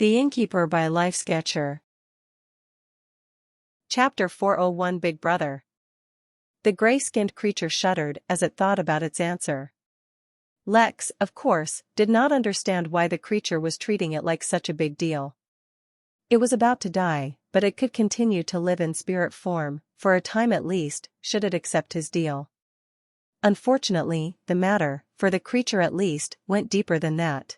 The Innkeeper by Life Sketcher. Chapter 401 Big Brother. The gray-skinned creature shuddered as it thought about its answer. Lex, of course, did not understand why the creature was treating it like such a big deal. It was about to die, but it could continue to live in spirit form, for a time at least, should it accept his deal. Unfortunately, the matter, for the creature at least, went deeper than that.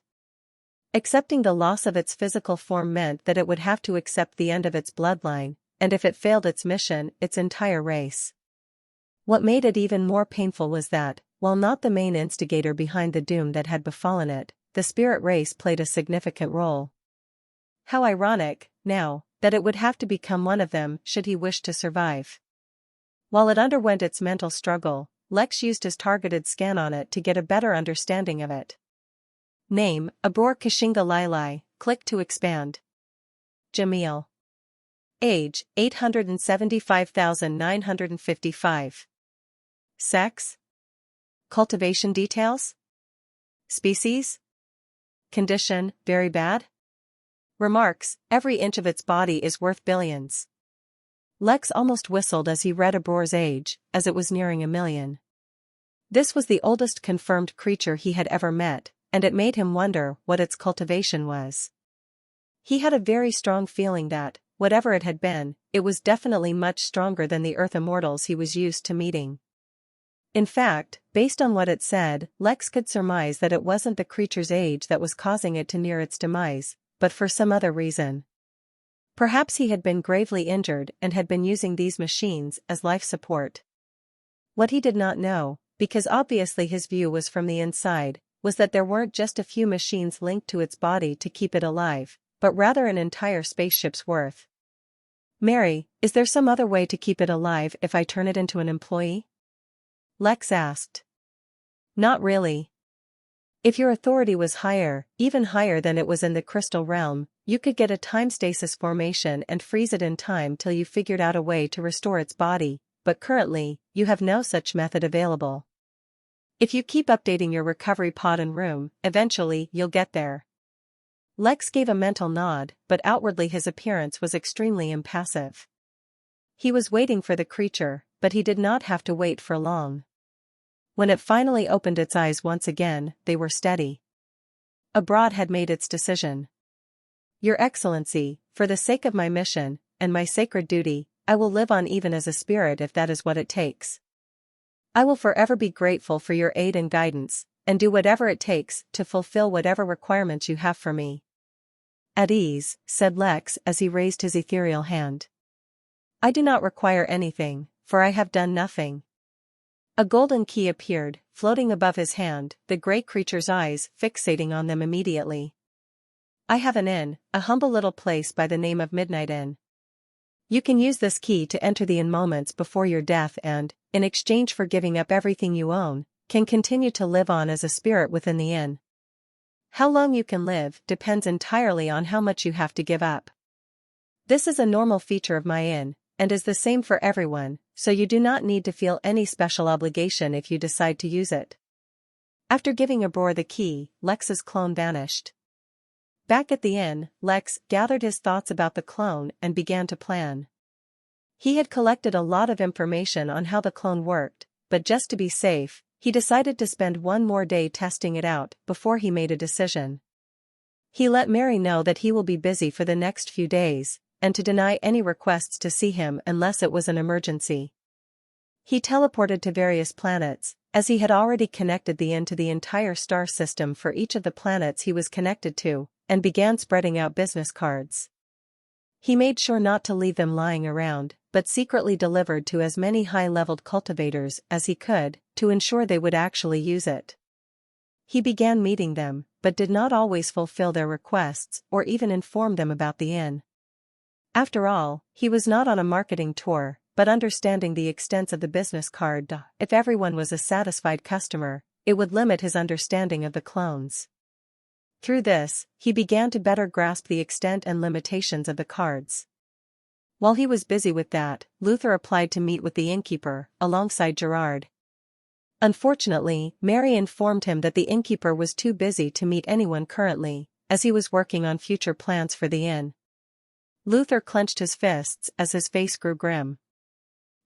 Accepting the loss of its physical form meant that it would have to accept the end of its bloodline, and if it failed its mission, its entire race. What made it even more painful was that, while not the main instigator behind the doom that had befallen it, the spirit race played a significant role. How ironic, now, that it would have to become one of them should he wish to survive. While it underwent its mental struggle, Lex used his targeted scan on it to get a better understanding of it. Name, Abror Kashinga Lilai, click to expand. Jamil. Age, 875,955. Sex? Cultivation details? Species? Condition, very bad? Remarks, every inch of its body is worth billions. Lex almost whistled as he read Abror's age, as it was nearing 1,000,000. This was the oldest confirmed creature he had ever met, and it made him wonder what its cultivation was. He had a very strong feeling that, whatever it had been, it was definitely much stronger than the Earth immortals he was used to meeting. In fact, based on what it said, Lex could surmise that it wasn't the creature's age that was causing it to near its demise, but for some other reason. Perhaps he had been gravely injured and had been using these machines as life support. What he did not know, because obviously his view was from the inside, was that there weren't just a few machines linked to its body to keep it alive, but rather an entire spaceship's worth. Mary, is there some other way to keep it alive if I turn it into an employee? Lex asked. Not really. If your authority was higher, even higher than it was in the crystal realm, you could get a time stasis formation and freeze it in time till you figured out a way to restore its body, but currently, you have no such method available. If you keep updating your recovery pod and room, eventually you'll get there. Lex gave a mental nod, but outwardly his appearance was extremely impassive. He was waiting for the creature, but he did not have to wait for long. When it finally opened its eyes once again, they were steady. Abruptly had made its decision. Your Excellency, for the sake of my mission, and my sacred duty, I will live on even as a spirit if that is what it takes. I will forever be grateful for your aid and guidance, and do whatever it takes to fulfill whatever requirements you have for me. At ease, said Lex as he raised his ethereal hand. I do not require anything, for I have done nothing. A golden key appeared, floating above his hand, the grey creature's eyes fixating on them immediately. I have an inn, a humble little place by the name of Midnight Inn. You can use this key to enter the inn moments before your death and, in exchange for giving up everything you own, can continue to live on as a spirit within the inn. How long you can live depends entirely on how much you have to give up. This is a normal feature of my inn, and is the same for everyone, so you do not need to feel any special obligation if you decide to use it. After giving Abror the key, Lex's clone vanished. Back at the inn, Lex gathered his thoughts about the clone and began to plan. He had collected a lot of information on how the clone worked, but just to be safe, he decided to spend one more day testing it out before he made a decision. He let Mary know that he will be busy for the next few days, and to deny any requests to see him unless it was an emergency. He teleported to various planets, as he had already connected the inn to the entire star system for each of the planets he was connected to, and began spreading out business cards. He made sure not to leave them lying around, but secretly delivered to as many high-leveled cultivators as he could, to ensure they would actually use it. He began meeting them, but did not always fulfill their requests or even inform them about the inn. After all, he was not on a marketing tour, but understanding the extent of the business card, if everyone was a satisfied customer, it would limit his understanding of the clones. Through this, he began to better grasp the extent and limitations of the cards. While he was busy with that, Luther applied to meet with the Innkeeper, alongside Gerard. Unfortunately, Mary informed him that the Innkeeper was too busy to meet anyone currently, as he was working on future plans for the inn. Luther clenched his fists as his face grew grim.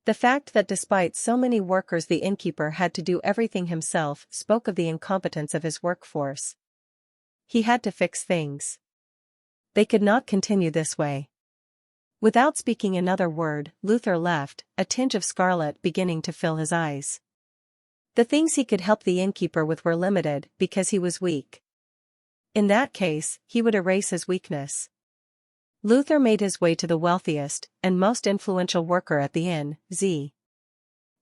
The fact that despite so many workers the innkeeper had to do everything himself spoke of the incompetence of his workforce. He had to fix things. They could not continue this way. Without speaking another word, Luther left, a tinge of scarlet beginning to fill his eyes. The things he could help the innkeeper with were limited because he was weak. In that case, he would erase his weakness. Luther made his way to the wealthiest and most influential worker at the inn, Z.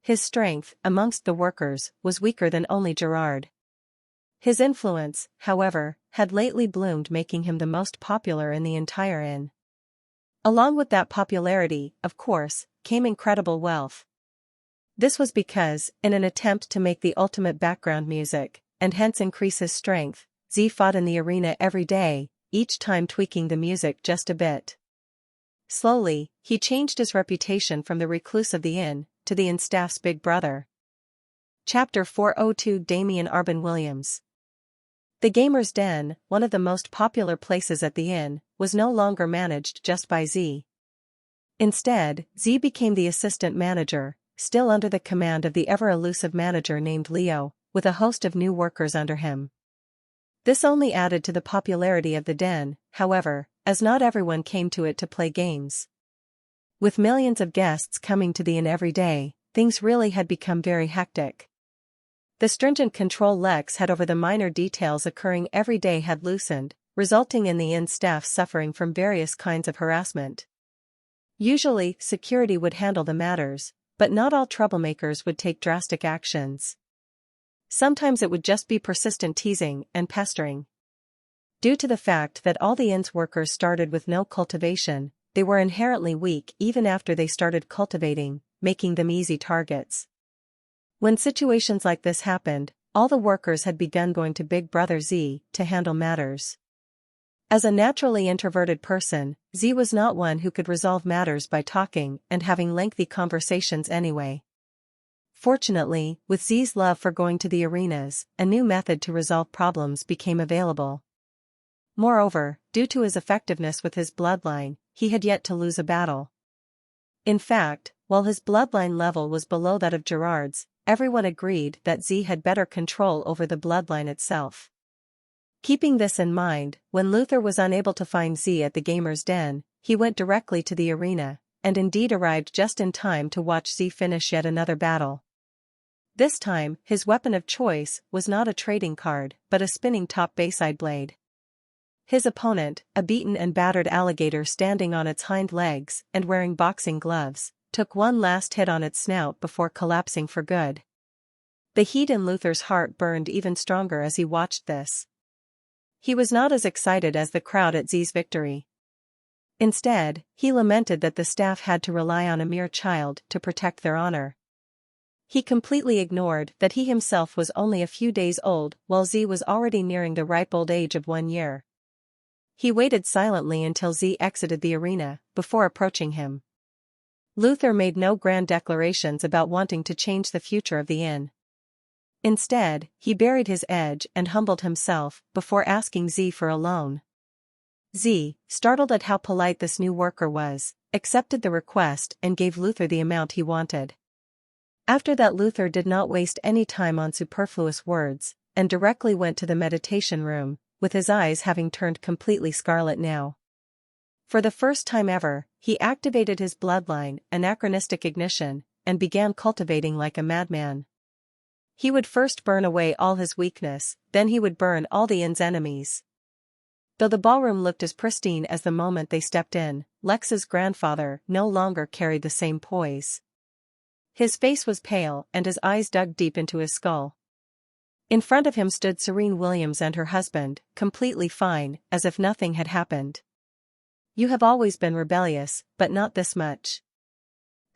His strength, amongst the workers, was weaker than only Gerard. His influence, however, had lately bloomed, making him the most popular in the entire inn. Along with that popularity, of course, came incredible wealth. This was because, in an attempt to make the ultimate background music, and hence increase his strength, Z fought in the arena every day, each time tweaking the music just a bit. Slowly, he changed his reputation from the recluse of the inn to the inn staff's big brother. Chapter 402 Damien Arbin Williams. The Gamer's Den, one of the most popular places at the inn, was no longer managed just by Z. Instead, Z became the assistant manager, still under the command of the ever-elusive manager named Leo, with a host of new workers under him. This only added to the popularity of the den, however, as not everyone came to it to play games. With millions of guests coming to the inn every day, things really had become very hectic. The stringent control Lex had over the minor details occurring every day had loosened, resulting in the inn staff suffering from various kinds of harassment. Usually, security would handle the matters, but not all troublemakers would take drastic actions. Sometimes it would just be persistent teasing and pestering. Due to the fact that all the inn's workers started with no cultivation, they were inherently weak even after they started cultivating, making them easy targets. When situations like this happened, all the workers had begun going to Big Brother Z to handle matters. As a naturally introverted person, Z was not one who could resolve matters by talking and having lengthy conversations anyway. Fortunately, with Z's love for going to the arenas, a new method to resolve problems became available. Moreover, due to his effectiveness with his bloodline, he had yet to lose a battle. In fact, while his bloodline level was below that of Gerard's, everyone agreed that Z had better control over the bloodline itself. Keeping this in mind, when Luther was unable to find Z at the Gamer's Den, he went directly to the arena, and indeed arrived just in time to watch Z finish yet another battle. This time, his weapon of choice was not a trading card, but a spinning top Bayside blade. His opponent, a beaten and battered alligator standing on its hind legs and wearing boxing gloves, took one last hit on its snout before collapsing for good. The heat in Luther's heart burned even stronger as he watched this. He was not as excited as the crowd at Z's victory. Instead, he lamented that the staff had to rely on a mere child to protect their honor. He completely ignored that he himself was only a few days old while Z was already nearing the ripe old age of 1 year. He waited silently until Z exited the arena, before approaching him. Luther made no grand declarations about wanting to change the future of the inn. Instead, he buried his edge and humbled himself before asking Z for a loan. Z, startled at how polite this new worker was, accepted the request and gave Luther the amount he wanted. After that, Luther did not waste any time on superfluous words, and directly went to the meditation room, with his eyes having turned completely scarlet now. For the first time ever, he activated his bloodline, anachronistic ignition, and began cultivating like a madman. He would first burn away all his weakness, then he would burn all the inn's enemies. Though the ballroom looked as pristine as the moment they stepped in, Lex's grandfather no longer carried the same poise. His face was pale and his eyes dug deep into his skull. In front of him stood Serene Williams and her husband, completely fine, as if nothing had happened. "You have always been rebellious, but not this much,"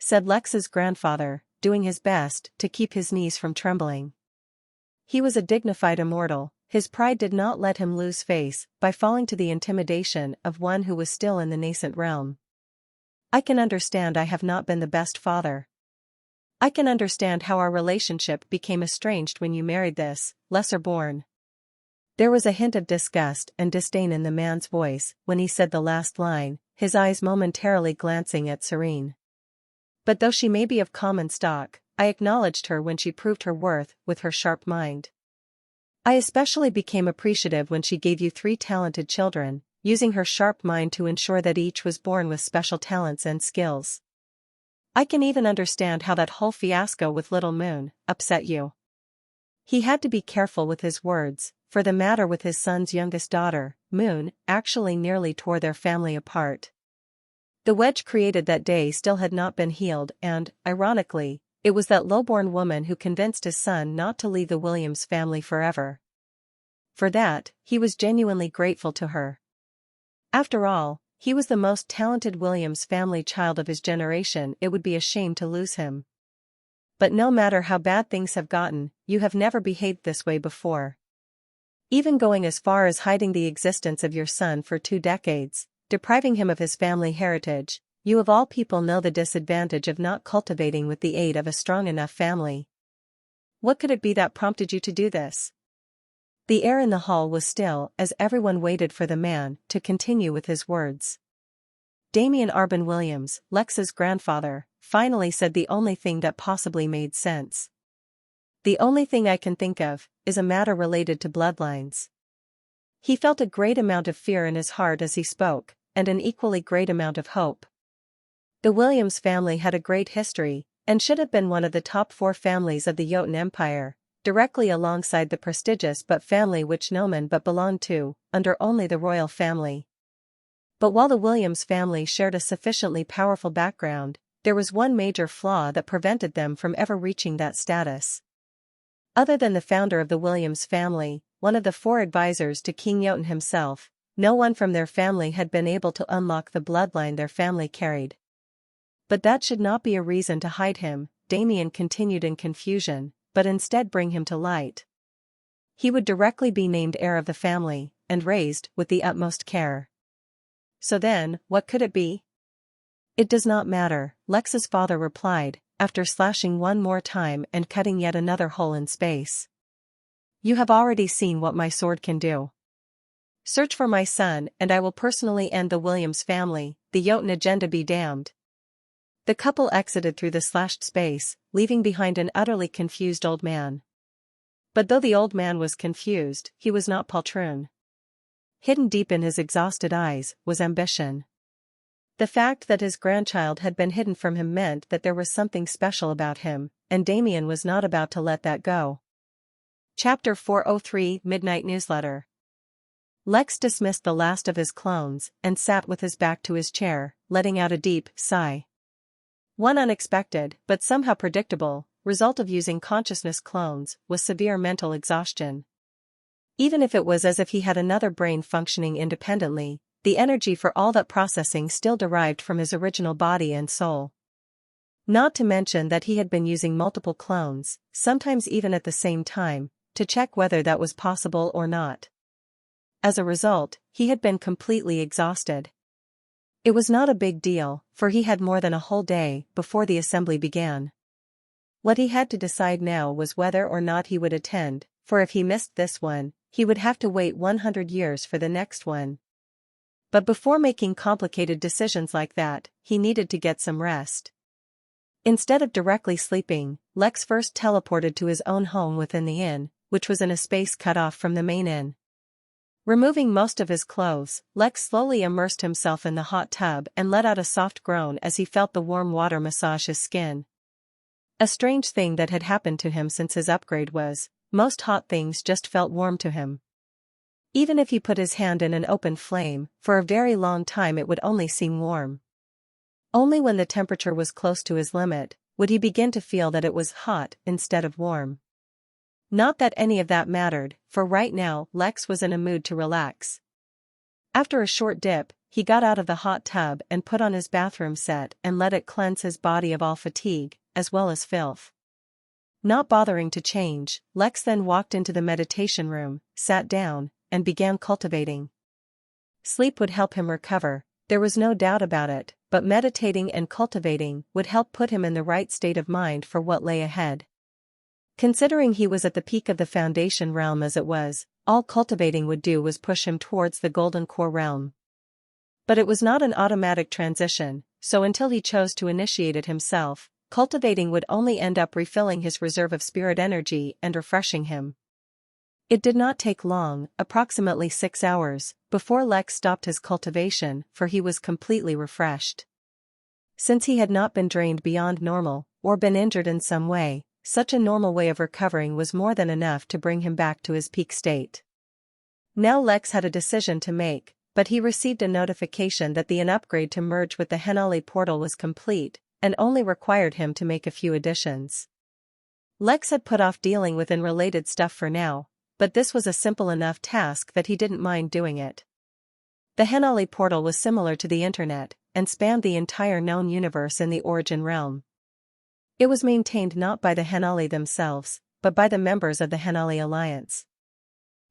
said Lex's grandfather, doing his best to keep his knees from trembling. He was a dignified immortal. His pride did not let him lose face by falling to the intimidation of one who was still in the nascent realm. "I can understand I have not been the best father. I can understand how our relationship became estranged when you married this, lesser-born." There was a hint of disgust and disdain in the man's voice when he said the last line, his eyes momentarily glancing at Serene. But though she may be of common stock, I acknowledged her when she proved her worth with her sharp mind. I especially became appreciative when she gave you 3 talented children, using her sharp mind to ensure that each was born with special talents and skills. I can even understand how that whole fiasco with Little Moon upset you. He had to be careful with his words, for the matter with his son's youngest daughter, Moon, actually nearly tore their family apart. The wedge created that day still had not been healed and, ironically, it was that low-born woman who convinced his son not to leave the Williams family forever. For that, he was genuinely grateful to her. After all, he was the most talented Williams family child of his generation. It would be a shame to lose him. But no matter how bad things have gotten, you have never behaved this way before. Even going as far as hiding the existence of your son for 2 decades, depriving him of his family heritage, you of all people know the disadvantage of not cultivating with the aid of a strong enough family. What could it be that prompted you to do this? The air in the hall was still as everyone waited for the man to continue with his words. Damien Arbin Williams, Lex's grandfather, finally said the only thing that possibly made sense. The only thing I can think of is a matter related to bloodlines. He felt a great amount of fear in his heart as he spoke, and an equally great amount of hope. The Williams family had a great history, and should have been one of the top 4 families of the Jotun Empire, directly alongside the prestigious but family which no man but belonged to, under only the royal family. But while the Williams family shared a sufficiently powerful background, there was one major flaw that prevented them from ever reaching that status. Other than the founder of the Williams family, one of the 4 advisors to King Jotun himself, no one from their family had been able to unlock the bloodline their family carried. But that should not be a reason to hide him, Damien continued in confusion, but instead bring him to light. He would directly be named heir of the family, and raised with the utmost care. So then, what could it be? It does not matter, Lex's father replied, after slashing one more time and cutting yet another hole in space. You have already seen what my sword can do. Search for my son and I will personally end the Williams family, the Jotun agenda be damned. The couple exited through the slashed space, leaving behind an utterly confused old man. But though the old man was confused, he was not poltroon. Hidden deep in his exhausted eyes was ambition. The fact that his grandchild had been hidden from him meant that there was something special about him, and Damien was not about to let that go. Chapter 403 Midnight Newsletter. Lex dismissed the last of his clones and sat with his back to his chair, letting out a deep sigh. One unexpected, but somehow predictable, result of using consciousness clones was severe mental exhaustion. Even if it was as if he had another brain functioning independently, the energy for all that processing still derived from his original body and soul. Not to mention that he had been using multiple clones, sometimes even at the same time, to check whether that was possible or not. As a result, he had been completely exhausted. It was not a big deal, for he had more than a whole day before the assembly began. What he had to decide now was whether or not he would attend, for if he missed this one, he would have to wait 100 years for the next one. But before making complicated decisions like that, he needed to get some rest. Instead of directly sleeping, Lex first teleported to his own home within the inn, which was in a space cut off from the main inn. Removing most of his clothes, Lex slowly immersed himself in the hot tub and let out a soft groan as he felt the warm water massage his skin. A strange thing that had happened to him since his upgrade was, most hot things just felt warm to him. Even if he put his hand in an open flame, for a very long time it would only seem warm. Only when the temperature was close to his limit, would he begin to feel that it was hot instead of warm. Not that any of that mattered, for right now Lex was in a mood to relax. After a short dip, he got out of the hot tub and put on his bathroom set and let it cleanse his body of all fatigue, as well as filth. Not bothering to change, Lex then walked into the meditation room, sat down, and began cultivating. Sleep would help him recover, there was no doubt about it, but meditating and cultivating would help put him in the right state of mind for what lay ahead. Considering he was at the peak of the Foundation realm as it was, all cultivating would do was push him towards the golden core realm. But it was not an automatic transition, so until he chose to initiate it himself, cultivating would only end up refilling his reserve of spirit energy and refreshing him. It did not take long, approximately 6 hours, before Lex stopped his cultivation, for he was completely refreshed. Since he had not been drained beyond normal, or been injured in some way, such a normal way of recovering was more than enough to bring him back to his peak state. Now Lex had a decision to make, but he received a notification that an upgrade to merge with the Henali portal was complete, and only required him to make a few additions. Lex had put off dealing with unrelated stuff for now, but this was a simple enough task that he didn't mind doing it. The Henali portal was similar to the internet, and spanned the entire known universe in the origin realm. It was maintained not by the Henali themselves, but by the members of the Henali Alliance.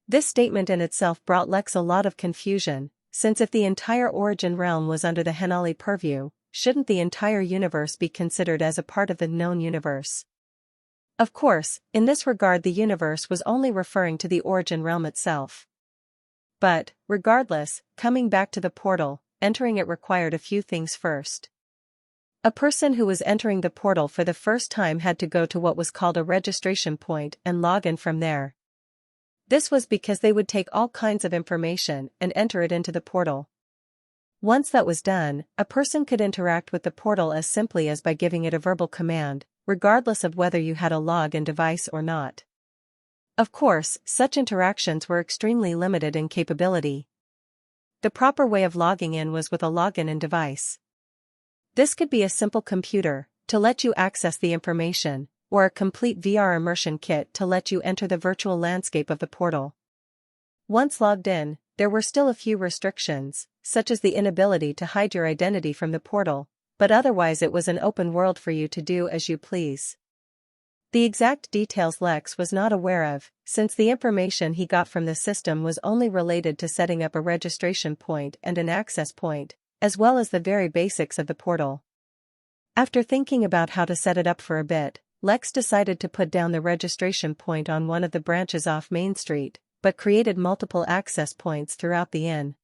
This statement in itself brought Lex a lot of confusion, since if the entire origin realm was under the Henali purview, shouldn't the entire universe be considered as a part of the known universe? Of course, in this regard the universe was only referring to the origin realm itself. But, regardless, coming back to the portal, entering it required a few things first. A person who was entering the portal for the first time had to go to what was called a registration point and log in from there. This was because they would take all kinds of information and enter it into the portal. Once that was done, a person could interact with the portal as simply as by giving it a verbal command, regardless of whether you had a login device or not. Of course, such interactions were extremely limited in capability. The proper way of logging in was with a login device. This could be a simple computer, to let you access the information, or a complete VR immersion kit to let you enter the virtual landscape of the portal. Once logged in, there were still a few restrictions, such as the inability to hide your identity from the portal, but otherwise it was an open world for you to do as you please. The exact details Lex was not aware of, since the information he got from the system was only related to setting up a registration point and an access point, as well as the very basics of the portal. After thinking about how to set it up for a bit, Lex decided to put down the registration point on one of the branches off Main Street, but created multiple access points throughout the inn.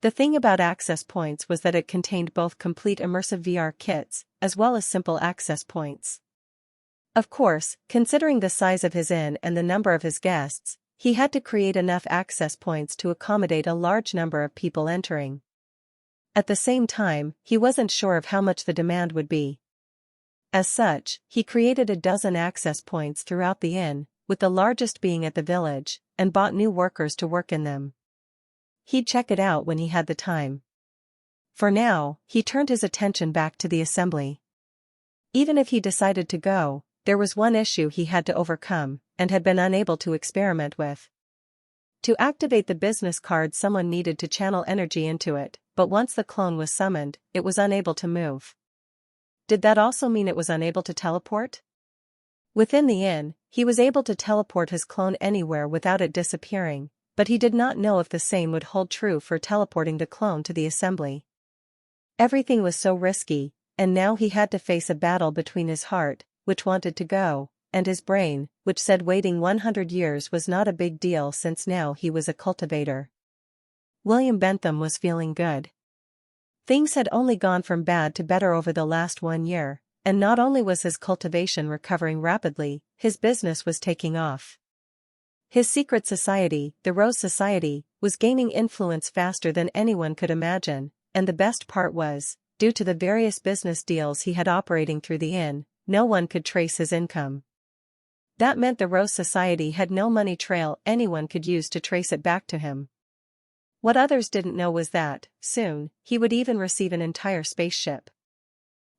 The thing about access points was that it contained both complete immersive VR kits, as well as simple access points. Of course, considering the size of his inn and the number of his guests, he had to create enough access points to accommodate a large number of people entering. At the same time, he wasn't sure of how much the demand would be. As such, he created a dozen access points throughout the inn, with the largest being at the village, and bought new workers to work in them. He'd check it out when he had the time. For now, he turned his attention back to the assembly. Even if he decided to go, there was one issue he had to overcome, and had been unable to experiment with. To activate the business card, someone needed to channel energy into it, but once the clone was summoned, it was unable to move. Did that also mean it was unable to teleport? Within the inn, he was able to teleport his clone anywhere without it disappearing, but he did not know if the same would hold true for teleporting the clone to the assembly. Everything was so risky, and now he had to face a battle between his heart, which wanted to go, and his brain, which said waiting 100 years was not a big deal since now he was a cultivator. William Bentham was feeling good. Things had only gone from bad to better over the last 1 year, and not only was his cultivation recovering rapidly, his business was taking off. His secret society, the Rose Society, was gaining influence faster than anyone could imagine, and the best part was, due to the various business deals he had operating through the inn, no one could trace his income. That meant the Rose Society had no money trail anyone could use to trace it back to him. What others didn't know was that, soon, he would even receive an entire spaceship.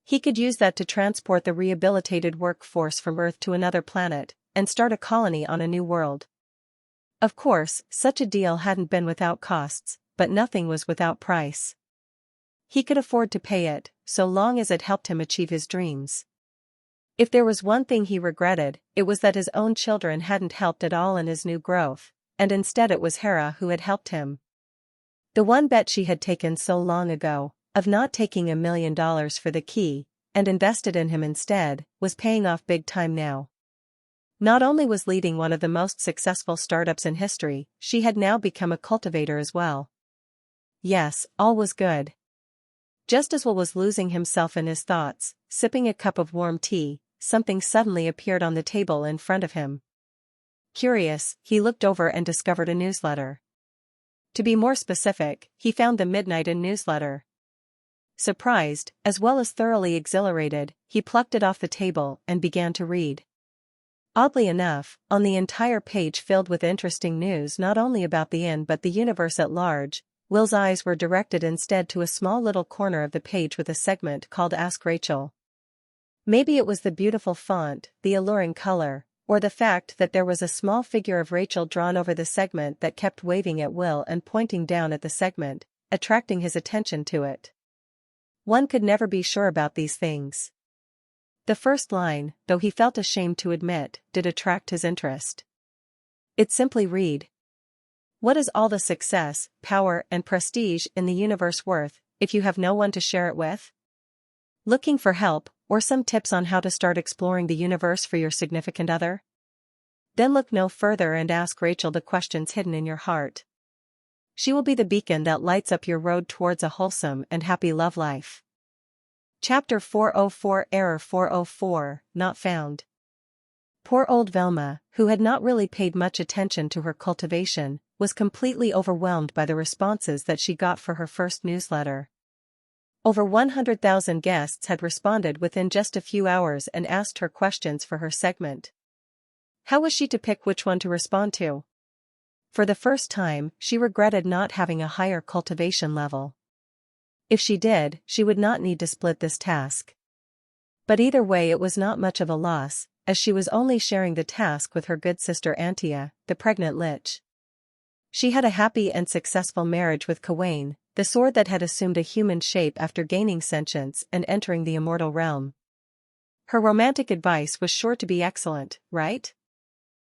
He could use that to transport the rehabilitated workforce from Earth to another planet, and start a colony on a new world. Of course, such a deal hadn't been without costs, but nothing was without price. He could afford to pay it, so long as it helped him achieve his dreams. If there was one thing he regretted, it was that his own children hadn't helped at all in his new growth, and instead it was Hera who had helped him. The one bet she had taken so long ago, of not taking $1 million for the key, and invested in him instead, was paying off big time now. Not only was leading one of the most successful startups in history, she had now become a cultivator as well. Yes, all was good. Just as Will was losing himself in his thoughts, sipping a cup of warm tea, something suddenly appeared on the table in front of him. Curious, he looked over and discovered a newsletter. To be more specific, he found the Midnight In newsletter. Surprised, as well as thoroughly exhilarated, he plucked it off the table and began to read. Oddly enough, on the entire page filled with interesting news not only about the inn but the universe at large, Will's eyes were directed instead to a small little corner of the page with a segment called Ask Rachel. Maybe it was the beautiful font, the alluring color, or the fact that there was a small figure of Rachel drawn over the segment that kept waving at Will and pointing down at the segment, attracting his attention to it. One could never be sure about these things. The first line, though he felt ashamed to admit, did attract his interest. It simply read, "What is all the success, power, and prestige in the universe worth, if you have no one to share it with? Looking for help, or some tips on how to start exploring the universe for your significant other? Then look no further and ask Rachel the questions hidden in your heart. She will be the beacon that lights up your road towards a wholesome and happy love life." Chapter 404 Error 404, Not Found. Poor old Velma, who had not really paid much attention to her cultivation, was completely overwhelmed by the responses that she got for her first newsletter. Over 100,000 guests had responded within just a few hours and asked her questions for her segment. How was she to pick which one to respond to? For the first time, she regretted not having a higher cultivation level. If she did, she would not need to split this task. But either way it was not much of a loss, as she was only sharing the task with her good sister Antia, the pregnant lich. She had a happy and successful marriage with Gawain, the sword that had assumed a human shape after gaining sentience and entering the immortal realm. Her romantic advice was sure to be excellent, right?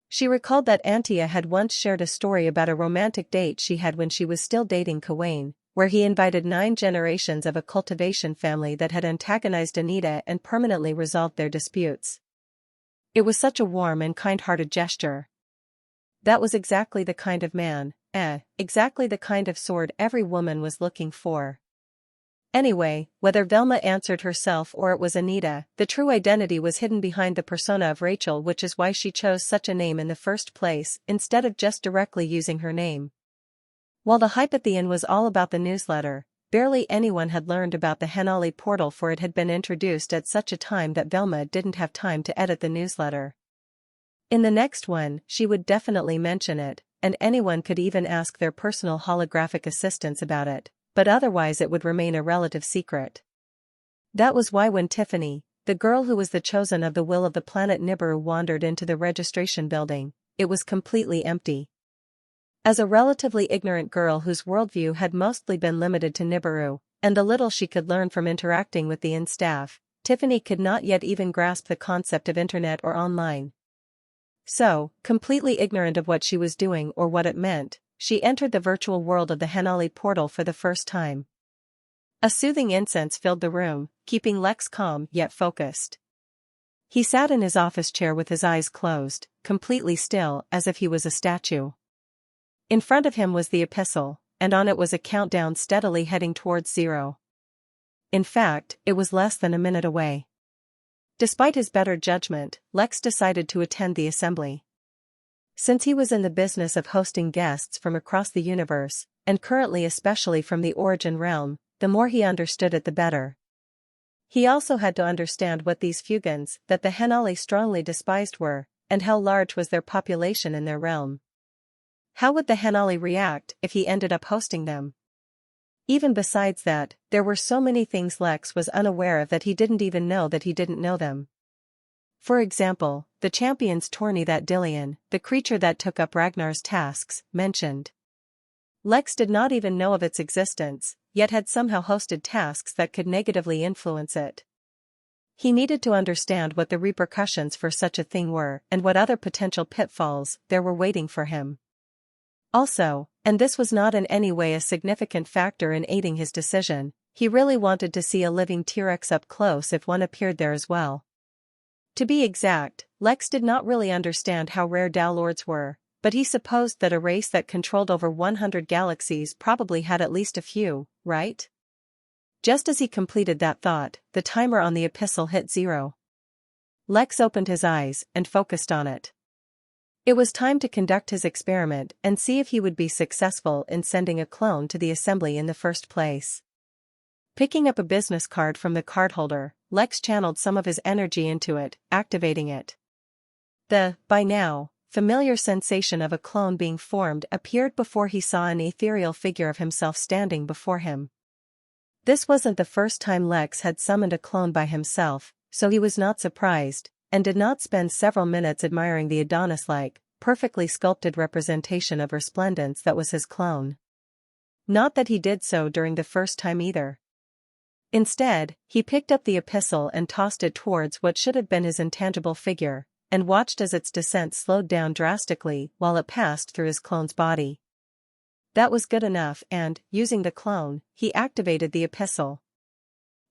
She recalled that Antia had once shared a story about a romantic date she had when she was still dating Gawain, where he invited 9 generations of a cultivation family that had antagonized Anita and permanently resolved their disputes. It was such a warm and kind-hearted gesture. That was exactly the kind of man, exactly the kind of sword every woman was looking for. Anyway, whether Velma answered herself or it was Anita, the true identity was hidden behind the persona of Rachel, which is why she chose such a name in the first place, instead of just directly using her name. While the hype at the inn was all about the newsletter, barely anyone had learned about the Henali portal, for it had been introduced at such a time that Velma didn't have time to edit the newsletter. In the next one, she would definitely mention it, and anyone could even ask their personal holographic assistants about it, but otherwise it would remain a relative secret. That was why when Tiffany, the girl who was the chosen of the will of the planet Nibiru, wandered into the registration building, it was completely empty. As a relatively ignorant girl whose worldview had mostly been limited to Nibiru, and the little she could learn from interacting with the inn staff, Tiffany could not yet even grasp the concept of internet or online. So, completely ignorant of what she was doing or what it meant, she entered the virtual world of the Henali portal for the first time. A soothing incense filled the room, keeping Lex calm yet focused. He sat in his office chair with his eyes closed, completely still, as if he was a statue. In front of him was the epistle, and on it was a countdown steadily heading towards 0. In fact, it was less than a minute away. Despite his better judgment, Lex decided to attend the assembly. Since he was in the business of hosting guests from across the universe, and currently especially from the Origin realm, the more he understood it the better. He also had to understand what these Fugans that the Henali strongly despised were, and how large was their population in their realm. How would the Henali react if he ended up hosting them? Even besides that, there were so many things Lex was unaware of that he didn't even know that he didn't know them. For example, the champion's tourney that Dillion, the creature that took up Ragnar's tasks, mentioned. Lex did not even know of its existence, yet had somehow hosted tasks that could negatively influence it. He needed to understand what the repercussions for such a thing were and what other potential pitfalls there were waiting for him. Also, and this was not in any way a significant factor in aiding his decision, he really wanted to see a living T-Rex up close if one appeared there as well. To be exact, Lex did not really understand how rare downlords were, but he supposed that a race that controlled over 100 galaxies probably had at least a few, right? Just as he completed that thought, the timer on the epistle hit 0. Lex opened his eyes and focused on it. It was time to conduct his experiment and see if he would be successful in sending a clone to the assembly in the first place. Picking up a business card from the cardholder, Lex channeled some of his energy into it, activating it. The, by now, familiar sensation of a clone being formed appeared before he saw an ethereal figure of himself standing before him. This wasn't the first time Lex had summoned a clone by himself, so he was not surprised, and did not spend several minutes admiring the Adonis-like, perfectly sculpted representation of resplendence that was his clone. Not that he did so during the first time either. Instead, he picked up the epistle and tossed it towards what should have been his intangible figure, and watched as its descent slowed down drastically while it passed through his clone's body. That was good enough and, using the clone, he activated the epistle.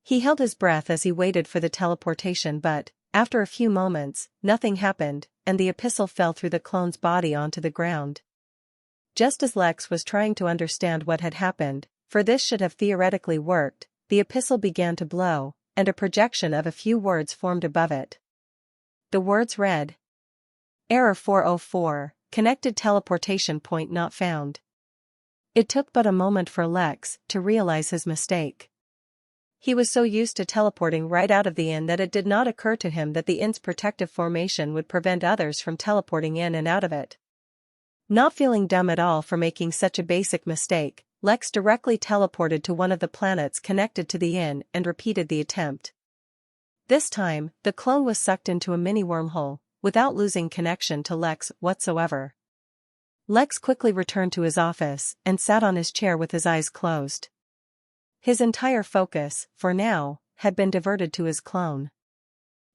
He held his breath as he waited for the teleportation but, after a few moments, nothing happened, and the epistle fell through the clone's body onto the ground. Just as Lex was trying to understand what had happened, for this should have theoretically worked, the epistle began to blow, and a projection of a few words formed above it. The words read: Error 404, connected teleportation point not found. It took but a moment for Lex to realize his mistake. He was so used to teleporting right out of the inn that it did not occur to him that the inn's protective formation would prevent others from teleporting in and out of it. Not feeling dumb at all for making such a basic mistake, Lex directly teleported to one of the planets connected to the inn and repeated the attempt. This time, the clone was sucked into a mini wormhole, without losing connection to Lex whatsoever. Lex quickly returned to his office and sat on his chair with his eyes closed. His entire focus, for now, had been diverted to his clone.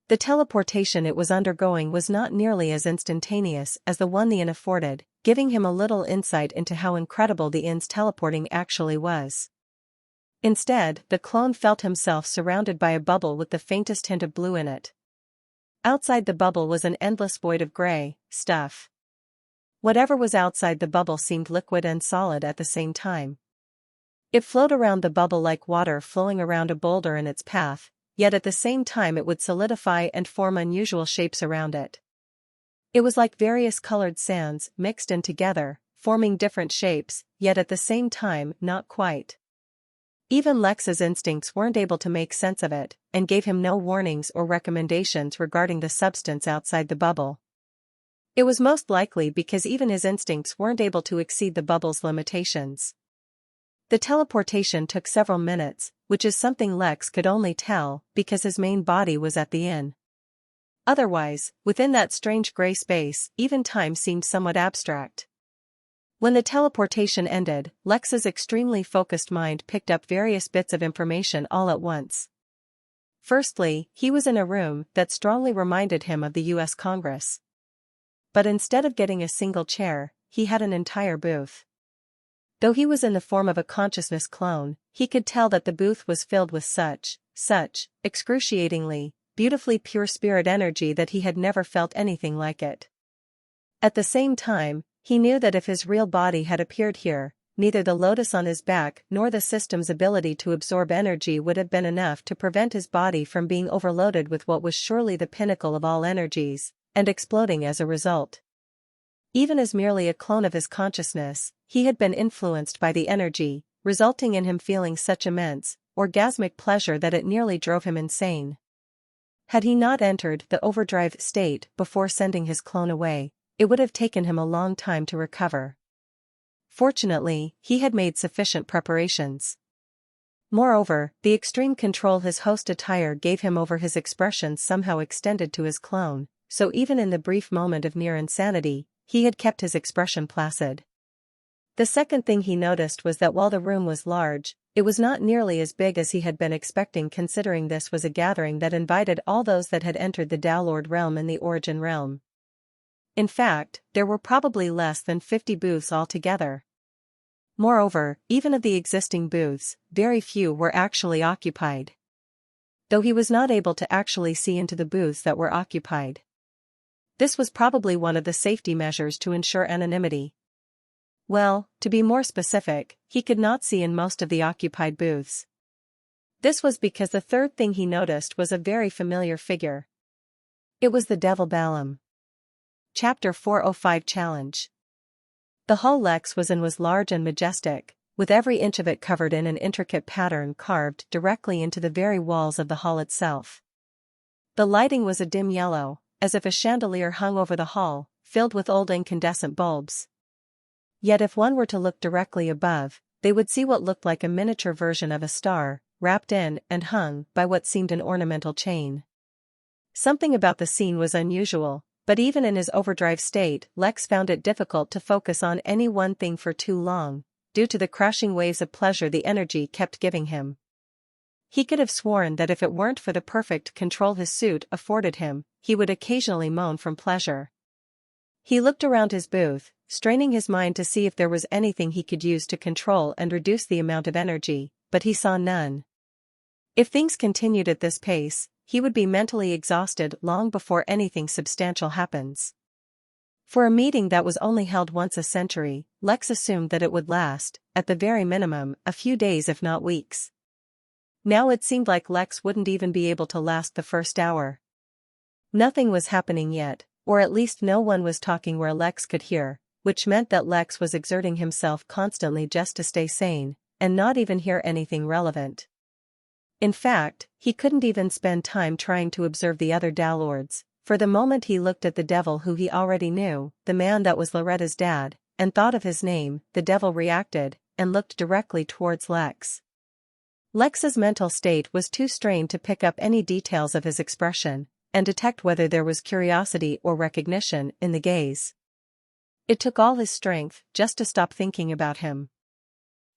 The teleportation it was undergoing was not nearly as instantaneous as the one the inn afforded, giving him a little insight into how incredible the inn's teleporting actually was. Instead, the clone felt himself surrounded by a bubble with the faintest hint of blue in it. Outside the bubble was an endless void of gray stuff. Whatever was outside the bubble seemed liquid and solid at the same time. It flowed around the bubble like water flowing around a boulder in its path, yet at the same time it would solidify and form unusual shapes around it. It was like various colored sands mixed in together, forming different shapes, yet at the same time not quite. Even Lex's instincts weren't able to make sense of it, and gave him no warnings or recommendations regarding the substance outside the bubble. It was most likely because even his instincts weren't able to exceed the bubble's limitations. The teleportation took several minutes, which is something Lex could only tell because his main body was at the inn. Otherwise, within that strange gray space, even time seemed somewhat abstract. When the teleportation ended, Lex's extremely focused mind picked up various bits of information all at once. Firstly, he was in a room that strongly reminded him of the U.S. Congress. But instead of getting a single chair, he had an entire booth. Though he was in the form of a consciousness clone, he could tell that the booth was filled with such excruciatingly, beautifully pure spirit energy that he had never felt anything like it. At the same time, he knew that if his real body had appeared here, neither the lotus on his back nor the system's ability to absorb energy would have been enough to prevent his body from being overloaded with what was surely the pinnacle of all energies, and exploding as a result. Even as merely a clone of his consciousness, he had been influenced by the energy, resulting in him feeling such immense, orgasmic pleasure that it nearly drove him insane. Had he not entered the overdrive state before sending his clone away, it would have taken him a long time to recover. Fortunately, he had made sufficient preparations. Moreover, the extreme control his host attire gave him over his expressions somehow extended to his clone, so even in the brief moment of near insanity, he had kept his expression placid. The second thing he noticed was that while the room was large, it was not nearly as big as he had been expecting, considering this was a gathering that invited all those that had entered the Downlord realm and the Origin realm. In fact, there were probably less than 50 booths altogether. Moreover, even of the existing booths, very few were actually occupied. though he was not able to actually see into the booths that were occupied. This was probably one of the safety measures to ensure anonymity. Well, to be more specific, he could not see in most of the occupied booths. This was because the third thing he noticed was a very familiar figure. It was the devil Balaam. Chapter 405 Challenge. The hall Lex was in was large and majestic, with every inch of it covered in an intricate pattern carved directly into the very walls of the hall itself. The lighting was a dim yellow, as if a chandelier hung over the hall, filled with old incandescent bulbs. Yet if one were to look directly above, they would see what looked like a miniature version of a star, wrapped in and hung by what seemed an ornamental chain. Something about the scene was unusual, but even in his overdrive state, Lex found it difficult to focus on any one thing for too long, due to the crashing waves of pleasure the energy kept giving him. He could have sworn that if it weren't for the perfect control his suit afforded him, he would occasionally moan from pleasure. He looked around his booth, straining his mind to see if there was anything he could use to control and reduce the amount of energy, but he saw none. If things continued at this pace, he would be mentally exhausted long before anything substantial happens. For a meeting that was only held once a century, Lex assumed that it would last, at the very minimum, a few days if not weeks. Now it seemed like Lex wouldn't even be able to last the first hour. Nothing was happening yet, or at least no one was talking where Lex could hear, which meant that Lex was exerting himself constantly just to stay sane, and not even hear anything relevant. In fact, he couldn't even spend time trying to observe the other Dalords, for the moment he looked at the devil who he already knew, the man that was Loretta's dad, and thought of his name, the devil reacted, and looked directly towards Lex. Lex's mental state was too strained to pick up any details of his expression, and detect whether there was curiosity or recognition in the gaze. It took all his strength just to stop thinking about him.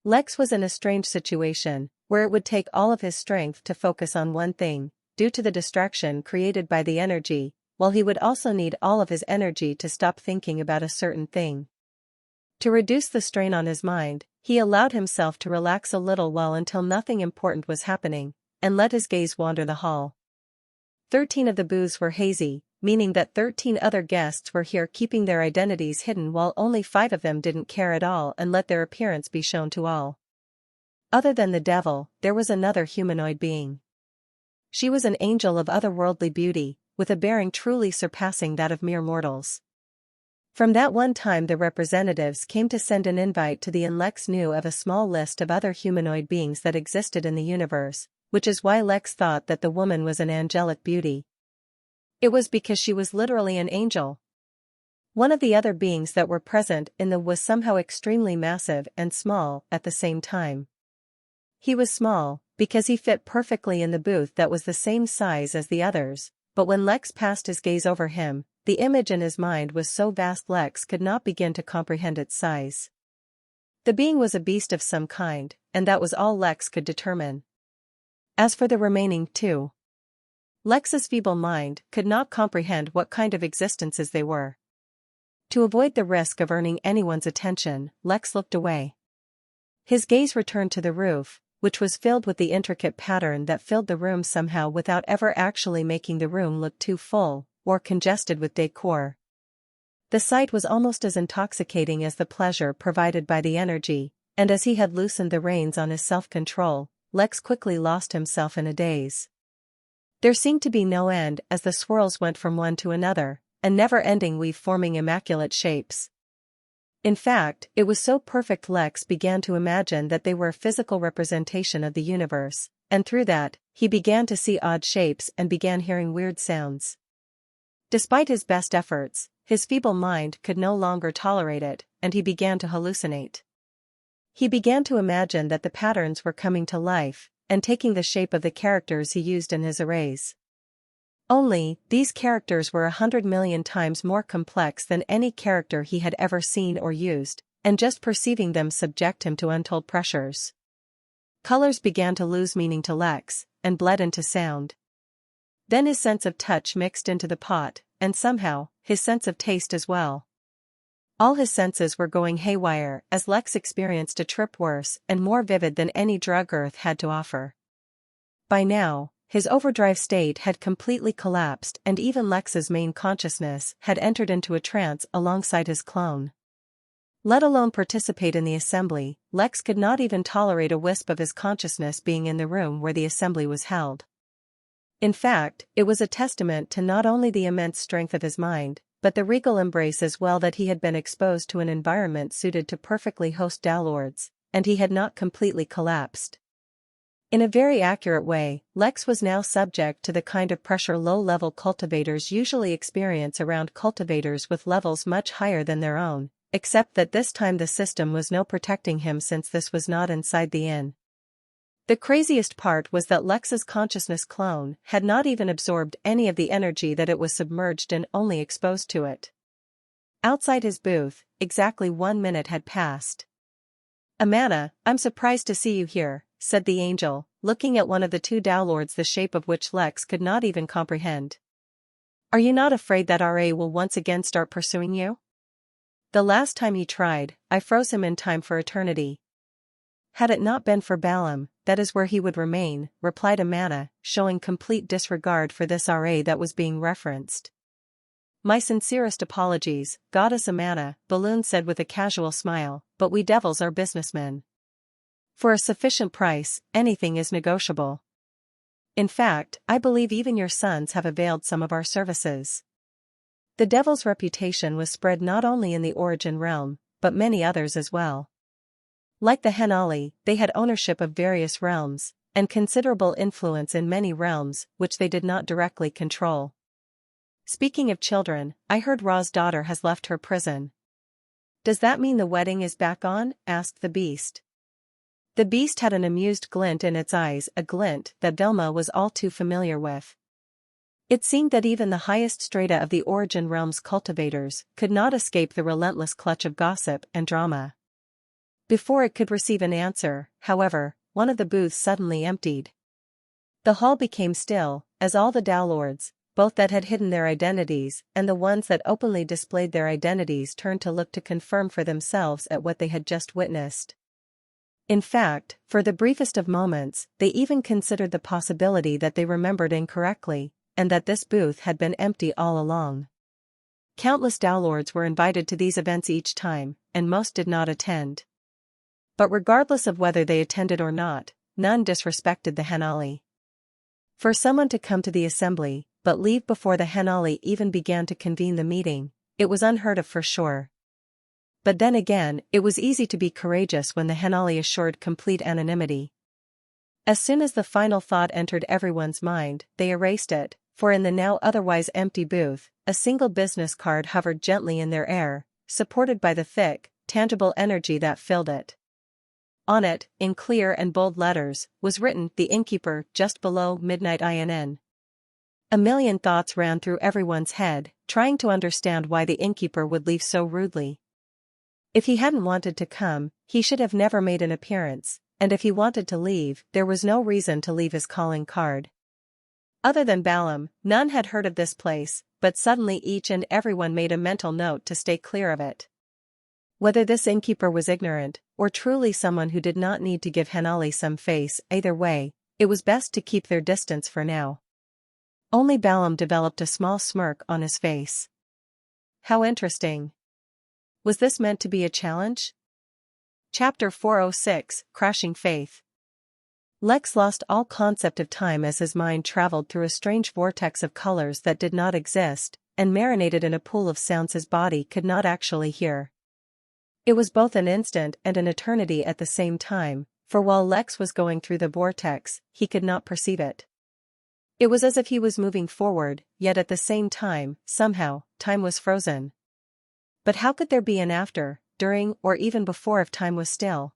Lex was in a strange situation, where it would take all of his strength to focus on one thing, due to the distraction created by the energy, while he would also need all of his energy to stop thinking about a certain thing. To reduce the strain on his mind, he allowed himself to relax a little while until nothing important was happening, and let his gaze wander the hall. 13 of the booths were hazy, meaning that 13 other guests were here keeping their identities hidden while only 5 of them didn't care at all and let their appearance be shown to all. Other than the devil, there was another humanoid being. She was an angel of otherworldly beauty, with a bearing truly surpassing that of mere mortals. From that one time the representatives came to send an invite to the and Lex knew of a small list of other humanoid beings that existed in the universe, which is why Lex thought that the woman was an angelic beauty. It was because she was literally an angel. One of the other beings that were present in the was somehow extremely massive and small at the same time. He was small, because he fit perfectly in the booth that was the same size as the others, but when Lex passed his gaze over him, the image in his mind was so vast Lex could not begin to comprehend its size. The being was a beast of some kind, and that was all Lex could determine. As for the remaining 2, Lex's feeble mind could not comprehend what kind of existences they were. To avoid the risk of earning anyone's attention, Lex looked away. His gaze returned to the roof, which was filled with the intricate pattern that filled the room somehow without ever actually making the room look too full or congested with decor. The sight was almost as intoxicating as the pleasure provided by the energy, and as he had loosened the reins on his self-control, Lex quickly lost himself in a daze. There seemed to be no end as the swirls went from one to another, a never-ending weave forming immaculate shapes. In fact, it was so perfect Lex began to imagine that they were a physical representation of the universe, and through that, he began to see odd shapes and began hearing weird sounds. Despite his best efforts, his feeble mind could no longer tolerate it, and he began to hallucinate. He began to imagine that the patterns were coming to life, and taking the shape of the characters he used in his arrays. Only, these characters were 100 million times more complex than any character he had ever seen or used, and just perceiving them subject him to untold pressures. Colors began to lose meaning to Lex, and bled into sound. Then his sense of touch mixed into the pot, and somehow, his sense of taste as well. All his senses were going haywire as Lex experienced a trip worse and more vivid than any drug Earth had to offer. By now, his overdrive state had completely collapsed and even Lex's main consciousness had entered into a trance alongside his clone. Let alone participate in the assembly, Lex could not even tolerate a wisp of his consciousness being in the room where the assembly was held. In fact, it was a testament to not only the immense strength of his mind, but the regal embrace as well that he had been exposed to an environment suited to perfectly host downlords, and he had not completely collapsed. In a very accurate way, Lex was now subject to the kind of pressure low-level cultivators usually experience around cultivators with levels much higher than their own, except that this time the system was no protecting him since this was not inside the inn. The craziest part was that Lex's consciousness clone had not even absorbed any of the energy that it was submerged in, only exposed to it. Outside his booth, exactly 1 minute had passed. "Amana, I'm surprised to see you here," said the angel, looking at one of the two downlords the shape of which Lex could not even comprehend. "Are you not afraid that RA will once again start pursuing you? The last time he tried, I froze him in time for eternity." "Had it not been for Balaam, that is where he would remain," replied Amana, showing complete disregard for this RA that was being referenced. "My sincerest apologies, Goddess Amana," Balloon said with a casual smile, "but we devils are businessmen. For a sufficient price, anything is negotiable. In fact, I believe even your sons have availed some of our services." The devil's reputation was spread not only in the origin realm, but many others as well. Like the Henali, they had ownership of various realms, and considerable influence in many realms which they did not directly control. "Speaking of children, I heard Ra's daughter has left her prison." "Does that mean the wedding is back on?" asked the beast. The beast had an amused glint in its eyes, a glint that Velma was all too familiar with. It seemed that even the highest strata of the origin realm's cultivators could not escape the relentless clutch of gossip and drama. Before it could receive an answer, however, one of the booths suddenly emptied. The hall became still, as all the downlords, both that had hidden their identities and the ones that openly displayed their identities, turned to look to confirm for themselves at what they had just witnessed. In fact, for the briefest of moments, they even considered the possibility that they remembered incorrectly, and that this booth had been empty all along. Countless downlords were invited to these events each time, and most did not attend. But regardless of whether they attended or not, none disrespected the Henali. For someone to come to the assembly, but leave before the Henali even began to convene the meeting, it was unheard of for sure. But then again, it was easy to be courageous when the Henali assured complete anonymity. As soon as the final thought entered everyone's mind, they erased it, for in the now otherwise empty booth, a single business card hovered gently in their air, supported by the thick, tangible energy that filled it. On it, in clear and bold letters, was written "The Innkeeper" just below midnight INN. A million thoughts ran through everyone's head, trying to understand why the Innkeeper would leave so rudely. If he hadn't wanted to come, he should have never made an appearance, and if he wanted to leave, there was no reason to leave his calling card. Other than Balaam, none had heard of this place, but suddenly each and everyone made a mental note to stay clear of it. Whether this Innkeeper was ignorant, or truly someone who did not need to give Henali some face, either way, it was best to keep their distance for now. Only Balaam developed a small smirk on his face. How interesting. Was this meant to be a challenge? Chapter 406, Crashing Faith. Lex lost all concept of time as his mind traveled through a strange vortex of colors that did not exist, and marinated in a pool of sounds his body could not actually hear. It was both an instant and an eternity at the same time, for while Lex was going through the vortex, he could not perceive it. It was as if he was moving forward, yet at the same time, somehow, time was frozen. But how could there be an after, during, or even before if time was still?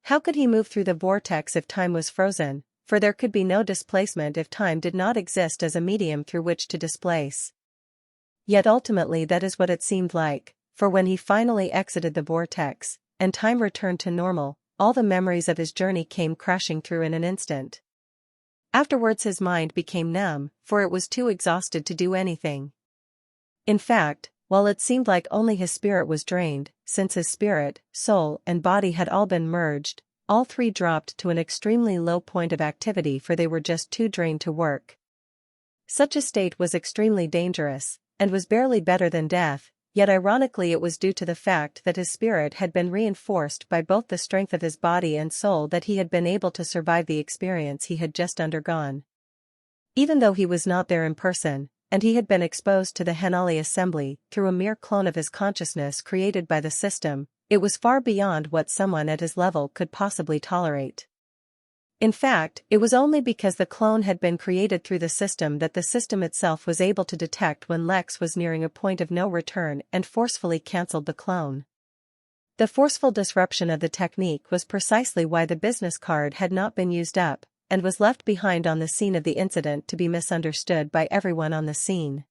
How could he move through the vortex if time was frozen, for there could be no displacement if time did not exist as a medium through which to displace? Yet ultimately that is what it seemed like, for when he finally exited the vortex, and time returned to normal, all the memories of his journey came crashing through in an instant. Afterwards his mind became numb, for it was too exhausted to do anything. In fact, while it seemed like only his spirit was drained, since his spirit, soul, and body had all been merged, all three dropped to an extremely low point of activity, for they were just too drained to work. Such a state was extremely dangerous, and was barely better than death, yet ironically it was due to the fact that his spirit had been reinforced by both the strength of his body and soul that he had been able to survive the experience he had just undergone. Even though he was not there in person, and he had been exposed to the Henali assembly through a mere clone of his consciousness created by the system, it was far beyond what someone at his level could possibly tolerate. In fact, it was only because the clone had been created through the system that the system itself was able to detect when Lex was nearing a point of no return and forcefully cancelled the clone. The forceful disruption of the technique was precisely why the business card had not been used up, and was left behind on the scene of the incident to be misunderstood by everyone on the scene.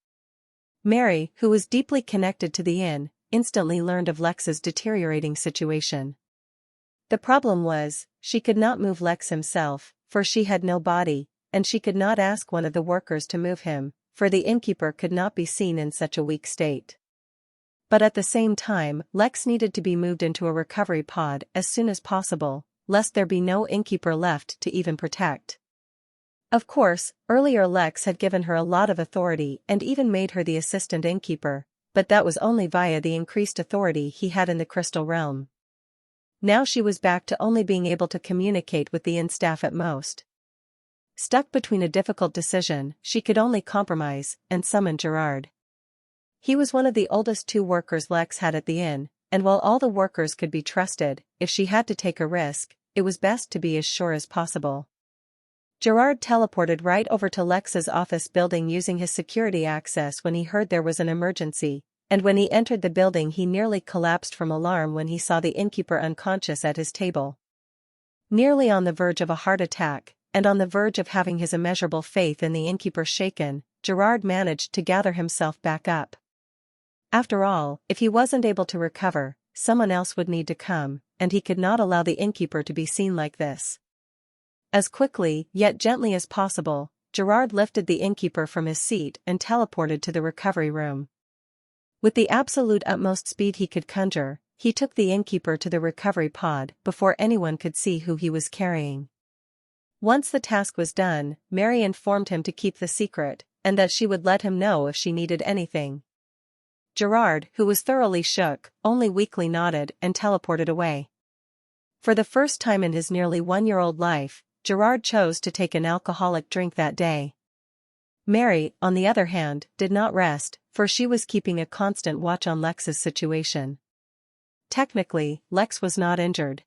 Mary, who was deeply connected to the inn, instantly learned of Lex's deteriorating situation. The problem was, she could not move Lex himself, for she had no body, and she could not ask one of the workers to move him, for the innkeeper could not be seen in such a weak state. But at the same time, Lex needed to be moved into a recovery pod as soon as possible, lest there be no innkeeper left to even protect. Of course, earlier Lex had given her a lot of authority and even made her the assistant innkeeper, but that was only via the increased authority he had in the crystal realm. Now she was back to only being able to communicate with the inn staff at most. Stuck between a difficult decision, she could only compromise and summon Gerard. He was one of the oldest two workers Lex had at the inn, and while all the workers could be trusted, if she had to take a risk, it was best to be as sure as possible. Gerard teleported right over to Lex's office building using his security access when he heard there was an emergency, and when he entered the building he nearly collapsed from alarm when he saw the innkeeper unconscious at his table. Nearly on the verge of a heart attack, and on the verge of having his immeasurable faith in the innkeeper shaken, Gerard managed to gather himself back up. After all, if he wasn't able to recover, someone else would need to come, and he could not allow the innkeeper to be seen like this. As quickly, yet gently as possible, Gerard lifted the innkeeper from his seat and teleported to the recovery room. With the absolute utmost speed he could conjure, he took the innkeeper to the recovery pod before anyone could see who he was carrying. Once the task was done, Mary informed him to keep the secret, and that she would let him know if she needed anything. Gerard, who was thoroughly shook, only weakly nodded and teleported away. For the first time in his nearly one-year-old life, Gerard chose to take an alcoholic drink that day. Mary, on the other hand, did not rest, for she was keeping a constant watch on Lex's situation. Technically, Lex was not injured.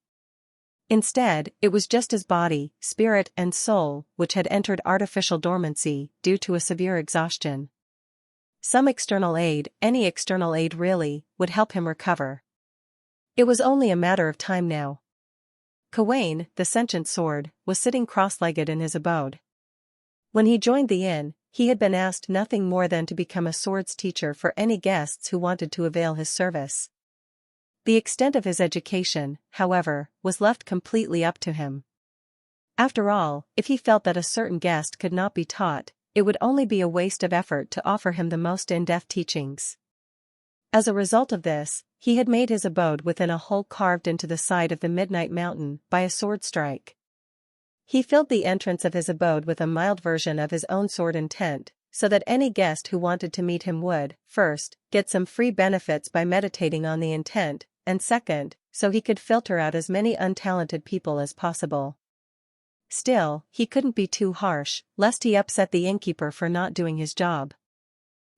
Instead, it was just his body, spirit and soul which had entered artificial dormancy due to a severe exhaustion. Some external aid, any external aid really, would help him recover. It was only a matter of time now. Gawain, the sentient sword, was sitting cross-legged in his abode. When he joined the inn, he had been asked nothing more than to become a swords teacher for any guests who wanted to avail his service. The extent of his education, however, was left completely up to him. After all, if he felt that a certain guest could not be taught, it would only be a waste of effort to offer him the most in-depth teachings. As a result of this, he had made his abode within a hole carved into the side of the Midnight Mountain by a sword strike. He filled the entrance of his abode with a mild version of his own sword intent, so that any guest who wanted to meet him would, first, get some free benefits by meditating on the intent, and second, so he could filter out as many untalented people as possible. Still, he couldn't be too harsh, lest he upset the innkeeper for not doing his job.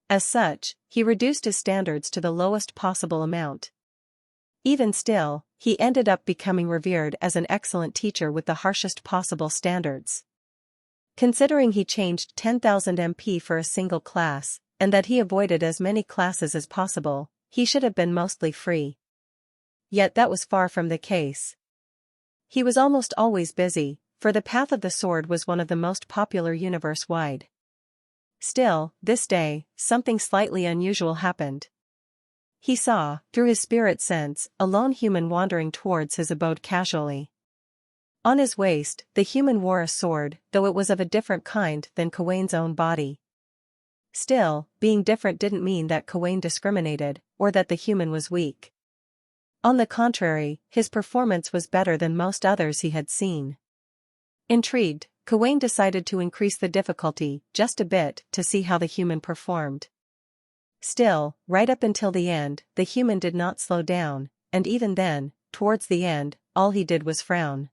As such, he reduced his standards to the lowest possible amount. Even still, he ended up becoming revered as an excellent teacher with the harshest possible standards. Considering he changed 10,000 MP for a single class, and that he avoided as many classes as possible, he should have been mostly free. Yet that was far from the case. He was almost always busy, for the Path of the Sword was one of the most popular universe-wide. Still, this day, something slightly unusual happened. He saw, through his spirit sense, a lone human wandering towards his abode casually. On his waist, the human wore a sword, though it was of a different kind than Gawain's own body. Still, being different didn't mean that Gawain discriminated, or that the human was weak. On the contrary, his performance was better than most others he had seen. Intrigued, Gawain decided to increase the difficulty just a bit to see how the human performed. Still, right up until the end, the human did not slow down, and even then, towards the end, all he did was frown.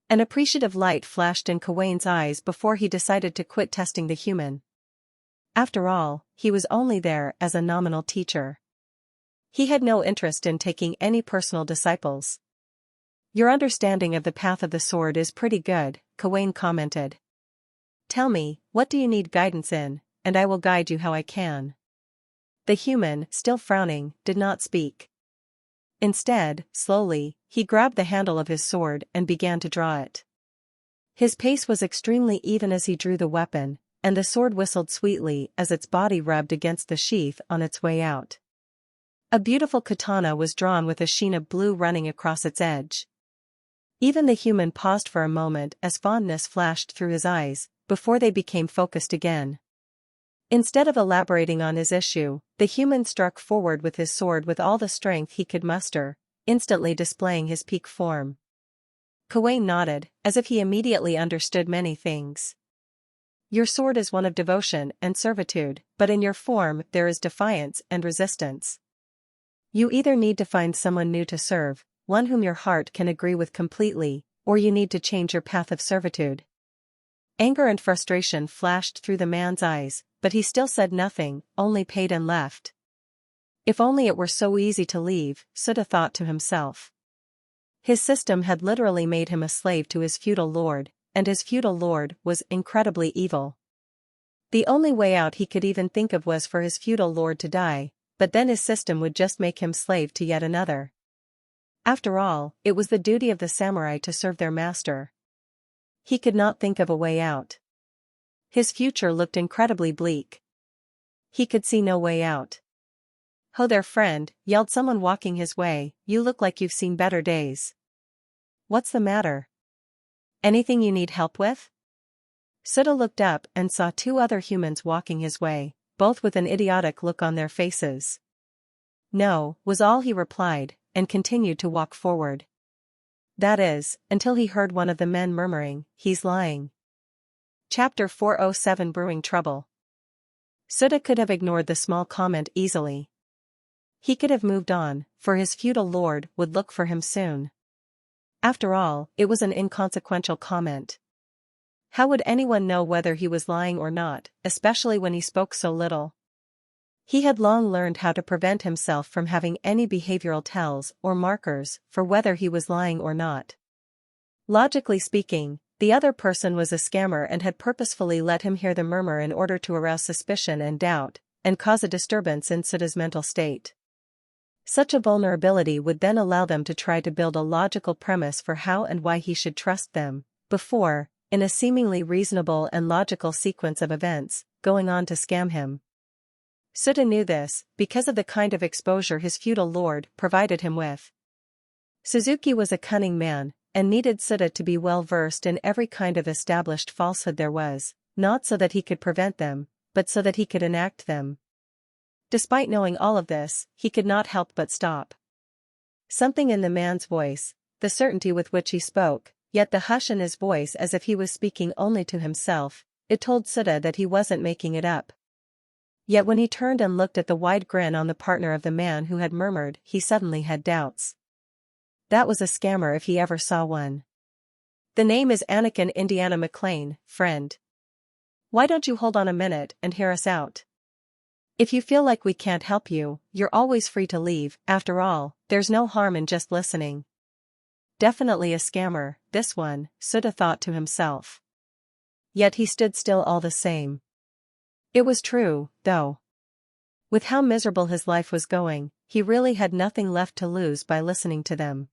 An appreciative light flashed in Gawain's eyes before he decided to quit testing the human. After all, he was only there as a nominal teacher. He had no interest in taking any personal disciples. "Your understanding of the path of the sword is pretty good," Gawain commented. "Tell me, what do you need guidance in, and I will guide you how I can." The human, still frowning, did not speak. Instead, slowly, he grabbed the handle of his sword and began to draw it. His pace was extremely even as he drew the weapon, and the sword whistled sweetly as its body rubbed against the sheath on its way out. A beautiful katana was drawn with a sheen of blue running across its edge. Even the human paused for a moment as fondness flashed through his eyes, before they became focused again. Instead of elaborating on his issue, the human struck forward with his sword with all the strength he could muster, instantly displaying his peak form. Gawain nodded, as if he immediately understood many things. "Your sword is one of devotion and servitude, but in your form there is defiance and resistance. You either need to find someone new to serve, one whom your heart can agree with completely, or you need to change your path of servitude." Anger and frustration flashed through the man's eyes, but he still said nothing, only paid and left. If only it were so easy to leave, Sudha thought to himself. His system had literally made him a slave to his feudal lord, and his feudal lord was incredibly evil. The only way out he could even think of was for his feudal lord to die, but then his system would just make him slave to yet another. After all, it was the duty of the samurai to serve their master. He could not think of a way out. His future looked incredibly bleak. He could see no way out. "Ho there, friend," yelled someone walking his way, "you look like you've seen better days. What's the matter? Anything you need help with?" Sudha looked up and saw two other humans walking his way, both with an idiotic look on their faces. "No," was all he replied, and continued to walk forward. That is, until he heard one of the men murmuring, "He's lying." Chapter 407 Brewing Trouble. Sudha could have ignored the small comment easily. He could have moved on, for his feudal lord would look for him soon. After all, it was an inconsequential comment. How would anyone know whether he was lying or not, especially when he spoke so little? He had long learned how to prevent himself from having any behavioral tells or markers for whether he was lying or not. Logically speaking, the other person was a scammer and had purposefully let him hear the murmur in order to arouse suspicion and doubt, and cause a disturbance in Sudha's mental state. Such a vulnerability would then allow them to try to build a logical premise for how and why he should trust them, before, in a seemingly reasonable and logical sequence of events, going on to scam him. Sudha knew this, because of the kind of exposure his feudal lord provided him with. Suzuki was a cunning man, and needed Sudha to be well versed in every kind of established falsehood there was, not so that he could prevent them, but so that he could enact them. Despite knowing all of this, he could not help but stop. Something in the man's voice, the certainty with which he spoke, yet the hush in his voice as if he was speaking only to himself, it told Sudha that he wasn't making it up. Yet when he turned and looked at the wide grin on the partner of the man who had murmured, he suddenly had doubts. That was a scammer if he ever saw one. "The name is Anakin Indiana McLean, friend. Why don't you hold on a minute and hear us out? If you feel like we can't help you, you're always free to leave. After all, there's no harm in just listening." Definitely a scammer, this one, Sudha thought to himself. Yet he stood still all the same. It was true, though. With how miserable his life was going, he really had nothing left to lose by listening to them.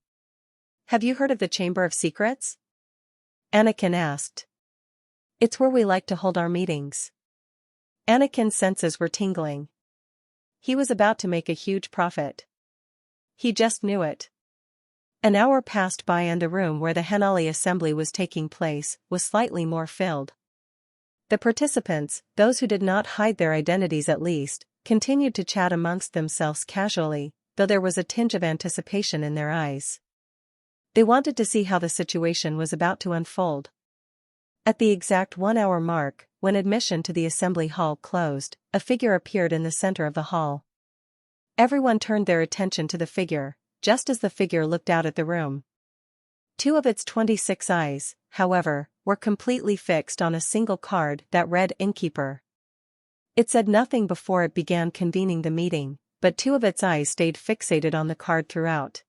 "Have you heard of the Chamber of Secrets?" Anakin asked. "It's where we like to hold our meetings." Anakin's senses were tingling. He was about to make a huge profit. He just knew it. An hour passed by and the room where the Henali assembly was taking place was slightly more filled. The participants, those who did not hide their identities at least, continued to chat amongst themselves casually, though there was a tinge of anticipation in their eyes. They wanted to see how the situation was about to unfold. At the exact 1 hour mark, when admission to the assembly hall closed, a figure appeared in the center of the hall. Everyone turned their attention to the figure, just as the figure looked out at the room. 2 of its 26 eyes, however, were completely fixed on a single card that read Innkeeper. It said nothing before it began convening the meeting, but 2 of its eyes stayed fixated on the card throughout.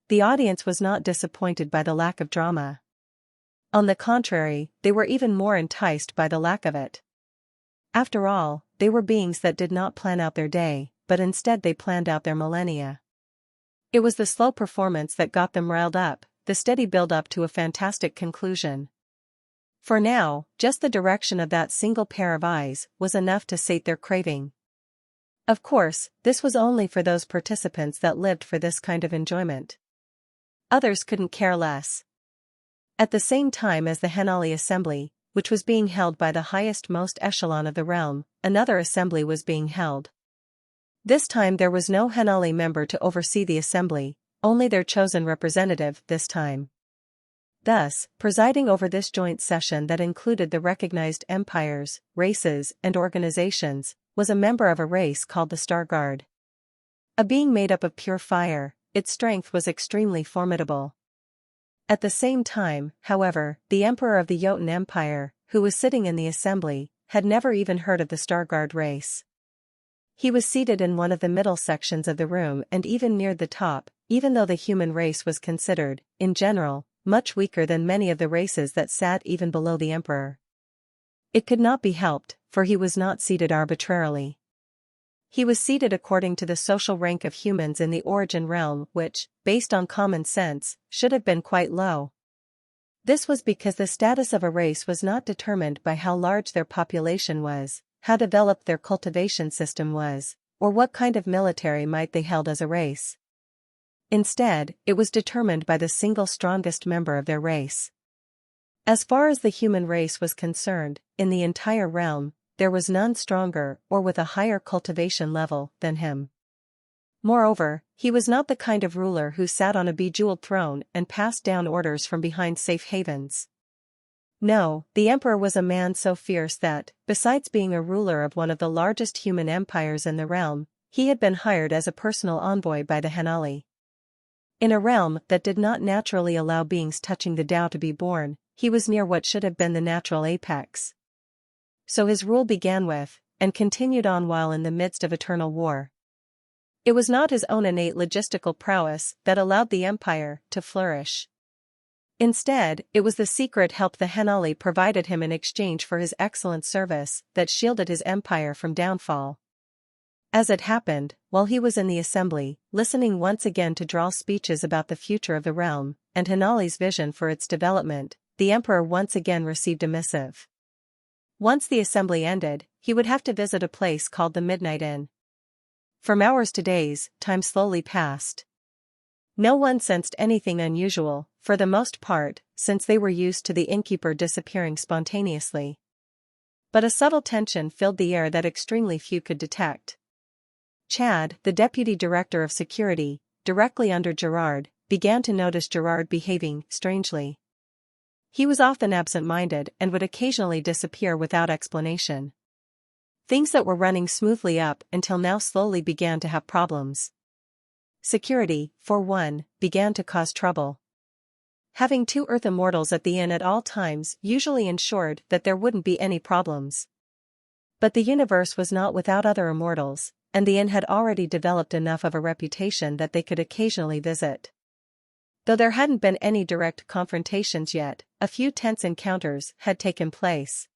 The audience was not disappointed by the lack of drama. On the contrary, they were even more enticed by the lack of it. After all, they were beings that did not plan out their day, but instead they planned out their millennia. It was the slow performance that got them riled up, the steady build-up to a fantastic conclusion. For now, just the direction of that single pair of eyes was enough to sate their craving. Of course, this was only for those participants that lived for this kind of enjoyment. Others couldn't care less. At the same time as the Henali assembly, which was being held by the highest-most echelon of the realm, another assembly was being held. This time there was no Henali member to oversee the assembly, only their chosen representative this time. Thus, presiding over this joint session that included the recognized empires, races, and organizations, was a member of a race called the Star Guard. A being made up of pure fire, its strength was extremely formidable. At the same time, however, the emperor of the Jotun Empire, who was sitting in the assembly, had never even heard of the Star Guard race. He was seated in one of the middle sections of the room and even near the top, even though the human race was considered, in general, much weaker than many of the races that sat even below the emperor. It could not be helped, for he was not seated arbitrarily. He was seated according to the social rank of humans in the origin realm which, based on common sense, should have been quite low. This was because the status of a race was not determined by how large their population was, how developed their cultivation system was, or what kind of military might they held as a race. Instead, it was determined by the single strongest member of their race. As far as the human race was concerned, in the entire realm, there was none stronger or with a higher cultivation level than him. Moreover, he was not the kind of ruler who sat on a bejeweled throne and passed down orders from behind safe havens. No, the emperor was a man so fierce that, besides being a ruler of one of the largest human empires in the realm, he had been hired as a personal envoy by the Henali. In a realm that did not naturally allow beings touching the Tao to be born, he was near what should have been the natural apex. So his rule began with, and continued on while in the midst of eternal war. It was not his own innate logistical prowess that allowed the empire to flourish. Instead, it was the secret help the Henali provided him in exchange for his excellent service that shielded his empire from downfall. As it happened, while he was in the assembly, listening once again to Dral's speeches about the future of the realm, and Henali's vision for its development, the emperor once again received a missive. Once the assembly ended, he would have to visit a place called the Midnight Inn. From hours to days, time slowly passed. No one sensed anything unusual, for the most part, since they were used to the innkeeper disappearing spontaneously. But a subtle tension filled the air that extremely few could detect. Chad, the deputy director of security, directly under Gerard, began to notice Gerard behaving strangely. He was often absent-minded and would occasionally disappear without explanation. Things that were running smoothly up until now slowly began to have problems. Security, for one, began to cause trouble. Having 2 Earth immortals at the inn at all times usually ensured that there wouldn't be any problems. But the universe was not without other immortals, and the inn had already developed enough of a reputation that they could occasionally visit. Though there hadn't been any direct confrontations yet, a few tense encounters had taken place.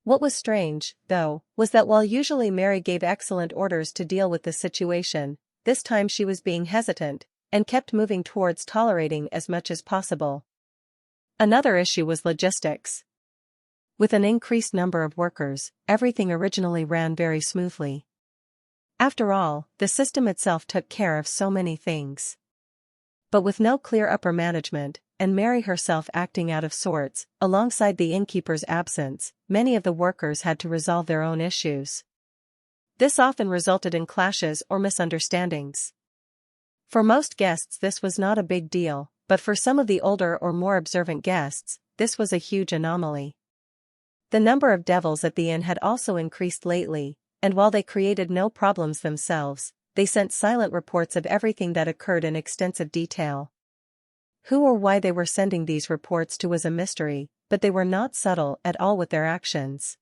What was strange, though, was that while usually Mary gave excellent orders to deal with the situation, this time she was being hesitant, and kept moving towards tolerating as much as possible. Another issue was logistics. With an increased number of workers, everything originally ran very smoothly. After all, the system itself took care of so many things. But with no clear upper management, and Mary herself acting out of sorts, alongside the innkeeper's absence, many of the workers had to resolve their own issues. This often resulted in clashes or misunderstandings. For most guests this was not a big deal, but for some of the older or more observant guests, this was a huge anomaly. The number of devils at the inn had also increased lately, and while they created no problems themselves, they sent silent reports of everything that occurred in extensive detail. Who or why they were sending these reports to was a mystery, but they were not subtle at all with their actions.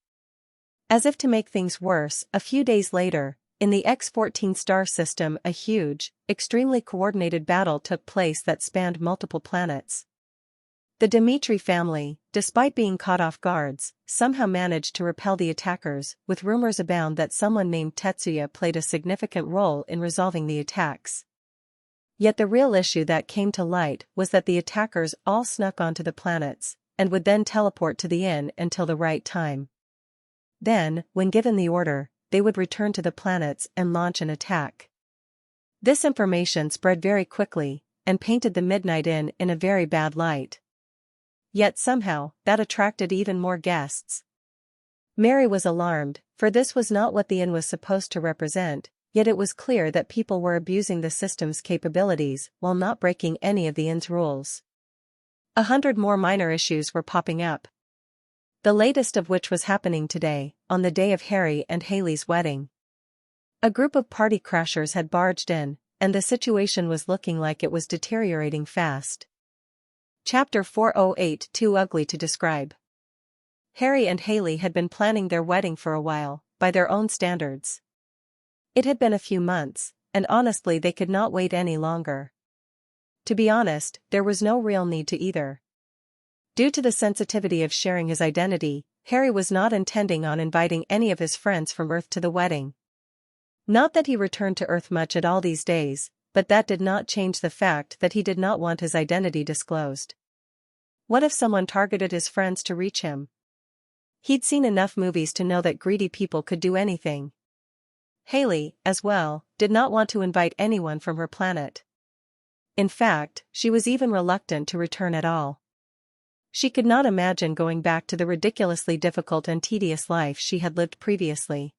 As if to make things worse, a few days later, in the X-14 star system, a huge, extremely coordinated battle took place that spanned multiple planets. The Dmitri family, despite being caught off guards, somehow managed to repel the attackers, with rumors abound that someone named Tetsuya played a significant role in resolving the attacks. Yet the real issue that came to light was that the attackers all snuck onto the planets, and would then teleport to the inn until the right time. Then, when given the order, they would return to the planets and launch an attack. This information spread very quickly, and painted the Midnight Inn in a very bad light. Yet somehow, that attracted even more guests. Mary was alarmed, for this was not what the inn was supposed to represent, yet it was clear that people were abusing the system's capabilities while not breaking any of the inn's rules. 100 more minor issues were popping up. The latest of which was happening today, on the day of Harry and Haley's wedding. A group of party crashers had barged in, and the situation was looking like it was deteriorating fast. Chapter 408, Too Ugly to Describe. Harry and Haley had been planning their wedding for a while, by their own standards. It had been a few months, and honestly they could not wait any longer. To be honest, there was no real need to either. Due to the sensitivity of sharing his identity, Harry was not intending on inviting any of his friends from Earth to the wedding. Not that he returned to Earth much at all these days, but that did not change the fact that he did not want his identity disclosed. What if someone targeted his friends to reach him? He'd seen enough movies to know that greedy people could do anything. Haley, as well, did not want to invite anyone from her planet. In fact, she was even reluctant to return at all. She could not imagine going back to the ridiculously difficult and tedious life she had lived previously.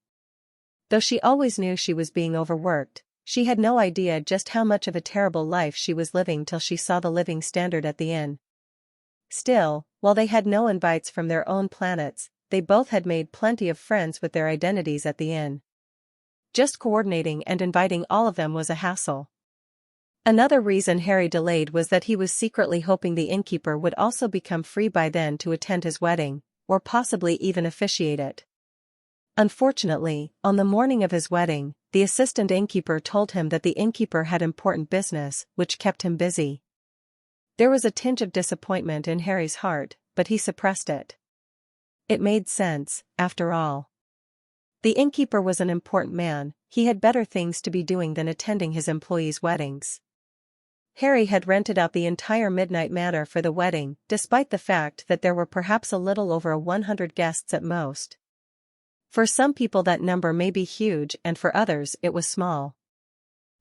Though she always knew she was being overworked, she had no idea just how much of a terrible life she was living till she saw the living standard at the inn. Still, while they had no invites from their own planets, they both had made plenty of friends with their identities at the inn. Just coordinating and inviting all of them was a hassle. Another reason Harry delayed was that he was secretly hoping the innkeeper would also become free by then to attend his wedding, or possibly even officiate it. Unfortunately, on the morning of his wedding, the assistant innkeeper told him that the innkeeper had important business, which kept him busy. There was a tinge of disappointment in Harry's heart, but he suppressed it. It made sense, after all. The innkeeper was an important man, he had better things to be doing than attending his employees' weddings. Harry had rented out the entire Midnight Manor for the wedding, despite the fact that there were perhaps a little over 100 guests at most. For some people that number may be huge and for others it was small.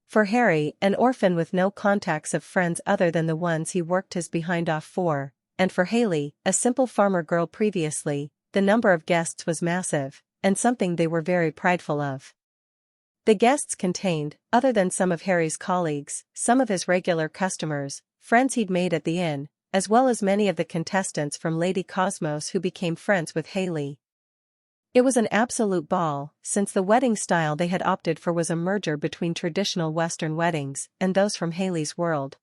For Harry, an orphan with no contacts of friends other than the ones he worked his behind off for, and for Haley, a simple farmer girl previously, the number of guests was massive, and something they were very prideful of. The guests contained, other than some of Harry's colleagues, some of his regular customers, friends he'd made at the inn, as well as many of the contestants from Lady Cosmos who became friends with Haley. It was an absolute ball, since the wedding style they had opted for was a merger between traditional Western weddings and those from Haley's world.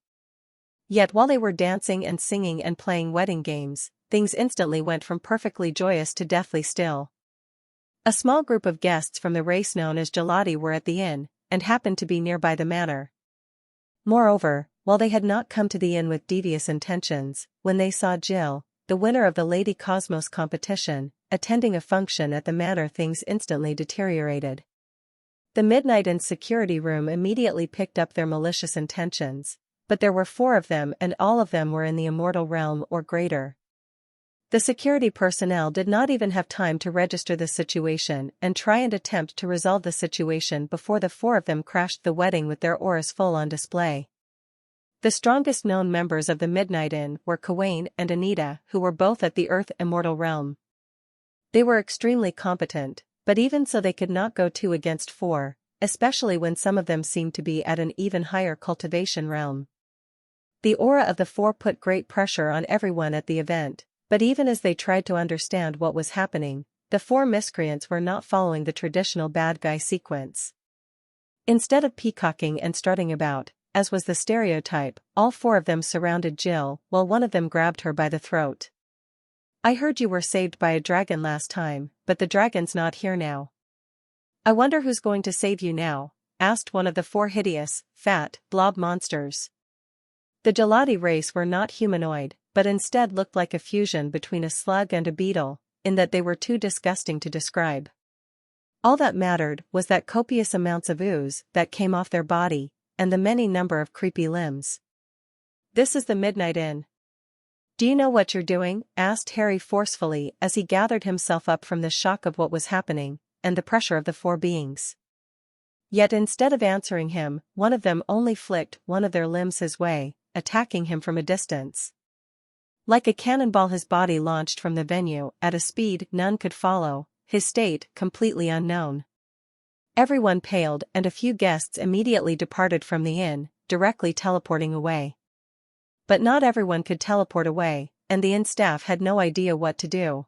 Yet while they were dancing and singing and playing wedding games, things instantly went from perfectly joyous to deathly still. A small group of guests from the race known as Gelati were at the inn, and happened to be nearby the manor. Moreover, while they had not come to the inn with devious intentions, when they saw Jill, the winner of the Lady Cosmos competition, attending a function at the manor, things instantly deteriorated. The Midnight Inn's security room immediately picked up their malicious intentions, but there were 4 of them and all of them were in the immortal realm or greater. The security personnel did not even have time to register the situation and try and attempt to resolve the situation before the 4 of them crashed the wedding with their auras full on display. The strongest known members of the Midnight Inn were Kawain and Anita, who were both at the Earth Immortal Realm. They were extremely competent, but even so they could not go 2 against 4, especially when some of them seemed to be at an even higher cultivation realm. The aura of the four put great pressure on everyone at the event, but even as they tried to understand what was happening, the four miscreants were not following the traditional bad guy sequence. Instead of peacocking and strutting about, as was the stereotype, all four of them surrounded Jill, while one of them grabbed her by the throat. "I heard you were saved by a dragon last time, but the dragon's not here now. I wonder who's going to save you now?" asked one of the four hideous, fat, blob monsters. The gelati race were not humanoid, but instead looked like a fusion between a slug and a beetle, in that they were too disgusting to describe. All that mattered was that copious amounts of ooze that came off their body, and the many number of creepy limbs. "This is the Midnight Inn. Do you know what you're doing?" asked Harry forcefully as he gathered himself up from the shock of what was happening, and the pressure of the four beings. Yet instead of answering him, one of them only flicked one of their limbs his way, attacking him from a distance. Like a cannonball his body launched from the venue at a speed none could follow, his state completely unknown. Everyone paled and a few guests immediately departed from the inn, directly teleporting away. But not everyone could teleport away, and the inn staff had no idea what to do.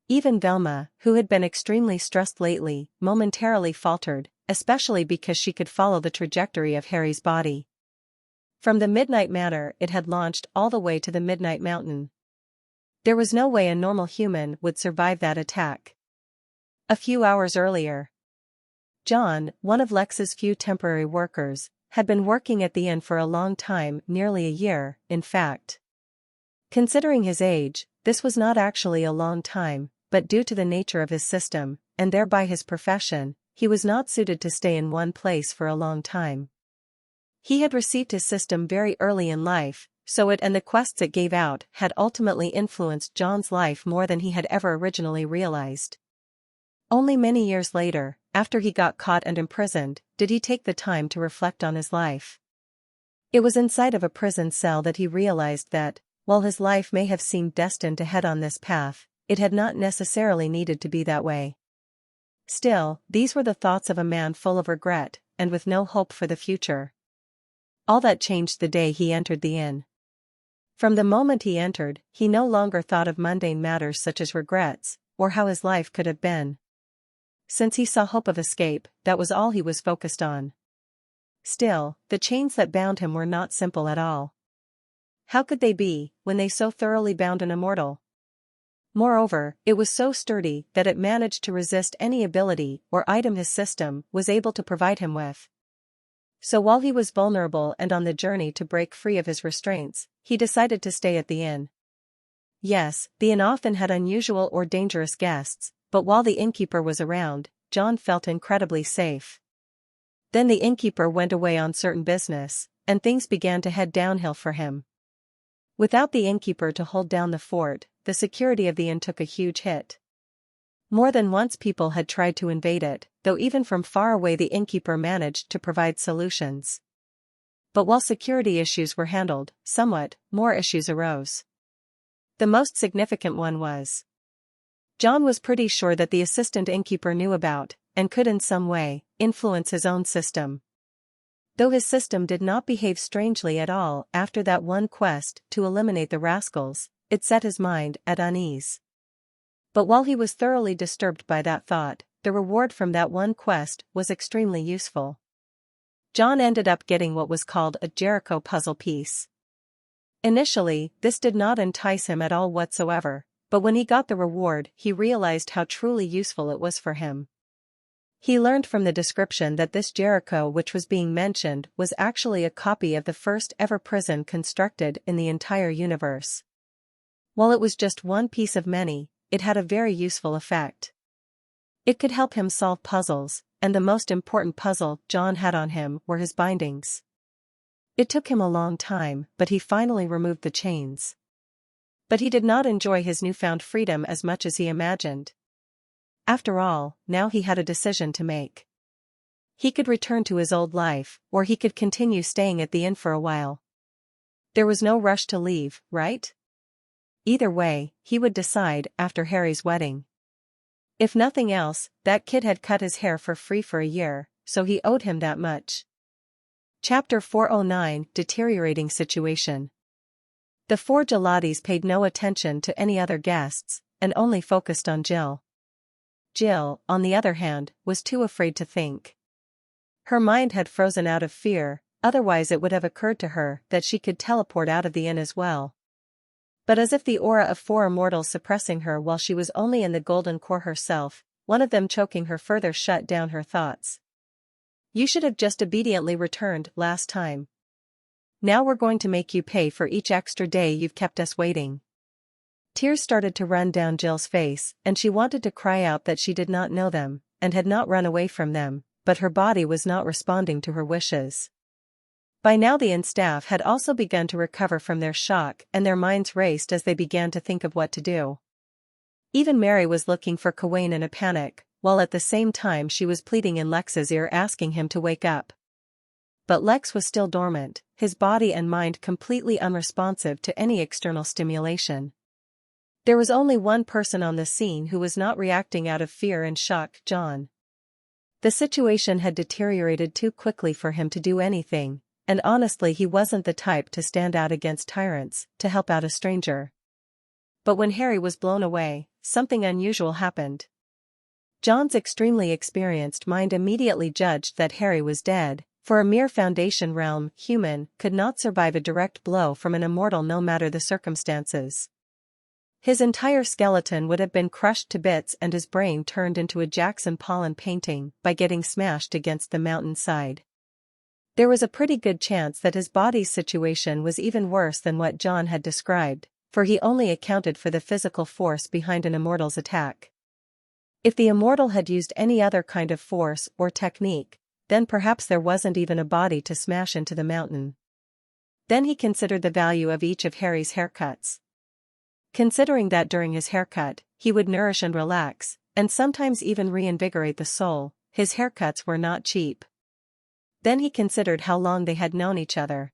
Even Velma, who had been extremely stressed lately, momentarily faltered, especially because she could follow the trajectory of Harry's body. From the Midnight Manor it had launched all the way to the Midnight Mountain. There was no way a normal human would survive that attack. A few hours earlier, John, one of Lex's few temporary workers, had been working at the inn for a long time, nearly a year, in fact. Considering his age, this was not actually a long time, but due to the nature of his system, and thereby his profession, he was not suited to stay in one place for a long time. He had received his system very early in life, so it and the quests it gave out had ultimately influenced John's life more than he had ever originally realized. Only many years later, after he got caught and imprisoned, did he take the time to reflect on his life. It was inside of a prison cell that he realized that, while his life may have seemed destined to head on this path, it had not necessarily needed to be that way. Still, these were the thoughts of a man full of regret, and with no hope for the future. All that changed the day he entered the inn. From the moment he entered, he no longer thought of mundane matters such as regrets, or how his life could have been. Since he saw hope of escape, that was all he was focused on. Still, the chains that bound him were not simple at all. How could they be, when they so thoroughly bound an immortal? Moreover, it was so sturdy that it managed to resist any ability or item his system was able to provide him with. So while he was vulnerable and on the journey to break free of his restraints, he decided to stay at the inn. Yes, the inn often had unusual or dangerous guests, but while the innkeeper was around, John felt incredibly safe. Then the innkeeper went away on certain business, and things began to head downhill for him. Without the innkeeper to hold down the fort, the security of the inn took a huge hit. More than once people had tried to invade it, though even from far away the innkeeper managed to provide solutions. But while security issues were handled, somewhat more issues arose. The most significant one was John was pretty sure that the assistant innkeeper knew about, and could in some way, influence his own system. Though his system did not behave strangely at all after that one quest to eliminate the rascals, it set his mind at unease. But while he was thoroughly disturbed by that thought, the reward from that one quest was extremely useful. John ended up getting what was called a Jericho puzzle piece. Initially, this did not entice him at all whatsoever, but when he got the reward, he realized how truly useful it was for him. He learned from the description that this Jericho which was being mentioned was actually a copy of the first ever prison constructed in the entire universe. While it was just one piece of many, it had a very useful effect. It could help him solve puzzles, and the most important puzzle John had on him were his bindings. It took him a long time, but he finally removed the chains. But he did not enjoy his newfound freedom as much as he imagined. After all, now he had a decision to make. He could return to his old life, or he could continue staying at the inn for a while. There was no rush to leave, right? Either way, he would decide after Harry's wedding. If nothing else, that kid had cut his hair for free for a year, so he owed him that much. Chapter 409 Deteriorating Situation. The four Gelatis paid no attention to any other guests, and only focused on Jill. Jill, on the other hand, was too afraid to think. Her mind had frozen out of fear, otherwise it would have occurred to her that she could teleport out of the inn as well. But as if the aura of four immortals suppressing her while she was only in the golden core herself, one of them choking her further shut down her thoughts. You should have just obediently returned last time. Now we're going to make you pay for each extra day you've kept us waiting. Tears started to run down Jill's face, and she wanted to cry out that she did not know them, and had not run away from them, but her body was not responding to her wishes. By now the inn staff had also begun to recover from their shock, and their minds raced as they began to think of what to do. Even Mary was looking for Gawain in a panic, while at the same time she was pleading in Lex's ear asking him to wake up. But Lex was still dormant, his body and mind completely unresponsive to any external stimulation. There was only one person on the scene who was not reacting out of fear and shock, John. The situation had deteriorated too quickly for him to do anything, and honestly he wasn't the type to stand out against tyrants, to help out a stranger. But when Harry was blown away, something unusual happened. John's extremely experienced mind immediately judged that Harry was dead, for a mere Foundation realm human could not survive a direct blow from an immortal no matter the circumstances. His entire skeleton would have been crushed to bits and his brain turned into a Jackson Pollock painting by getting smashed against the mountain side. There was a pretty good chance that his body's situation was even worse than what John had described, for he only accounted for the physical force behind an immortal's attack. If the immortal had used any other kind of force or technique, then perhaps there wasn't even a body to smash into the mountain. Then he considered the value of each of Harry's haircuts. Considering that during his haircut, he would nourish and relax, and sometimes even reinvigorate the soul, his haircuts were not cheap. Then he considered how long they had known each other.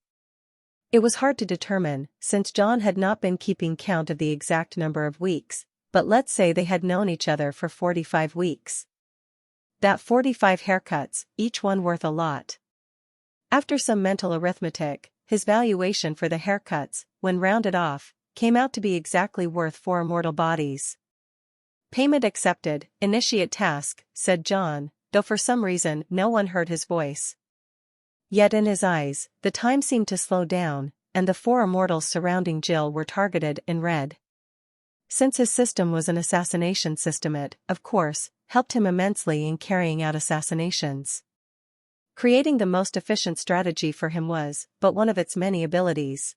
It was hard to determine, since John had not been keeping count of the exact number of weeks, but let's say they had known each other for 45 weeks. That 45 haircuts, each one worth a lot. After some mental arithmetic, his valuation for the haircuts, when rounded off, came out to be exactly worth 4 immortal bodies. Payment accepted, initiate task, said John, though for some reason no one heard his voice. Yet in his eyes, the time seemed to slow down, and the 4 immortals surrounding Jill were targeted in red. Since his system was an assassination system, it, of course, helped him immensely in carrying out assassinations. Creating the most efficient strategy for him was but one of its many abilities.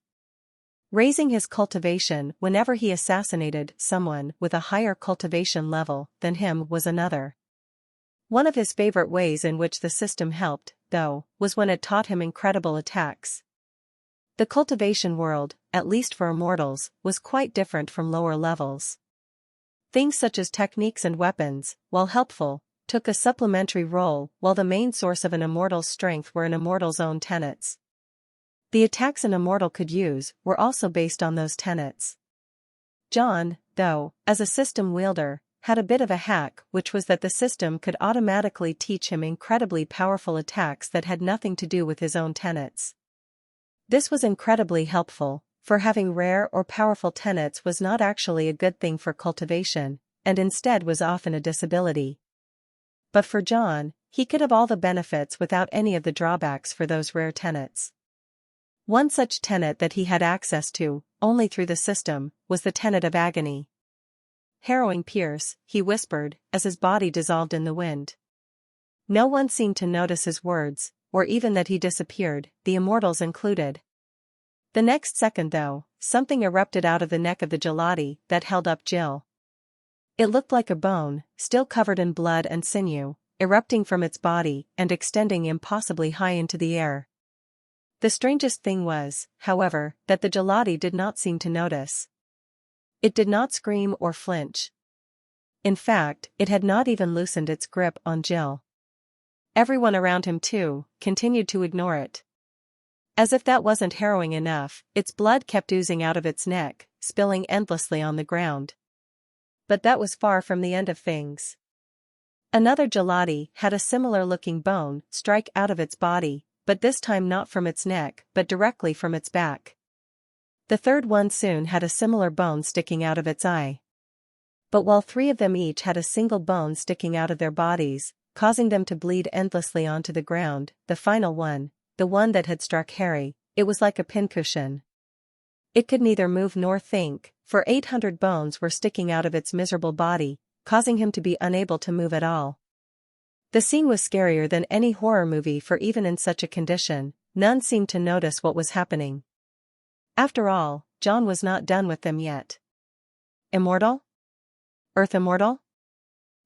Raising his cultivation whenever he assassinated someone with a higher cultivation level than him was another. One of his favorite ways in which the system helped, though, was when it taught him incredible attacks. The cultivation world, at least for immortals, was quite different from lower levels. Things such as techniques and weapons, while helpful, took a supplementary role, while the main source of an immortal's strength were an immortal's own tenets. The attacks an immortal could use were also based on those tenets. John, though, as a system wielder, had a bit of a hack, which was that the system could automatically teach him incredibly powerful attacks that had nothing to do with his own tenets. This was incredibly helpful, for having rare or powerful tenets was not actually a good thing for cultivation, and instead was often a disability. But for John, he could have all the benefits without any of the drawbacks for those rare tenets. One such tenet that he had access to, only through the system, was the tenet of agony. Harrowing Pierce, he whispered, as his body dissolved in the wind. No one seemed to notice his words, or even that he disappeared, the immortals included. The next second though, something erupted out of the neck of the gelati that held up Jill. It looked like a bone, still covered in blood and sinew, erupting from its body and extending impossibly high into the air. The strangest thing was, however, that the gelati did not seem to notice. It did not scream or flinch. In fact, it had not even loosened its grip on Jill. Everyone around him too, continued to ignore it. As if that wasn't harrowing enough, its blood kept oozing out of its neck, spilling endlessly on the ground. But that was far from the end of things. Another gelati had a similar-looking bone strike out of its body, but this time not from its neck but directly from its back. The third one soon had a similar bone sticking out of its eye. But while three of them each had a single bone sticking out of their bodies, causing them to bleed endlessly onto the ground, the final one, the one that had struck Harry, it was like a pincushion. It could neither move nor think, for 800 bones were sticking out of its miserable body, causing him to be unable to move at all. The scene was scarier than any horror movie, for even in such a condition, none seemed to notice what was happening. After all, John was not done with them yet. Immortal? Earth immortal?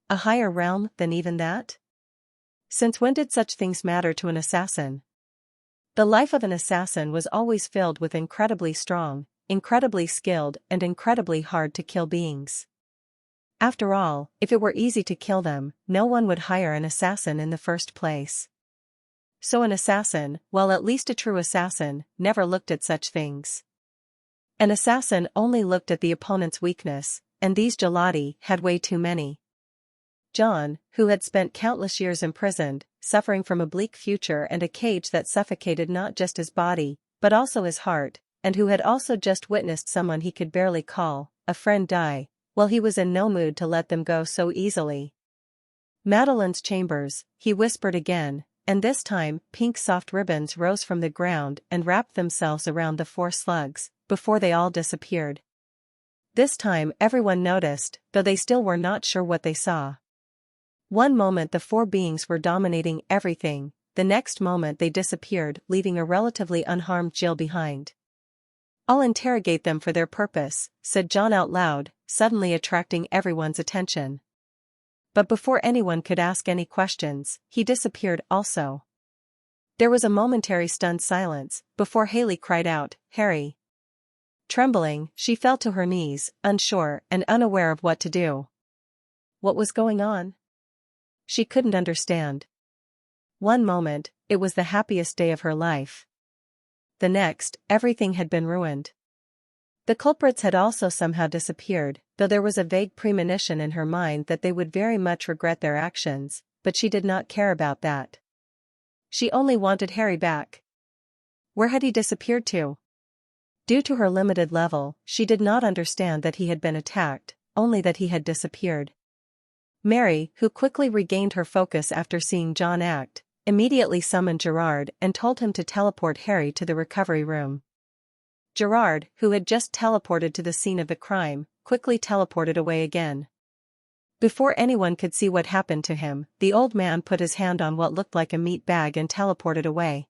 A higher realm than even that? Since when did such things matter to an assassin? The life of an assassin was always filled with incredibly strong, incredibly skilled and incredibly hard to kill beings. After all, if it were easy to kill them, no one would hire an assassin in the first place. So an assassin, well at least a true assassin, never looked at such things. An assassin only looked at the opponent's weakness, and these gelati had way too many. John, who had spent countless years imprisoned, suffering from a bleak future and a cage that suffocated not just his body, but also his heart, and who had also just witnessed someone he could barely call a friend die, well, he was in no mood to let them go so easily. Madeline's chambers, he whispered again, and this time pink soft ribbons rose from the ground and wrapped themselves around the four slugs, before they all disappeared. This time everyone noticed, though they still were not sure what they saw. One moment the four beings were dominating everything, the next moment they disappeared, leaving a relatively unharmed Jill behind. "I'll interrogate them for their purpose," said John out loud, suddenly attracting everyone's attention. But before anyone could ask any questions, he disappeared also. There was a momentary stunned silence, before Haley cried out, "Harry!" Trembling, she fell to her knees, unsure and unaware of what to do. What was going on? She couldn't understand. One moment, it was the happiest day of her life. The next, everything had been ruined. The culprits had also somehow disappeared, though there was a vague premonition in her mind that they would very much regret their actions, but she did not care about that. She only wanted Harry back. Where had he disappeared to? Due to her limited level, she did not understand that he had been attacked, only that he had disappeared. Mary, who quickly regained her focus after seeing John act, immediately summoned Gerard and told him to teleport Harry to the recovery room. Gerard, who had just teleported to the scene of the crime, quickly teleported away again. Before anyone could see what happened to him, the old man put his hand on what looked like a meat bag and teleported away.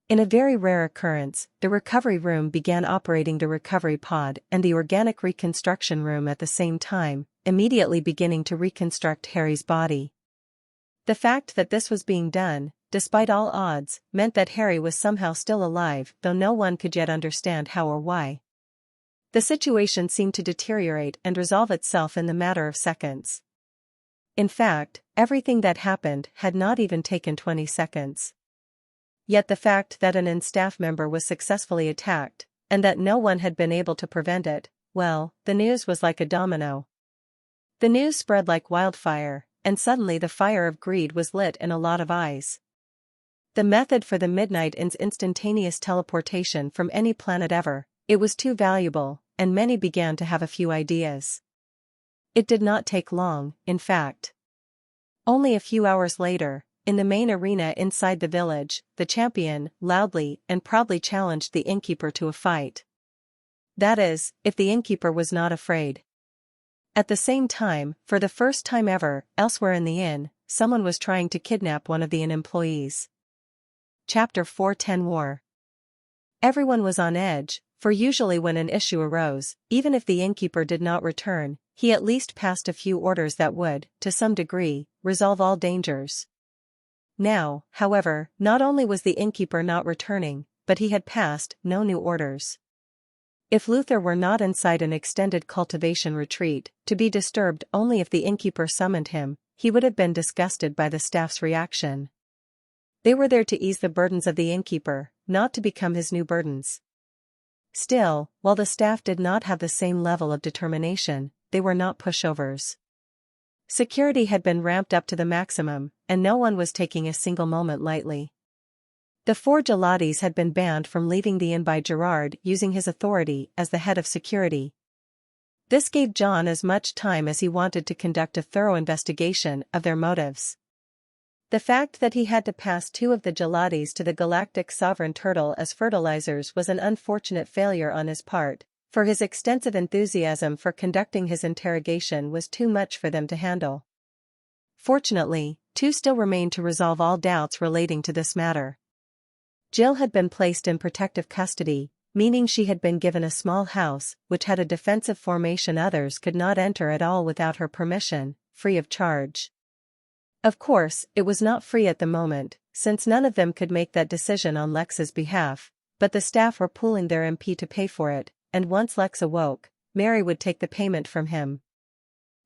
In a very rare occurrence, the recovery room began operating the recovery pod and the organic reconstruction room at the same time, immediately beginning to reconstruct Harry's body. The fact that this was being done, despite all odds, meant that Harry was somehow still alive, though no one could yet understand how or why. The situation seemed to deteriorate and resolve itself in the matter of seconds. In fact, everything that happened had not even taken 20 seconds. Yet the fact that an staff member was successfully attacked, and that no one had been able to prevent it, well, the news was like a domino. The news spread like wildfire, and suddenly the fire of greed was lit in a lot of eyes. The method for the midnight instantaneous teleportation from any planet ever, it was too valuable, and many began to have a few ideas. It did not take long, in fact. Only a few hours later, in the main arena inside the village, the champion, loudly and proudly challenged the innkeeper to a fight. That is, if the innkeeper was not afraid. At the same time, for the first time ever, elsewhere in the inn, someone was trying to kidnap one of the inn employees. Chapter 410 War. Everyone was on edge, for usually when an issue arose, even if the innkeeper did not return, he at least passed a few orders that would, to some degree, resolve all dangers. Now, however, not only was the innkeeper not returning, but he had passed no new orders. If Luther were not inside an extended cultivation retreat, to be disturbed only if the innkeeper summoned him, he would have been disgusted by the staff's reaction. They were there to ease the burdens of the innkeeper, not to become his new burdens. Still, while the staff did not have the same level of determination, they were not pushovers. Security had been ramped up to the maximum, and no one was taking a single moment lightly. The 4 gelatis had been banned from leaving the inn by Gerard using his authority as the head of security. This gave John as much time as he wanted to conduct a thorough investigation of their motives. The fact that he had to pass 2 of the gelatis to the galactic sovereign turtle as fertilizers was an unfortunate failure on his part, for his extensive enthusiasm for conducting his interrogation was too much for them to handle. Fortunately, 2 still remained to resolve all doubts relating to this matter. Jill had been placed in protective custody, meaning she had been given a small house which had a defensive formation others could not enter at all without her permission, free of charge. Of course, it was not free at the moment, since none of them could make that decision on Lex's behalf, but the staff were pooling their MP to pay for it, and once Lex awoke, Mary would take the payment from him.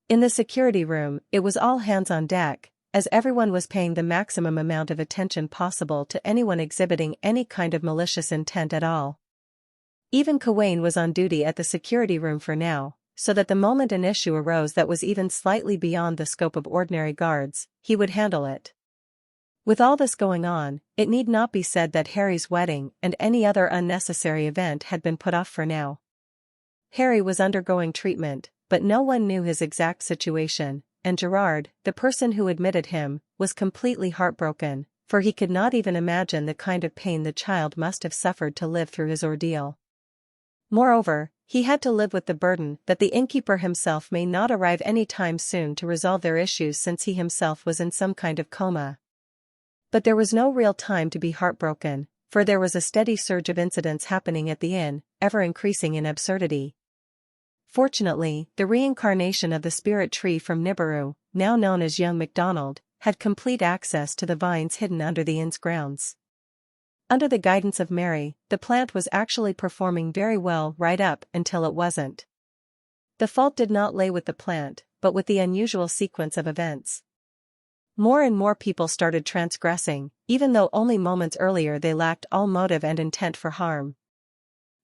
In the security room, it was all hands on deck, as everyone was paying the maximum amount of attention possible to anyone exhibiting any kind of malicious intent at all. Even Gawain was on duty at the security room for now, so that the moment an issue arose that was even slightly beyond the scope of ordinary guards, he would handle it. With all this going on, it need not be said that Harry's wedding and any other unnecessary event had been put off for now. Harry was undergoing treatment, but no one knew his exact situation, and Gerard, the person who admitted him, was completely heartbroken, for he could not even imagine the kind of pain the child must have suffered to live through his ordeal. Moreover, he had to live with the burden that the innkeeper himself may not arrive any time soon to resolve their issues since he himself was in some kind of coma. But there was no real time to be heartbroken, for there was a steady surge of incidents happening at the inn, ever increasing in absurdity. Fortunately, the reincarnation of the spirit tree from Nibiru, now known as young MacDonald, had complete access to the vines hidden under the inn's grounds. Under the guidance of Mary, the plant was actually performing very well right up until it wasn't. The fault did not lay with the plant, but with the unusual sequence of events. More and more people started transgressing, even though only moments earlier they lacked all motive and intent for harm.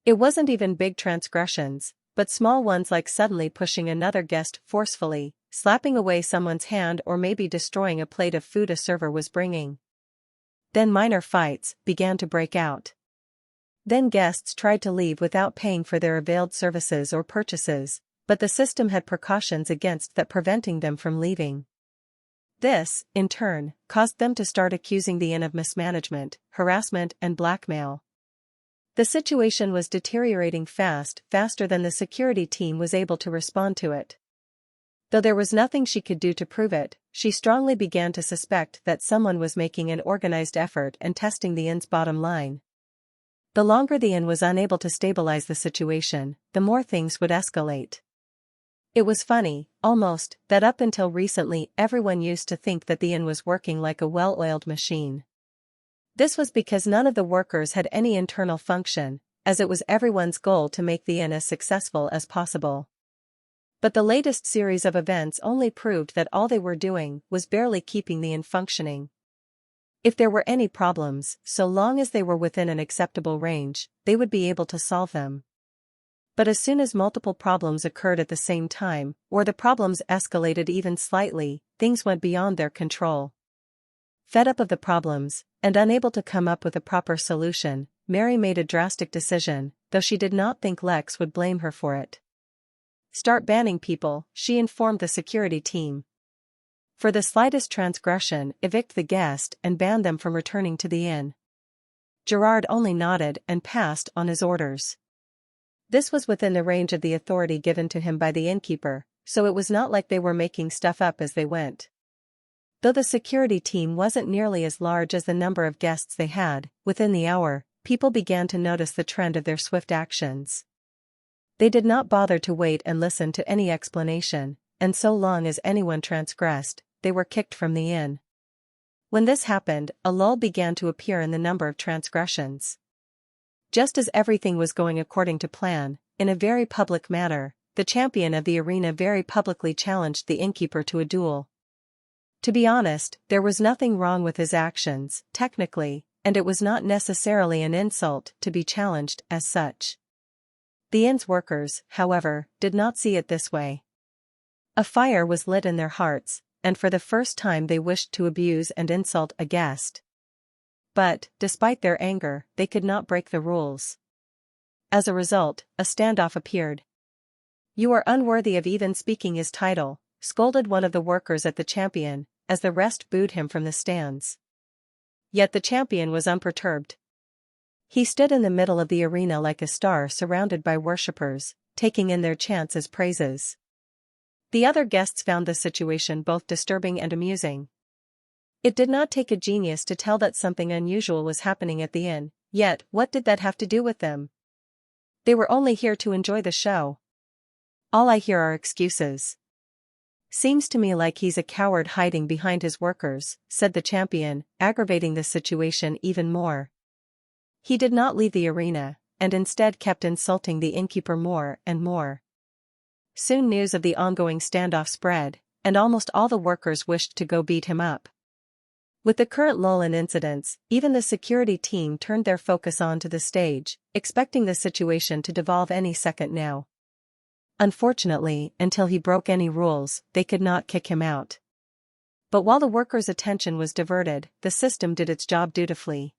It wasn't even big transgressions, but small ones like suddenly pushing another guest forcefully, slapping away someone's hand, or maybe destroying a plate of food a server was bringing. Then minor fights began to break out. Then guests tried to leave without paying for their availed services or purchases, but the system had precautions against that, preventing them from leaving. This, in turn, caused them to start accusing the inn of mismanagement, harassment, and blackmail. The situation was deteriorating faster than the security team was able to respond to it. Though there was nothing she could do to prove it, she strongly began to suspect that someone was making an organized effort and testing the inn's bottom line. The longer the inn was unable to stabilize the situation, the more things would escalate. It was funny, almost, that up until recently everyone used to think that the inn was working like a well-oiled machine. This was because none of the workers had any internal function, as it was everyone's goal to make the inn as successful as possible. But the latest series of events only proved that all they were doing was barely keeping the inn functioning. If there were any problems, so long as they were within an acceptable range, they would be able to solve them. But as soon as multiple problems occurred at the same time, or the problems escalated even slightly, things went beyond their control. Fed up of the problems, and unable to come up with a proper solution, Mary made a drastic decision, though she did not think Lex would blame her for it. Start banning people, she informed the security team. For the slightest transgression, evict the guest and ban them from returning to the inn. Gerard only nodded and passed on his orders. This was within the range of the authority given to him by the innkeeper, so it was not like they were making stuff up as they went. Though the security team wasn't nearly as large as the number of guests they had, within the hour, people began to notice the trend of their swift actions. They did not bother to wait and listen to any explanation, and so long as anyone transgressed, they were kicked from the inn. When this happened, a lull began to appear in the number of transgressions. Just as everything was going according to plan, in a very public manner, the champion of the arena very publicly challenged the innkeeper to a duel. To be honest, there was nothing wrong with his actions, technically, and it was not necessarily an insult to be challenged as such. The inn's workers, however, did not see it this way. A fire was lit in their hearts, and for the first time they wished to abuse and insult a guest. But, despite their anger, they could not break the rules. As a result, a standoff appeared. "You are unworthy of even speaking his title," scolded one of the workers at the champion, as the rest booed him from the stands. Yet the champion was unperturbed. He stood in the middle of the arena like a star surrounded by worshippers, taking in their chants as praises. The other guests found the situation both disturbing and amusing. It did not take a genius to tell that something unusual was happening at the inn, yet what did that have to do with them? They were only here to enjoy the show. "All I hear are excuses. Seems to me like he's a coward hiding behind his workers," said the champion, aggravating the situation even more. He did not leave the arena, and instead kept insulting the innkeeper more and more. Soon news of the ongoing standoff spread, and almost all the workers wished to go beat him up. With the current lull in incidents, even the security team turned their focus onto the stage, expecting the situation to devolve any second now. Unfortunately, until he broke any rules, they could not kick him out. But while the workers' attention was diverted, the system did its job dutifully.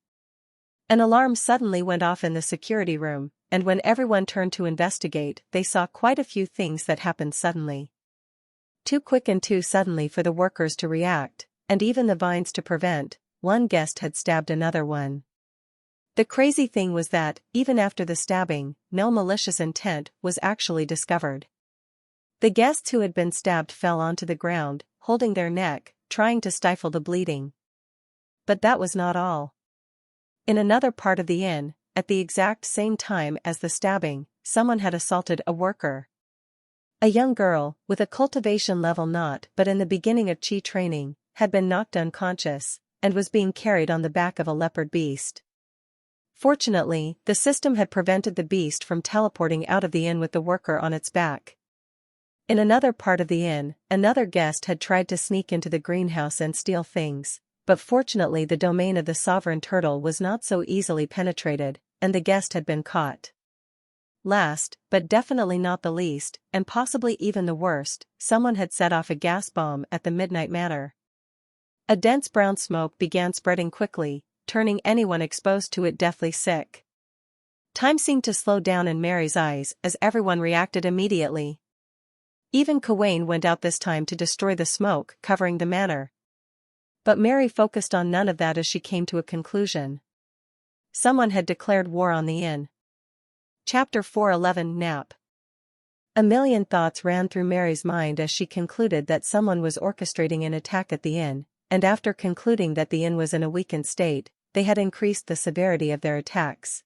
An alarm suddenly went off in the security room, and when everyone turned to investigate, they saw quite a few things that happened suddenly. Too quick and too suddenly for the workers to react, and even the vines to prevent. One guest had stabbed another one. The crazy thing was that, even after the stabbing, no malicious intent was actually discovered. The guests who had been stabbed fell onto the ground, holding their neck, trying to stifle the bleeding. But that was not all. In another part of the inn, at the exact same time as the stabbing, someone had assaulted a worker. A young girl, with a cultivation level not but in the beginning of chi training, had been knocked unconscious, and was being carried on the back of a leopard beast. Fortunately, the system had prevented the beast from teleporting out of the inn with the worker on its back. In another part of the inn, another guest had tried to sneak into the greenhouse and steal things, but fortunately the domain of the sovereign turtle was not so easily penetrated, and the guest had been caught. Last, but definitely not the least, and possibly even the worst, someone had set off a gas bomb at the Midnight Manor. A dense brown smoke began spreading quickly, turning anyone exposed to it deathly sick. Time seemed to slow down in Mary's eyes as everyone reacted immediately. Even Gawain went out this time to destroy the smoke covering the manor. But Mary focused on none of that as she came to a conclusion. Someone had declared war on the inn. Chapter 411 Nap. A million thoughts ran through Mary's mind as she concluded that someone was orchestrating an attack at the inn, and after concluding that the inn was in a weakened state, they had increased the severity of their attacks.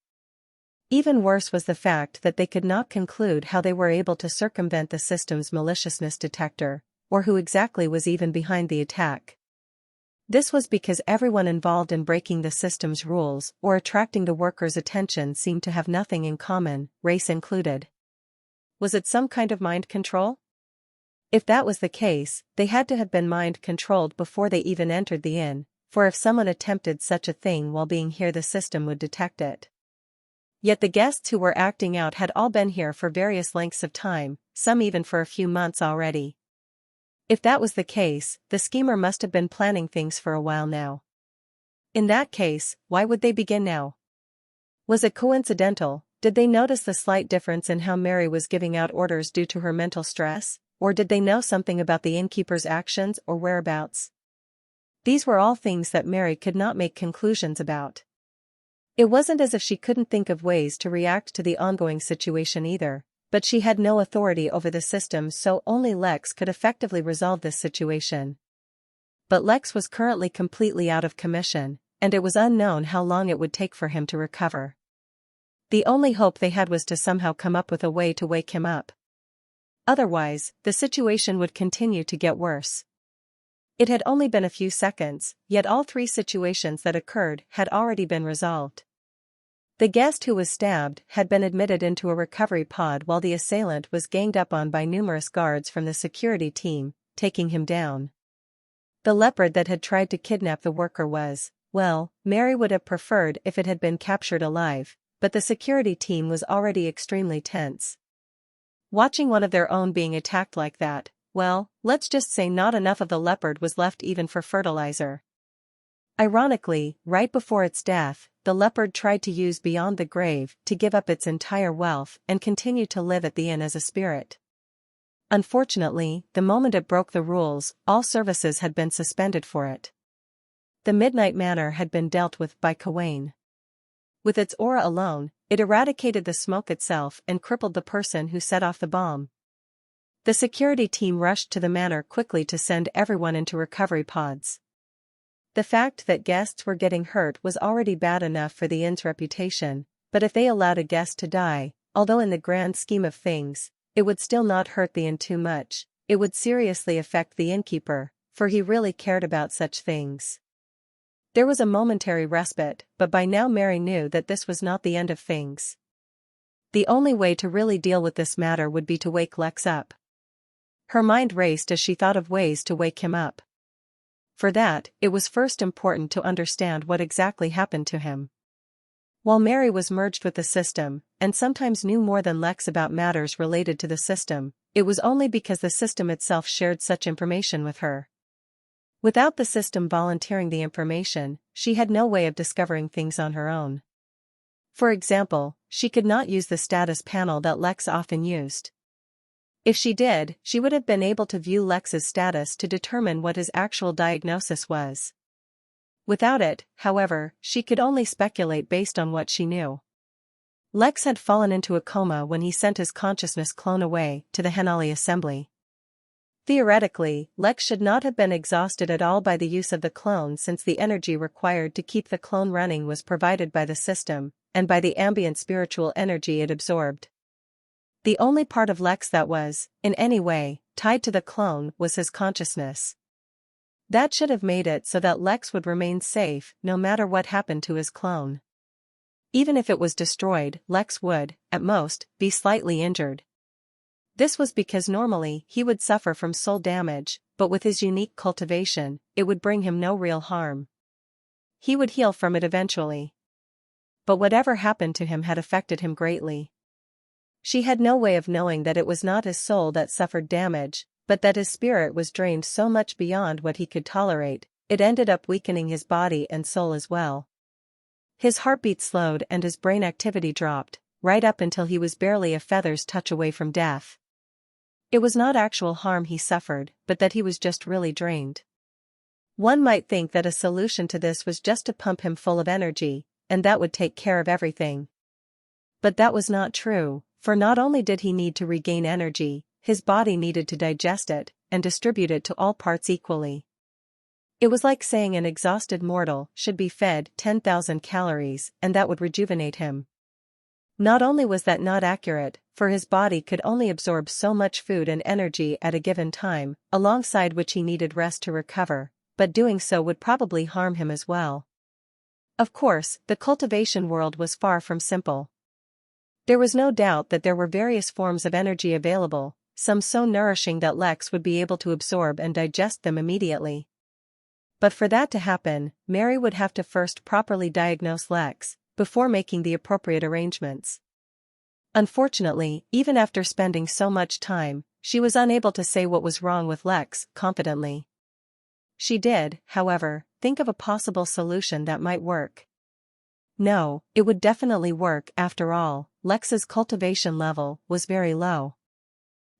Even worse was the fact that they could not conclude how they were able to circumvent the system's maliciousness detector, or who exactly was even behind the attack. This was because everyone involved in breaking the system's rules or attracting the workers' attention seemed to have nothing in common, race included. Was it some kind of mind control? If that was the case, they had to have been mind-controlled before they even entered the inn, for if someone attempted such a thing while being here the system would detect it. Yet the guests who were acting out had all been here for various lengths of time, some even for a few months already. If that was the case, the schemer must have been planning things for a while now. In that case, why would they begin now? Was it coincidental? Did they notice the slight difference in how Mary was giving out orders due to her mental stress? Or did they know something about the innkeeper's actions or whereabouts? These were all things that Mary could not make conclusions about. It wasn't as if she couldn't think of ways to react to the ongoing situation either, but she had no authority over the system, so only Lex could effectively resolve this situation. But Lex was currently completely out of commission, and it was unknown how long it would take for him to recover. The only hope they had was to somehow come up with a way to wake him up. Otherwise, the situation would continue to get worse. It had only been a few seconds, yet all three situations that occurred had already been resolved. The guest who was stabbed had been admitted into a recovery pod while the assailant was ganged up on by numerous guards from the security team, taking him down. The leopard that had tried to kidnap the worker was, well, Mary would have preferred if it had been captured alive, but the security team was already extremely tense. Watching one of their own being attacked like that, well, let's just say not enough of the leopard was left even for fertilizer. Ironically, right before its death, the leopard tried to use beyond the grave to give up its entire wealth and continue to live at the inn as a spirit. Unfortunately, the moment it broke the rules, all services had been suspended for it. The midnight manner had been dealt with by Gawain. With its aura alone, it eradicated the smoke itself and crippled the person who set off the bomb. The security team rushed to the manor quickly to send everyone into recovery pods. The fact that guests were getting hurt was already bad enough for the inn's reputation, but if they allowed a guest to die, although in the grand scheme of things, it would still not hurt the inn too much, it would seriously affect the innkeeper, for he really cared about such things. There was a momentary respite, but by now Mary knew that this was not the end of things. The only way to really deal with this matter would be to wake Lex up. Her mind raced as she thought of ways to wake him up. For that, it was first important to understand what exactly happened to him. While Mary was merged with the system, and sometimes knew more than Lex about matters related to the system, it was only because the system itself shared such information with her. Without the system volunteering the information, she had no way of discovering things on her own. For example, she could not use the status panel that Lex often used. If she did, she would have been able to view Lex's status to determine what his actual diagnosis was. Without it, however, she could only speculate based on what she knew. Lex had fallen into a coma when he sent his consciousness clone away to the Henali assembly. Theoretically, Lex should not have been exhausted at all by the use of the clone since the energy required to keep the clone running was provided by the system, and by the ambient spiritual energy it absorbed. The only part of Lex that was, in any way, tied to the clone was his consciousness. That should have made it so that Lex would remain safe no matter what happened to his clone. Even if it was destroyed, Lex would, at most, be slightly injured. This was because normally he would suffer from soul damage, but with his unique cultivation, it would bring him no real harm. He would heal from it eventually. But whatever happened to him had affected him greatly. She had no way of knowing that it was not his soul that suffered damage, but that his spirit was drained so much beyond what he could tolerate, it ended up weakening his body and soul as well. His heartbeat slowed and his brain activity dropped, right up until he was barely a feather's touch away from death. It was not actual harm he suffered, but that he was just really drained. One might think that a solution to this was just to pump him full of energy, and that would take care of everything. But that was not true, for not only did he need to regain energy, his body needed to digest it, and distribute it to all parts equally. It was like saying an exhausted mortal should be fed 10,000 calories and that would rejuvenate him. Not only was that not accurate, for his body could only absorb so much food and energy at a given time, alongside which he needed rest to recover, but doing so would probably harm him as well. Of course, the cultivation world was far from simple. There was no doubt that there were various forms of energy available, some so nourishing that Lex would be able to absorb and digest them immediately. But for that to happen, Mary would have to first properly diagnose Lex, before making the appropriate arrangements. Unfortunately, even after spending so much time, she was unable to say what was wrong with Lex confidently. She did, however, think of a possible solution that might work. No, it would definitely work after all, Lex's cultivation level was very low.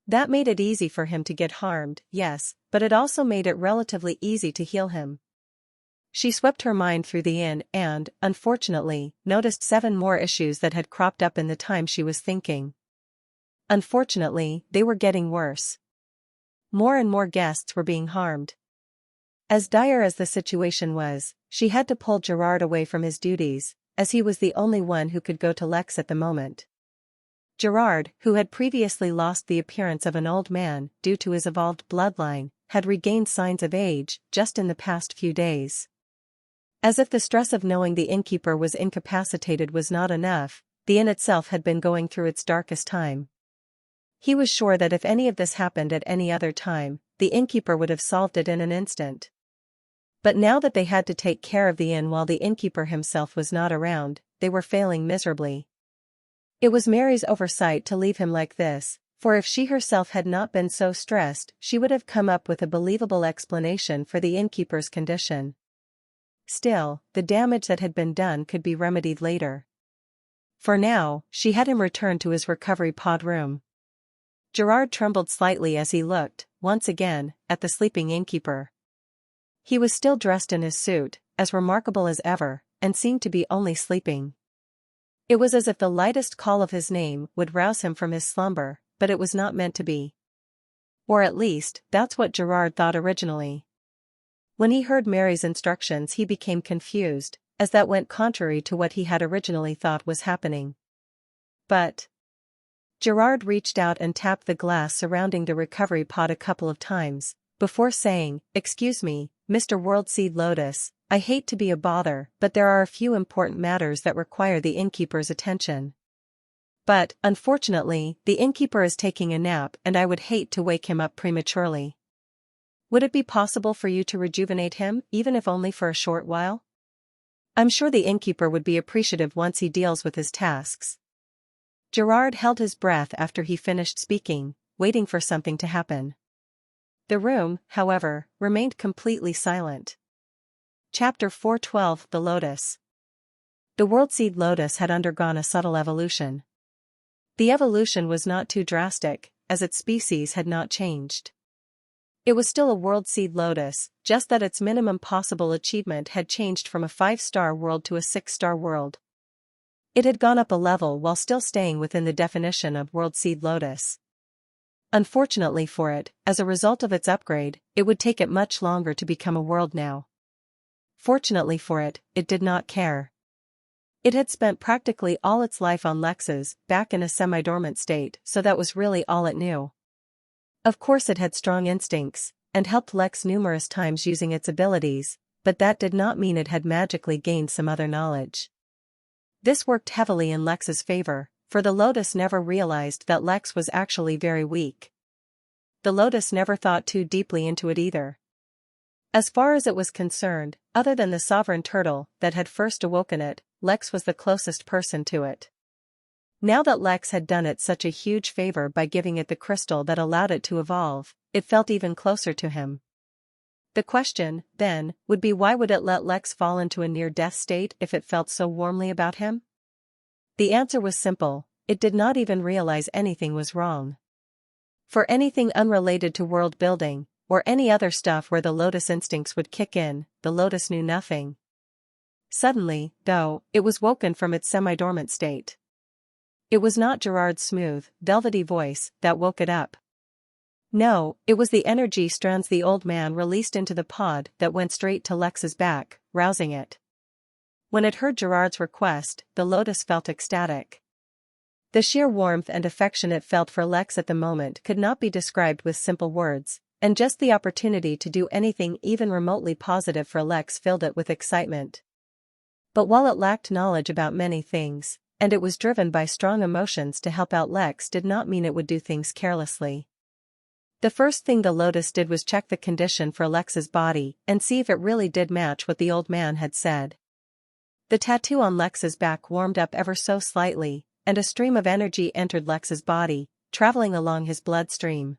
That made it easy for him to get harmed, yes, but it also made it relatively easy to heal him. She swept her mind through the inn and, unfortunately, noticed 7 more issues that had cropped up in the time she was thinking. Unfortunately, they were getting worse. More and more guests were being harmed. As dire as the situation was, she had to pull Gerard away from his duties, as he was the only one who could go to Lex at the moment. Gerard, who had previously lost the appearance of an old man due to his evolved bloodline, had regained signs of age just in the past few days. As if the stress of knowing the innkeeper was incapacitated was not enough, the inn itself had been going through its darkest time. He was sure that if any of this happened at any other time, the innkeeper would have solved it in an instant. But now that they had to take care of the inn while the innkeeper himself was not around, they were failing miserably. It was Mary's oversight to leave him like this, For if she herself had not been so stressed, she would have come up with a believable explanation for the innkeeper's condition. Still, the damage that had been done could be remedied later. For now, she had him return to his recovery pod room. Gerard trembled slightly as he looked, once again, at the sleeping innkeeper. He was still dressed in his suit, as remarkable as ever, and seemed to be only sleeping. It was as if the lightest call of his name would rouse him from his slumber, but it was not meant to be. Or at least, that's what Gerard thought originally. When he heard Mary's instructions he became confused, as that went contrary to what he had originally thought was happening. But Gerard reached out and tapped the glass surrounding the recovery pod a couple of times, before saying, "Excuse me, Mr. Worldseed Lotus, I hate to be a bother, but there are a few important matters that require the innkeeper's attention. But, unfortunately, the innkeeper is taking a nap and I would hate to wake him up prematurely. Would it be possible for you to rejuvenate him, even if only for a short while? I'm sure the innkeeper would be appreciative once he deals with his tasks." Gerard held his breath after he finished speaking, waiting for something to happen. The room, however, remained completely silent. Chapter 412 The Lotus. The Worldseed Lotus had undergone a subtle evolution. The evolution was not too drastic, as its species had not changed. It was still a Worldseed Lotus, just that its minimum possible achievement had changed from a 5-star world to a 6-star world. It had gone up a level while still staying within the definition of Worldseed Lotus. Unfortunately for it, as a result of its upgrade, it would take it much longer to become a world now. Fortunately for it, it did not care. It had spent practically all its life on Lexes, back in a semi-dormant state, so that was really all it knew. Of course it had strong instincts, and helped Lex numerous times using its abilities, but that did not mean it had magically gained some other knowledge. This worked heavily in Lex's favor, for the Lotus never realized that Lex was actually very weak. The Lotus never thought too deeply into it either. As far as it was concerned, other than the sovereign turtle that had first awoken it, Lex was the closest person to it. Now that Lex had done it such a huge favor by giving it the crystal that allowed it to evolve, it felt even closer to him. The question, then, would be why would it let Lex fall into a near-death state if it felt so warmly about him? The answer was simple: it did not even realize anything was wrong. For anything unrelated to world building, or any other stuff where the Lotus instincts would kick in, the Lotus knew nothing. Suddenly, though, it was woken from its semi-dormant state. It was not Gerard's smooth, velvety voice that woke it up. No, it was the energy strands the old man released into the pod that went straight to Lex's back, rousing it. When it heard Gerard's request, the Lotus felt ecstatic. The sheer warmth and affection it felt for Lex at the moment could not be described with simple words, and just the opportunity to do anything even remotely positive for Lex filled it with excitement. But while it lacked knowledge about many things, and it was driven by strong emotions to help out Lex, did not mean it would do things carelessly. The first thing the Lotus did was check the condition for Lex's body and see if it really did match what the old man had said. The tattoo on Lex's back warmed up ever so slightly, and a stream of energy entered Lex's body, traveling along his bloodstream.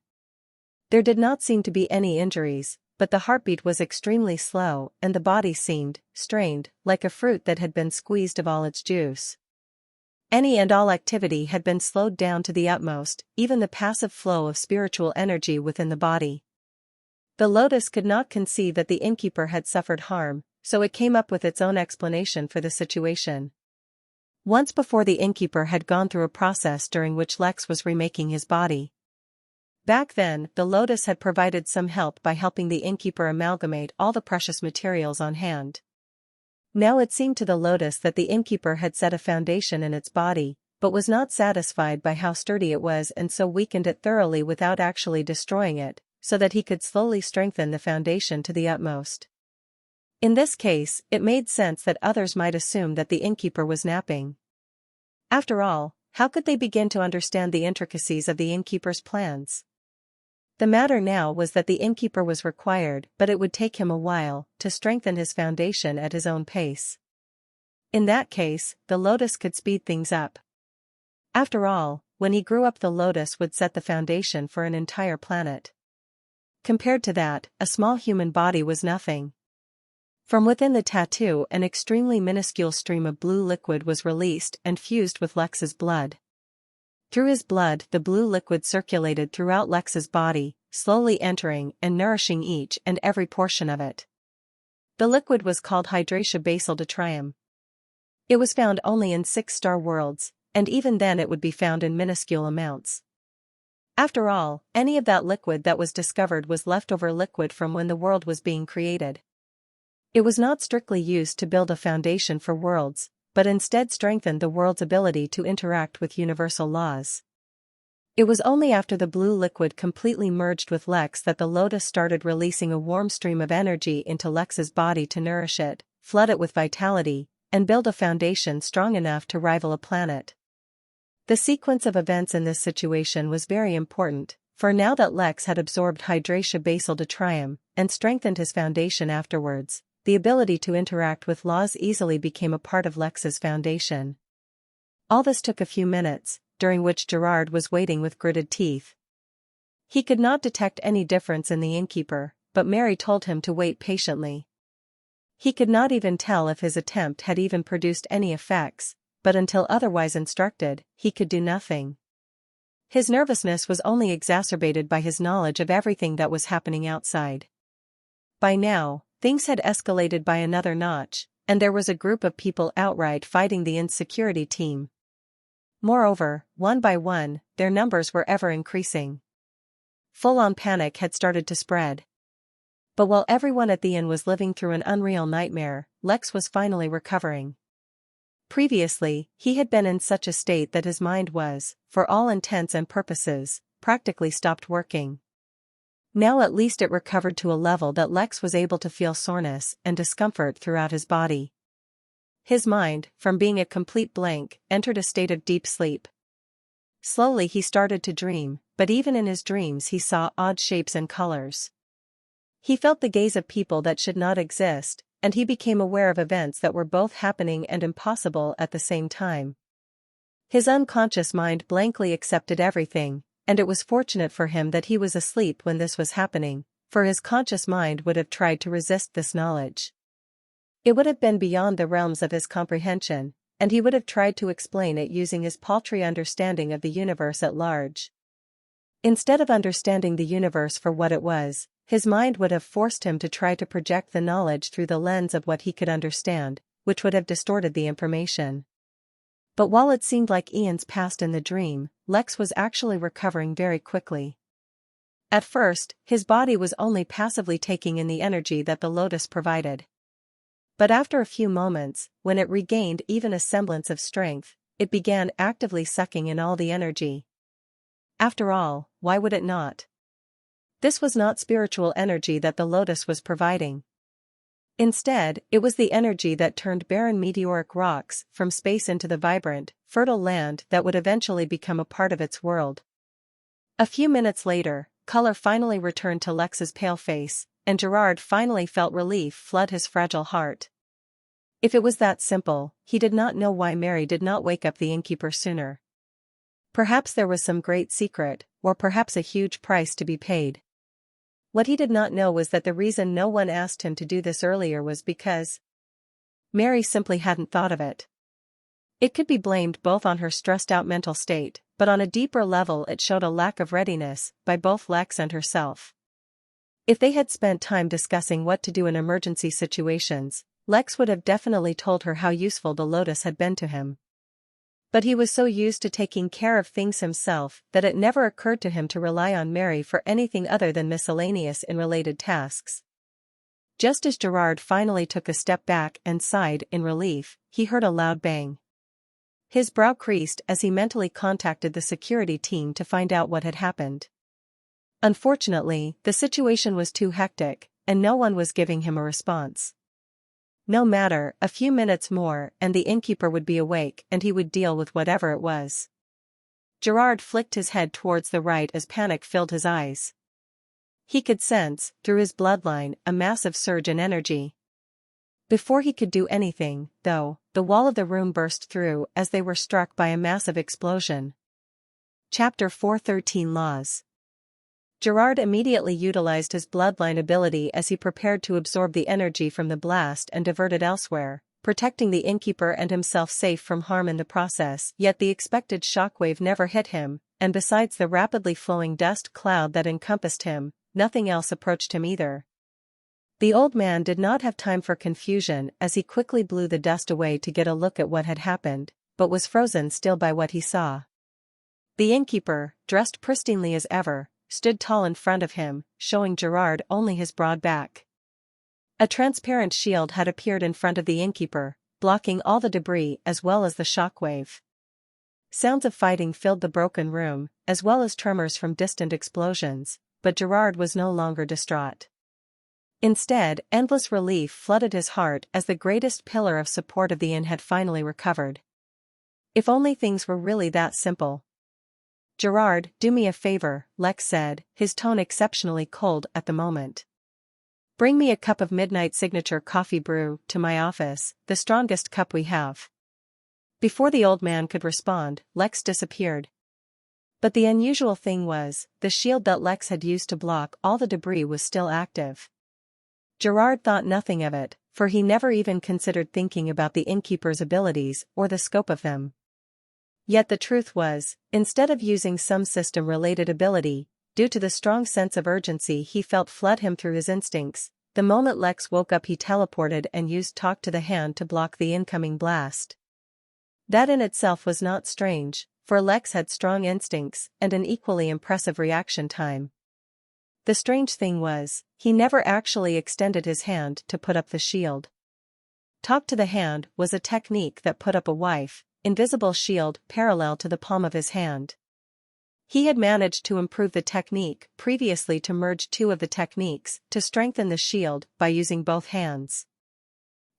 There did not seem to be any injuries, but the heartbeat was extremely slow and the body seemed strained, like a fruit that had been squeezed of all its juice. Any and all activity had been slowed down to the utmost, even the passive flow of spiritual energy within the body. The Lotus could not conceive that the Innkeeper had suffered harm, so it came up with its own explanation for the situation. Once before, the Innkeeper had gone through a process during which Lex was remaking his body. Back then, the Lotus had provided some help by helping the Innkeeper amalgamate all the precious materials on hand. Now it seemed to the Lotus that the Innkeeper had set a foundation in its body, but was not satisfied by how sturdy it was and so weakened it thoroughly without actually destroying it, so that he could slowly strengthen the foundation to the utmost. In this case, it made sense that others might assume that the Innkeeper was napping. After all, how could they begin to understand the intricacies of the Innkeeper's plans? The matter now was that the Innkeeper was required, but it would take him a while, to strengthen his foundation at his own pace. In that case, the Lotus could speed things up. After all, when he grew up the lotus would set the foundation for an entire planet. Compared to that, a small human body was nothing. From within the tattoo an extremely minuscule stream of blue liquid was released and fused with Lex's blood. Through his blood the blue liquid circulated throughout Lex's body, slowly entering and nourishing each and every portion of it. The liquid was called hydration. It was found only in 6-star worlds, and even then it would be found in minuscule amounts. After all, any of that liquid that was discovered was leftover liquid from when the world was being created. It was not strictly used to build a foundation for worlds, but instead strengthened the world's ability to interact with universal laws. It was only after the blue liquid completely merged with Lex that the lotus started releasing a warm stream of energy into Lex's body to nourish it, flood it with vitality, and build a foundation strong enough to rival a planet. The sequence of events in this situation was very important, for now that Lex had absorbed hydration and strengthened his foundation afterwards, the ability to interact with laws easily became a part of Lex's foundation. All this took a few minutes, during which Gerard was waiting with gritted teeth. He could not detect any difference in the innkeeper, but Mary told him to wait patiently. He could not even tell if his attempt had even produced any effects, but until otherwise instructed, he could do nothing. His nervousness was only exacerbated by his knowledge of everything that was happening outside. By now, things had escalated by another notch, and there was a group of people outright fighting the insecurity team. Moreover, one by one, their numbers were ever increasing. Full-on panic had started to spread. But while everyone at the inn was living through an unreal nightmare, Lex was finally recovering. Previously, he had been in such a state that his mind was, for all intents and purposes, practically stopped working. Now at least it recovered to a level that Lex was able to feel soreness and discomfort throughout his body. His mind, from being a complete blank, entered a state of deep sleep. Slowly he started to dream, but even in his dreams he saw odd shapes and colors. He felt the gaze of people that should not exist, and he became aware of events that were both happening and impossible at the same time. His unconscious mind blankly accepted everything, and it was fortunate for him that he was asleep when this was happening, for his conscious mind would have tried to resist this knowledge. It would have been beyond the realms of his comprehension, and he would have tried to explain it using his paltry understanding of the universe at large. Instead of understanding the universe for what it was, his mind would have forced him to try to project the knowledge through the lens of what he could understand, which would have distorted the information. But while it seemed like eons passed in the dream, Lex was actually recovering very quickly. At first, his body was only passively taking in the energy that the lotus provided. But after a few moments, when it regained even a semblance of strength, it began actively sucking in all the energy. After all, why would it not? This was not spiritual energy that the lotus was providing. Instead, it was the energy that turned barren meteoric rocks from space into the vibrant, fertile land that would eventually become a part of its world. A few minutes later, color finally returned to Lex's pale face, and Gerard finally felt relief flood his fragile heart. If it was that simple, he did not know why Mary did not wake up the innkeeper sooner. Perhaps there was some great secret, or perhaps a huge price to be paid. What he did not know was that the reason no one asked him to do this earlier was because Mary simply hadn't thought of it. It could be blamed both on her stressed-out mental state, but on a deeper level it showed a lack of readiness by both Lex and herself. If they had spent time discussing what to do in emergency situations, Lex would have definitely told her how useful the lotus had been to him. But he was so used to taking care of things himself that it never occurred to him to rely on Mary for anything other than miscellaneous and related tasks. Just as Gerard finally took a step back and sighed in relief, he heard a loud bang. His brow creased as he mentally contacted the security team to find out what had happened. Unfortunately, the situation was too hectic, and no one was giving him a response. No matter, a few minutes more and the innkeeper would be awake and he would deal with whatever it was. Gerard flicked his head towards the right as panic filled his eyes. He could sense, through his bloodline, a massive surge in energy. Before he could do anything, though, the wall of the room burst through as they were struck by a massive explosion. Chapter 413 Laws. Gerard immediately utilized his bloodline ability as he prepared to absorb the energy from the blast and divert it elsewhere, protecting the Innkeeper and himself safe from harm in the process. Yet the expected shockwave never hit him, and besides the rapidly flowing dust cloud that encompassed him, nothing else approached him either. The old man did not have time for confusion as he quickly blew the dust away to get a look at what had happened, but was frozen still by what he saw. The Innkeeper, dressed pristinely as ever, stood tall in front of him, showing Gerard only his broad back. A transparent shield had appeared in front of the Innkeeper, blocking all the debris as well as the shockwave. Sounds of fighting filled the broken room, as well as tremors from distant explosions, but Gerard was no longer distraught. Instead, endless relief flooded his heart as the greatest pillar of support of the inn had finally recovered. If only things were really that simple. "Gerard, do me a favor," Lex said, his tone exceptionally cold at the moment. "Bring me a cup of midnight signature coffee brew to my office, the strongest cup we have." Before the old man could respond, Lex disappeared. But the unusual thing was, the shield that Lex had used to block all the debris was still active. Gerard thought nothing of it, for he never even considered thinking about the Innkeeper's abilities or the scope of them. Yet the truth was, instead of using some system-related ability, due to the strong sense of urgency he felt flood him through his instincts, the moment Lex woke up he teleported and used Talk to the Hand to block the incoming blast. That in itself was not strange, for Lex had strong instincts and an equally impressive reaction time. The strange thing was, he never actually extended his hand to put up the shield. Talk to the Hand was a technique that put up a invisible shield parallel to the palm of his hand. He had managed to improve the technique previously to merge two of the techniques to strengthen the shield by using both hands.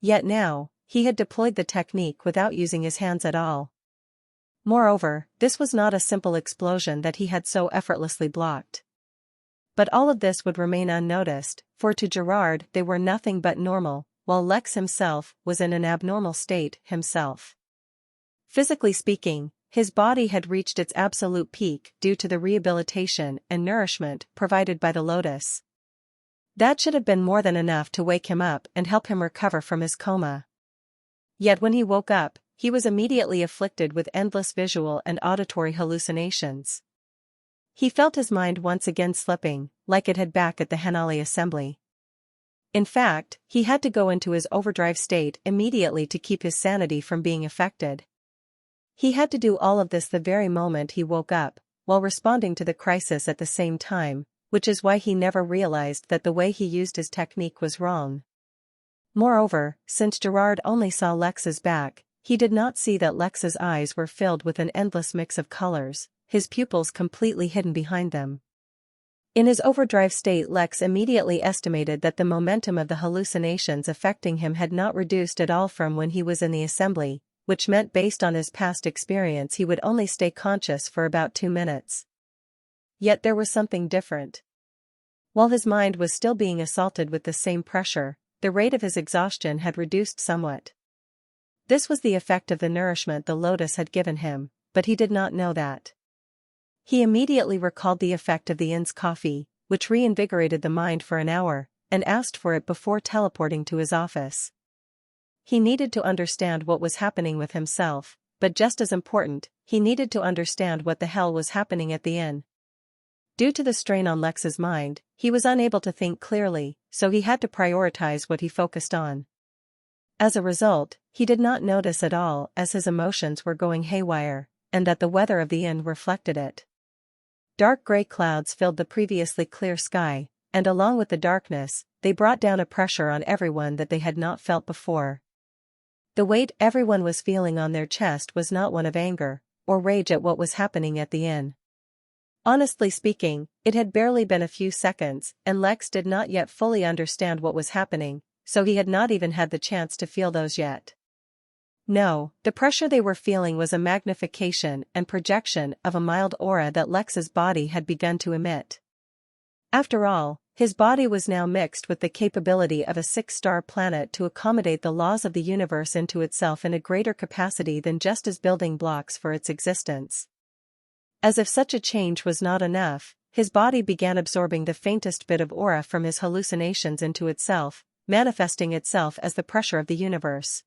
Yet now, he had deployed the technique without using his hands at all. Moreover, this was not a simple explosion that he had so effortlessly blocked. But all of this would remain unnoticed, for to Gerard they were nothing but normal, while Lex himself was in an abnormal state himself. Physically speaking, his body had reached its absolute peak due to the rehabilitation and nourishment provided by the lotus. That should have been more than enough to wake him up and help him recover from his coma. Yet when he woke up, he was immediately afflicted with endless visual and auditory hallucinations. He felt his mind once again slipping, like it had back at the Henali assembly. In fact, he had to go into his overdrive state immediately to keep his sanity from being affected. He had to do all of this the very moment he woke up, while responding to the crisis at the same time, which is why he never realized that the way he used his technique was wrong. Moreover, since Gerard only saw Lex's back, he did not see that Lex's eyes were filled with an endless mix of colors, his pupils completely hidden behind them. In his overdrive state, Lex immediately estimated that the momentum of the hallucinations affecting him had not reduced at all from when he was in the assembly, which meant based on his past experience he would only stay conscious for about 2 minutes. Yet there was something different. While his mind was still being assaulted with the same pressure, the rate of his exhaustion had reduced somewhat. This was the effect of the nourishment the lotus had given him, but he did not know that. He immediately recalled the effect of the inn's coffee, which reinvigorated the mind for an hour, and asked for it before teleporting to his office. He needed to understand what was happening with himself, but just as important, he needed to understand what the hell was happening at the inn. Due to the strain on Lex's mind, he was unable to think clearly, so he had to prioritize what he focused on. As a result, he did not notice at all as his emotions were going haywire, and that the weather of the inn reflected it. Dark gray clouds filled the previously clear sky, and along with the darkness, they brought down a pressure on everyone that they had not felt before. The weight everyone was feeling on their chest was not one of anger, or rage at what was happening at the inn. Honestly speaking, it had barely been a few seconds, and Lex did not yet fully understand what was happening, so he had not even had the chance to feel those yet. No, the pressure they were feeling was a magnification and projection of a mild aura that Lex's body had begun to emit. After all, his body was now mixed with the capability of a 6-star planet to accommodate the laws of the universe into itself in a greater capacity than just as building blocks for its existence. As if such a change was not enough, his body began absorbing the faintest bit of aura from his hallucinations into itself, manifesting itself as the pressure of the universe.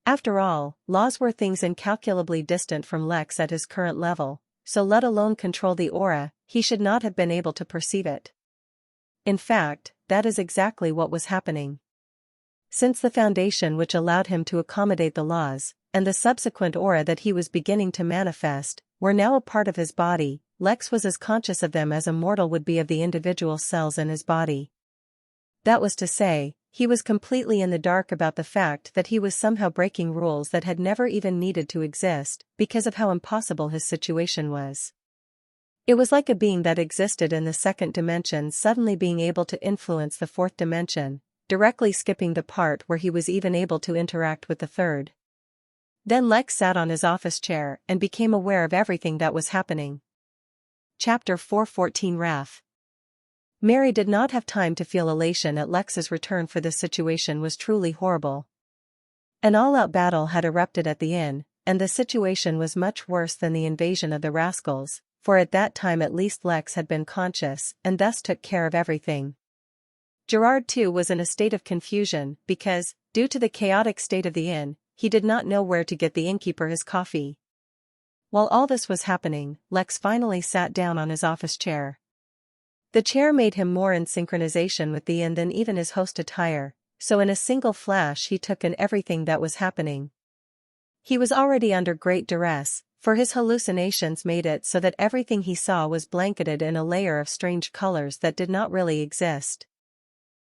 After all, laws were things incalculably distant from Lex at his current level, so let alone control the aura, he should not have been able to perceive it. In fact, that is exactly what was happening. Since the foundation which allowed him to accommodate the laws, and the subsequent aura that he was beginning to manifest, were now a part of his body, Lex was as conscious of them as a mortal would be of the individual cells in his body. That was to say, he was completely in the dark about the fact that he was somehow breaking rules that had never even needed to exist, because of how impossible his situation was. It was like a being that existed in the second dimension suddenly being able to influence the fourth dimension, directly skipping the part where he was even able to interact with the third. Then Lex sat on his office chair and became aware of everything that was happening. Chapter 414 Wrath. Mary did not have time to feel elation at Lex's return, for this situation was truly horrible. An all-out battle had erupted at the inn, and the situation was much worse than the invasion of the rascals, for at that time at least Lex had been conscious and thus took care of everything. Gerard too was in a state of confusion because, due to the chaotic state of the inn, he did not know where to get the innkeeper his coffee. While all this was happening, Lex finally sat down on his office chair. The chair made him more in synchronization with the inn than even his host attire, so in a single flash he took in everything that was happening. He was already under great duress, for his hallucinations made it so that everything he saw was blanketed in a layer of strange colors that did not really exist.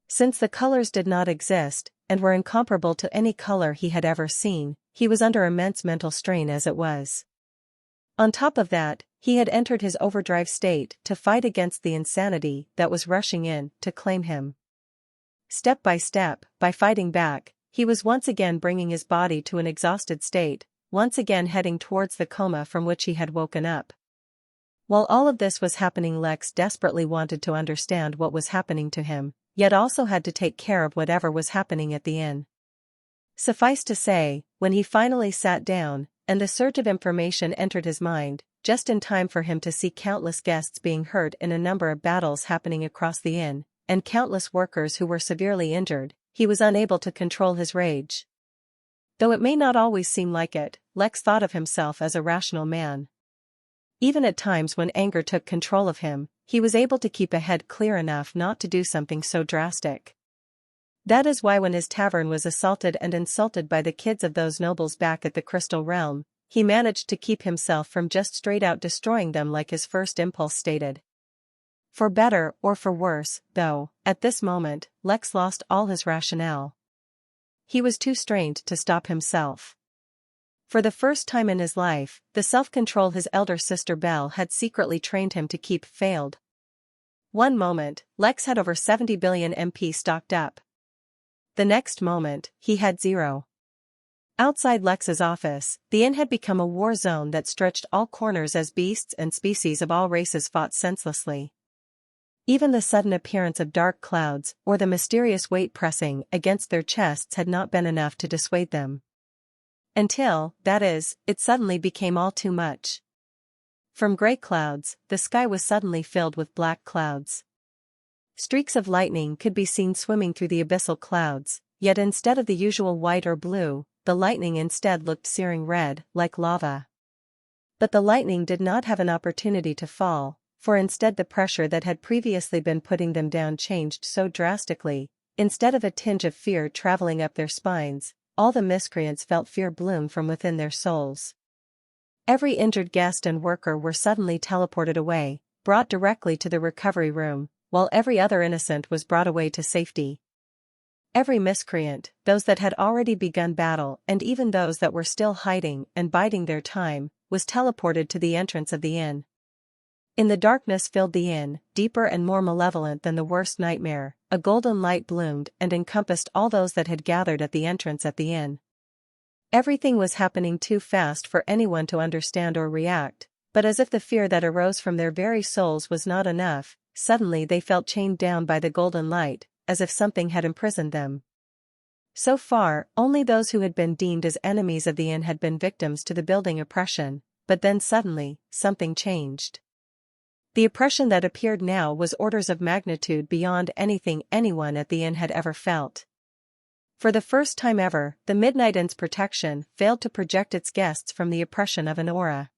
Since the colors did not exist, and were incomparable to any color he had ever seen, he was under immense mental strain as it was. On top of that, he had entered his overdrive state to fight against the insanity that was rushing in to claim him. Step by step, by fighting back, he was once again bringing his body to an exhausted state, once again heading towards the coma from which he had woken up. While all of this was happening, Lex desperately wanted to understand what was happening to him, yet also had to take care of whatever was happening at the inn. Suffice to say, when he finally sat down, and the surge of information entered his mind, just in time for him to see countless guests being hurt in a number of battles happening across the inn, and countless workers who were severely injured, he was unable to control his rage. Though it may not always seem like it, Lex thought of himself as a rational man. Even at times when anger took control of him, he was able to keep a head clear enough not to do something so drastic. That is why when his tavern was assaulted and insulted by the kids of those nobles back at the Crystal Realm, he managed to keep himself from just straight out destroying them like his first impulse stated. For better or for worse, though, at this moment, Lex lost all his rationale. He was too strained to stop himself. For the first time in his life, the self-control his elder sister Belle had secretly trained him to keep failed. One moment, Lex had over 70 billion MP stocked up. The next moment, he had zero. Outside Lex's office, the inn had become a war zone that stretched all corners as beasts and species of all races fought senselessly. Even the sudden appearance of dark clouds or the mysterious weight pressing against their chests had not been enough to dissuade them. Until, that is, it suddenly became all too much. From gray clouds, the sky was suddenly filled with black clouds. Streaks of lightning could be seen swimming through the abyssal clouds, yet instead of the usual white or blue, the lightning instead looked searing red, like lava. But the lightning did not have an opportunity to fall, for instead the pressure that had previously been putting them down changed so drastically. Instead of a tinge of fear traveling up their spines, all the miscreants felt fear bloom from within their souls. Every injured guest and worker were suddenly teleported away, brought directly to the recovery room, while every other innocent was brought away to safety. Every miscreant, those that had already begun battle and even those that were still hiding and biding their time, was teleported to the entrance of the inn. In the darkness filled the inn, deeper and more malevolent than the worst nightmare, a golden light bloomed and encompassed all those that had gathered at the entrance at the inn. Everything was happening too fast for anyone to understand or react, but as if the fear that arose from their very souls was not enough, suddenly they felt chained down by the golden light, as if something had imprisoned them. So far, only those who had been deemed as enemies of the inn had been victims to the building oppression, but then suddenly, something changed. The oppression that appeared now was orders of magnitude beyond anything anyone at the inn had ever felt. For the first time ever, the Midnight Inn's protection failed to project its guests from the oppression of an aura.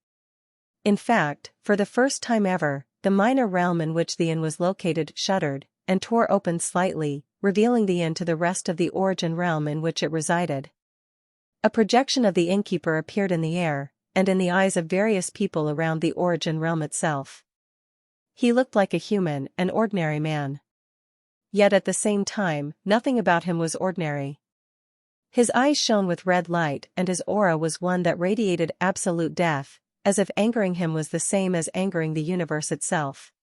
In fact, for the first time ever, the minor realm in which the inn was located shuddered, and tore open slightly, revealing the inn to the rest of the origin realm in which it resided. A projection of the Innkeeper appeared in the air, and in the eyes of various people around the origin realm itself. He looked like a human, an ordinary man. Yet at the same time, nothing about him was ordinary. His eyes shone with red light and his aura was one that radiated absolute death, as if angering him was the same as angering the universe itself.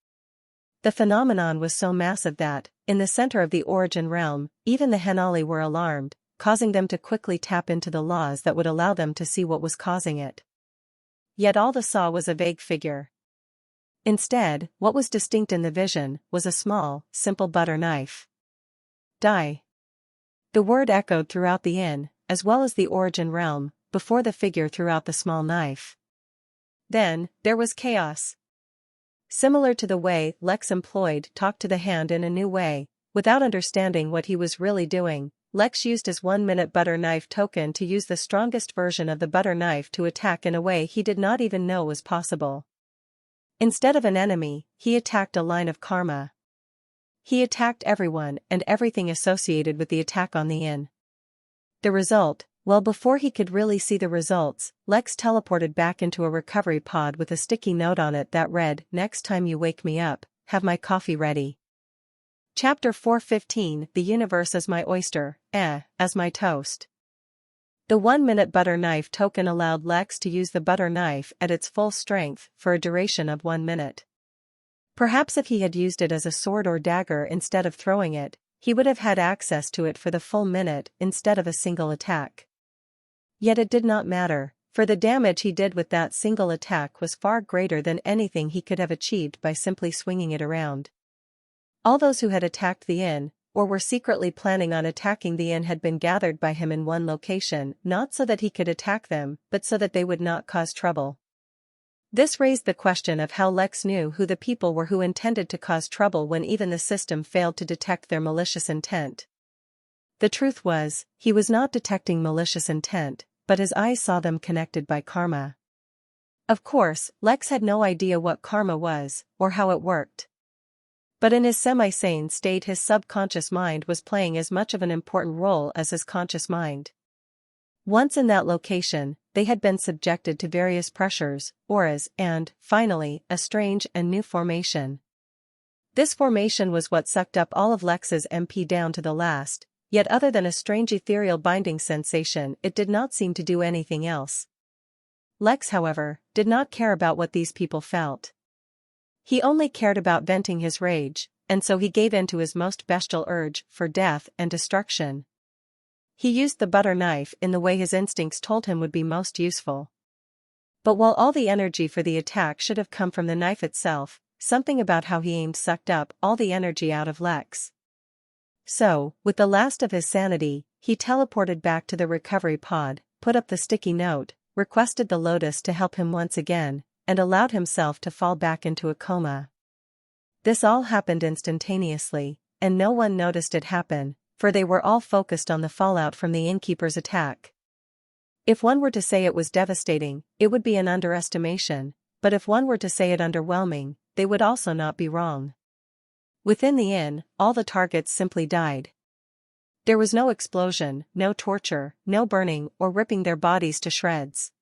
The phenomenon was so massive that, in the center of the origin realm, even the Henali were alarmed, causing them to quickly tap into the laws that would allow them to see what was causing it. Yet all they saw was a vague figure. Instead, what was distinct in the vision was a small, simple butter knife. Die. The word echoed throughout the inn, as well as the origin realm, before the figure threw out the small knife. Then, there was chaos. Similar to the way Lex employed talk to the hand in a new way, without understanding what he was really doing, Lex used his 1-minute butter knife token to use the strongest version of the butter knife to attack in a way he did not even know was possible. Instead of an enemy, he attacked a line of karma. He attacked everyone and everything associated with the attack on the inn. The result, well before he could really see the results, Lex teleported back into a recovery pod with a sticky note on it that read, "Next time you wake me up, have my coffee ready." Chapter 4:15 The universe as my oyster, as my toast. The 1-minute butter knife token allowed Lex to use the butter knife at its full strength for a duration of 1 minute. Perhaps if he had used it as a sword or dagger instead of throwing it, he would have had access to it for the full minute instead of a single attack. Yet it did not matter, for the damage he did with that single attack was far greater than anything he could have achieved by simply swinging it around. All those who had attacked the inn, or were secretly planning on attacking the inn, had been gathered by him in one location, not so that he could attack them, but so that they would not cause trouble. This raised the question of how Lex knew who the people were who intended to cause trouble when even the system failed to detect their malicious intent. The truth was, he was not detecting malicious intent, but his eyes saw them connected by karma. Of course, Lex had no idea what karma was, or how it worked. But in his semi-sane state his subconscious mind was playing as much of an important role as his conscious mind. Once in that location, they had been subjected to various pressures, auras, and, finally, a strange and new formation. This formation was what sucked up all of Lex's MP down to the last, yet other than a strange ethereal binding sensation it did not seem to do anything else. Lex, however, did not care about what these people felt. He only cared about venting his rage, and so he gave in to his most bestial urge for death and destruction. He used the butter knife in the way his instincts told him would be most useful. But while all the energy for the attack should have come from the knife itself, something about how he aimed sucked up all the energy out of Lex. So, with the last of his sanity, he teleported back to the recovery pod, put up the sticky note, requested the Lotus to help him once again, and allowed himself to fall back into a coma. This all happened instantaneously, and no one noticed it happen, for they were all focused on the fallout from the Innkeeper's attack. If one were to say it was devastating, it would be an underestimation, but if one were to say it underwhelming, they would also not be wrong. Within the inn, all the targets simply died. There was no explosion, no torture, no burning or ripping their bodies to shreds.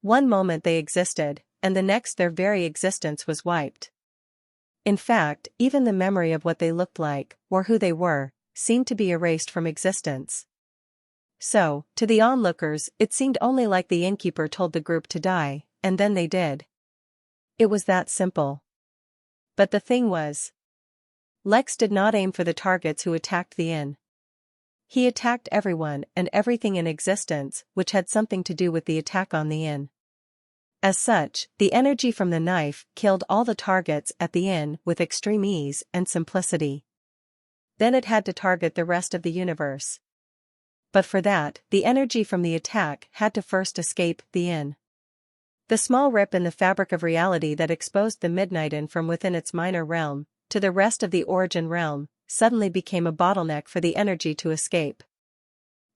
One moment they existed, and the next their very existence was wiped. In fact, even the memory of what they looked like, or who they were, seemed to be erased from existence. So, to the onlookers, it seemed only like the Innkeeper told the group to die, and then they did. It was that simple. But the thing was, Lex did not aim for the targets who attacked the inn. He attacked everyone and everything in existence which had something to do with the attack on the inn. As such, the energy from the knife killed all the targets at the inn with extreme ease and simplicity. Then it had to target the rest of the universe. But for that, the energy from the attack had to first escape the inn. The small rip in the fabric of reality that exposed the midnight in from within its minor realm to the rest of the origin realm suddenly became a bottleneck for the energy to escape.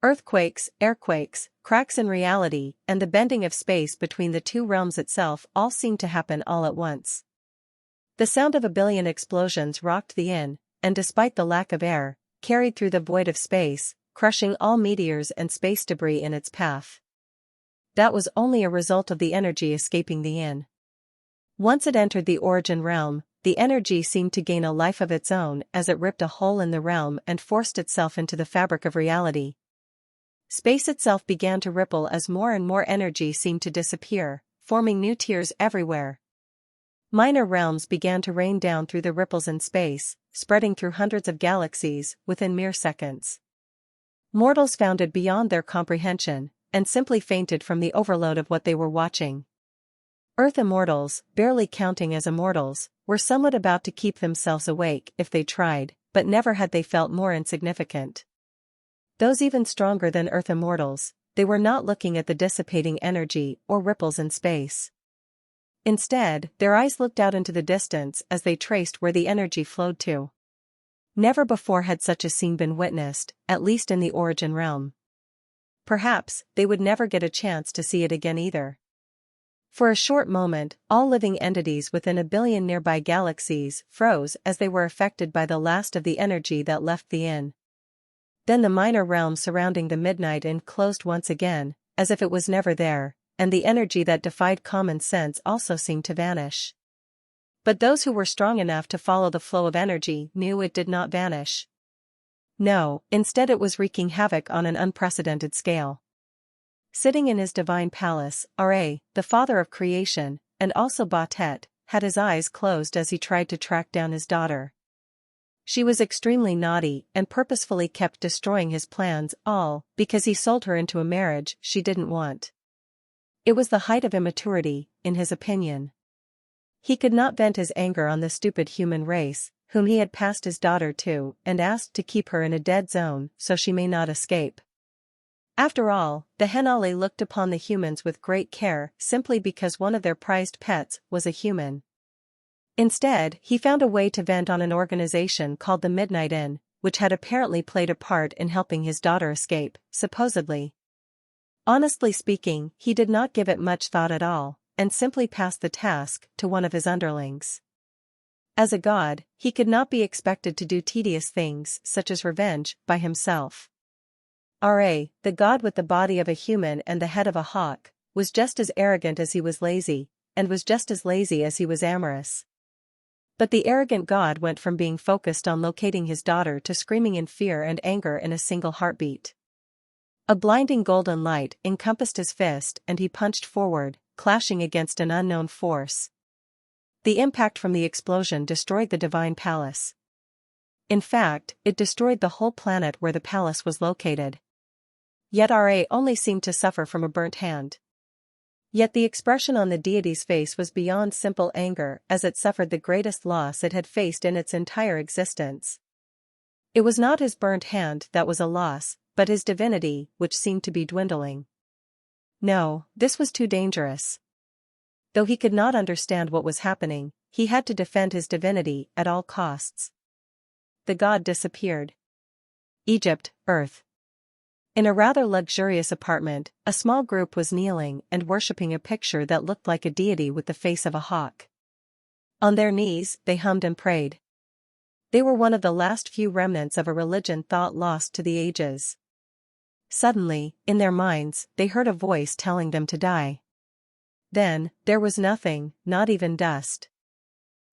Earthquakes, airquakes, cracks in reality, and the bending of space between the two realms itself all seemed to happen all at once. The sound of a billion explosions rocked the inn, and despite the lack of air, carried through the void of space, crushing all meteors and space debris in its path. That was only a result of the energy escaping the inn. Once it entered the origin realm, the energy seemed to gain a life of its own as it ripped a hole in the realm and forced itself into the fabric of reality. Space itself began to ripple as more and more energy seemed to disappear, forming new tiers everywhere. Minor realms began to rain down through the ripples in space, spreading through hundreds of galaxies within mere seconds. Mortals found it beyond their comprehension, and simply fainted from the overload of what they were watching. Earth immortals, barely counting as immortals, were somewhat about to keep themselves awake if they tried, but never had they felt more insignificant. Those even stronger than Earth immortals, they were not looking at the dissipating energy or ripples in space. Instead, their eyes looked out into the distance as they traced where the energy flowed to. Never before had such a scene been witnessed, at least in the origin realm. Perhaps they would never get a chance to see it again either. For a short moment, all living entities within a billion nearby galaxies froze as they were affected by the last of the energy that left the inn. Then the minor realm surrounding the midnight inn closed once again, as if it was never there, and the energy that defied common sense also seemed to vanish. But those who were strong enough to follow the flow of energy knew it did not vanish. No, instead it was wreaking havoc on an unprecedented scale. Sitting in his divine palace, Ra, the father of creation, and also Batet, had his eyes closed as he tried to track down his daughter. She was extremely naughty and purposefully kept destroying his plans, all because he sold her into a marriage she didn't want. It was the height of immaturity, in his opinion. He could not vent his anger on the stupid human race, whom he had passed his daughter to and asked to keep her in a dead zone so she may not escape. After all, the Henale looked upon the humans with great care simply because one of their prized pets was a human. Instead, he found a way to vent on an organization called the Midnight Inn, which had apparently played a part in helping his daughter escape, supposedly. Honestly speaking, he did not give it much thought at all, and simply passed the task to one of his underlings. As a god, he could not be expected to do tedious things such as revenge by himself. Ra, the god with the body of a human and the head of a hawk, was just as arrogant as he was lazy, and was just as lazy as he was amorous. But the arrogant god went from being focused on locating his daughter to screaming in fear and anger in a single heartbeat. A blinding golden light encompassed his fist and he punched forward, clashing against an unknown force. The impact from the explosion destroyed the divine palace. In fact, it destroyed the whole planet where the palace was located. Yet Ra only seemed to suffer from a burnt hand. Yet the expression on the deity's face was beyond simple anger as it suffered the greatest loss it had faced in its entire existence. It was not his burnt hand that was a loss, but his divinity, which seemed to be dwindling. No, this was too dangerous. Though he could not understand what was happening, he had to defend his divinity at all costs. The god disappeared. Egypt, Earth. In a rather luxurious apartment, a small group was kneeling and worshipping a picture that looked like a deity with the face of a hawk. On their knees, they hummed and prayed. They were one of the last few remnants of a religion thought lost to the ages. Suddenly, in their minds, they heard a voice telling them to die. Then, there was nothing, not even dust.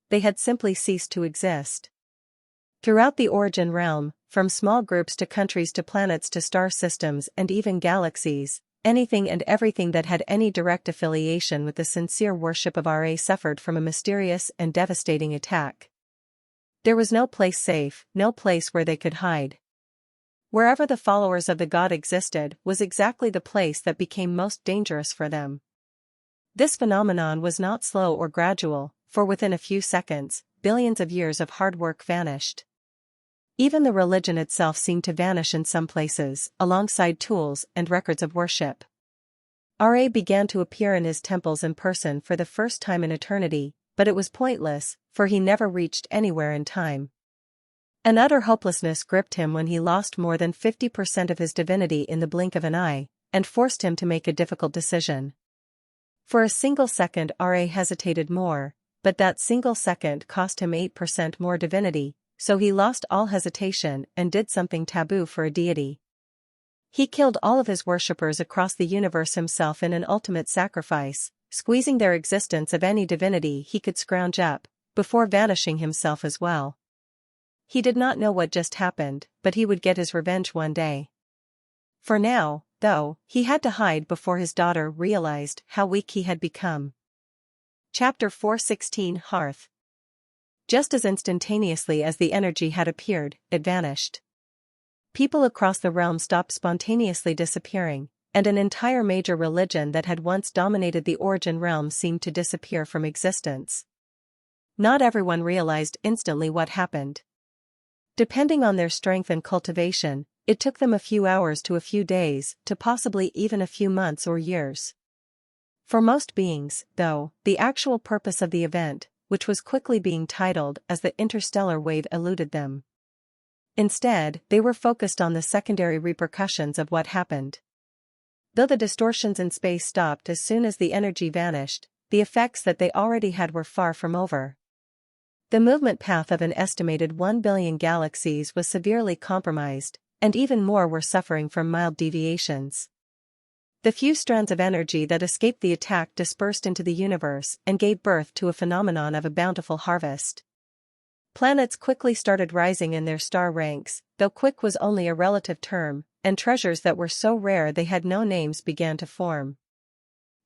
They had simply ceased to exist. Throughout the origin realm, from small groups to countries to planets to star systems and even galaxies, anything and everything that had any direct affiliation with the sincere worship of Ra suffered from a mysterious and devastating attack. There was no place safe, no place where they could hide. Wherever the followers of the god existed was exactly the place that became most dangerous for them. This phenomenon was not slow or gradual, for within a few seconds, billions of years of hard work vanished. Even the religion itself seemed to vanish in some places, alongside tools and records of worship. Ra began to appear in his temples in person for the first time in eternity, but it was pointless, for he never reached anywhere in time. An utter hopelessness gripped him when he lost more than 50% of his divinity in the blink of an eye, and forced him to make a difficult decision. For a single second Ra hesitated more, but that single second cost him 8% more divinity, so he lost all hesitation and did something taboo for a deity. He killed all of his worshippers across the universe himself in an ultimate sacrifice, squeezing their existence of any divinity he could scrounge up, before vanishing himself as well. He did not know what just happened, but he would get his revenge one day. For now, though, he had to hide before his daughter realized how weak he had become. Chapter 416 Hearth. Just as instantaneously as the energy had appeared, it vanished. People across the realm stopped spontaneously disappearing, and an entire major religion that had once dominated the origin realm seemed to disappear from existence. Not everyone realized instantly what happened. Depending on their strength and cultivation, it took them a few hours to a few days, to possibly even a few months or years. For most beings, though, the actual purpose of the event, which was quickly being titled as the interstellar wave, eluded them. Instead, they were focused on the secondary repercussions of what happened. Though the distortions in space stopped as soon as the energy vanished, the effects that they already had were far from over. The movement path of an estimated 1 billion galaxies was severely compromised, and even more were suffering from mild deviations. The few strands of energy that escaped the attack dispersed into the universe and gave birth to a phenomenon of a bountiful harvest. Planets quickly started rising in their star ranks, though quick was only a relative term, and treasures that were so rare they had no names began to form.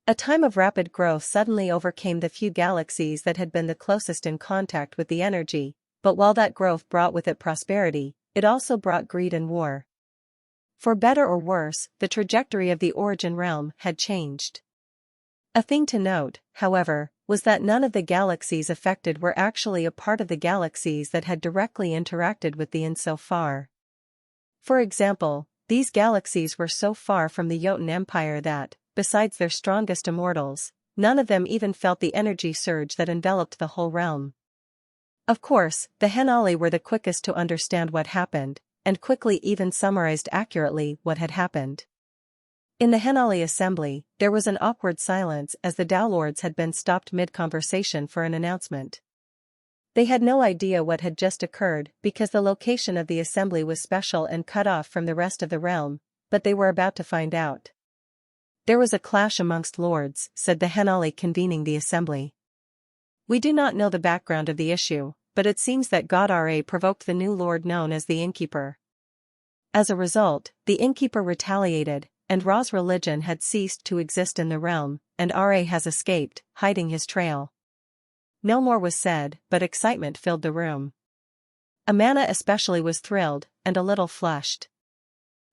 A time of rapid growth suddenly overcame the few galaxies that had been the closest in contact with the energy, but while that growth brought with it prosperity, it also brought greed and war. For better or worse, the trajectory of the origin realm had changed. A thing to note, however, was that none of the galaxies affected were actually a part of the galaxies that had directly interacted with the insofar. For example, these galaxies were so far from the Jotun Empire that, besides their strongest immortals, none of them even felt the energy surge that enveloped the whole realm. Of course, the Henali were the quickest to understand what happened, and quickly even summarized accurately what had happened. In the Henali assembly, there was an awkward silence as the Downlords had been stopped mid-conversation for an announcement. They had no idea what had just occurred because the location of the assembly was special and cut off from the rest of the realm, but they were about to find out. There was a clash amongst lords, said the Henali convening the assembly. We do not know the background of the issue, but it seems that God Ra provoked the new lord known as the Innkeeper. As a result, the Innkeeper retaliated, and Ra's religion had ceased to exist in the realm, and Ra has escaped, hiding his trail. No more was said, but excitement filled the room. Amana especially was thrilled, and a little flushed.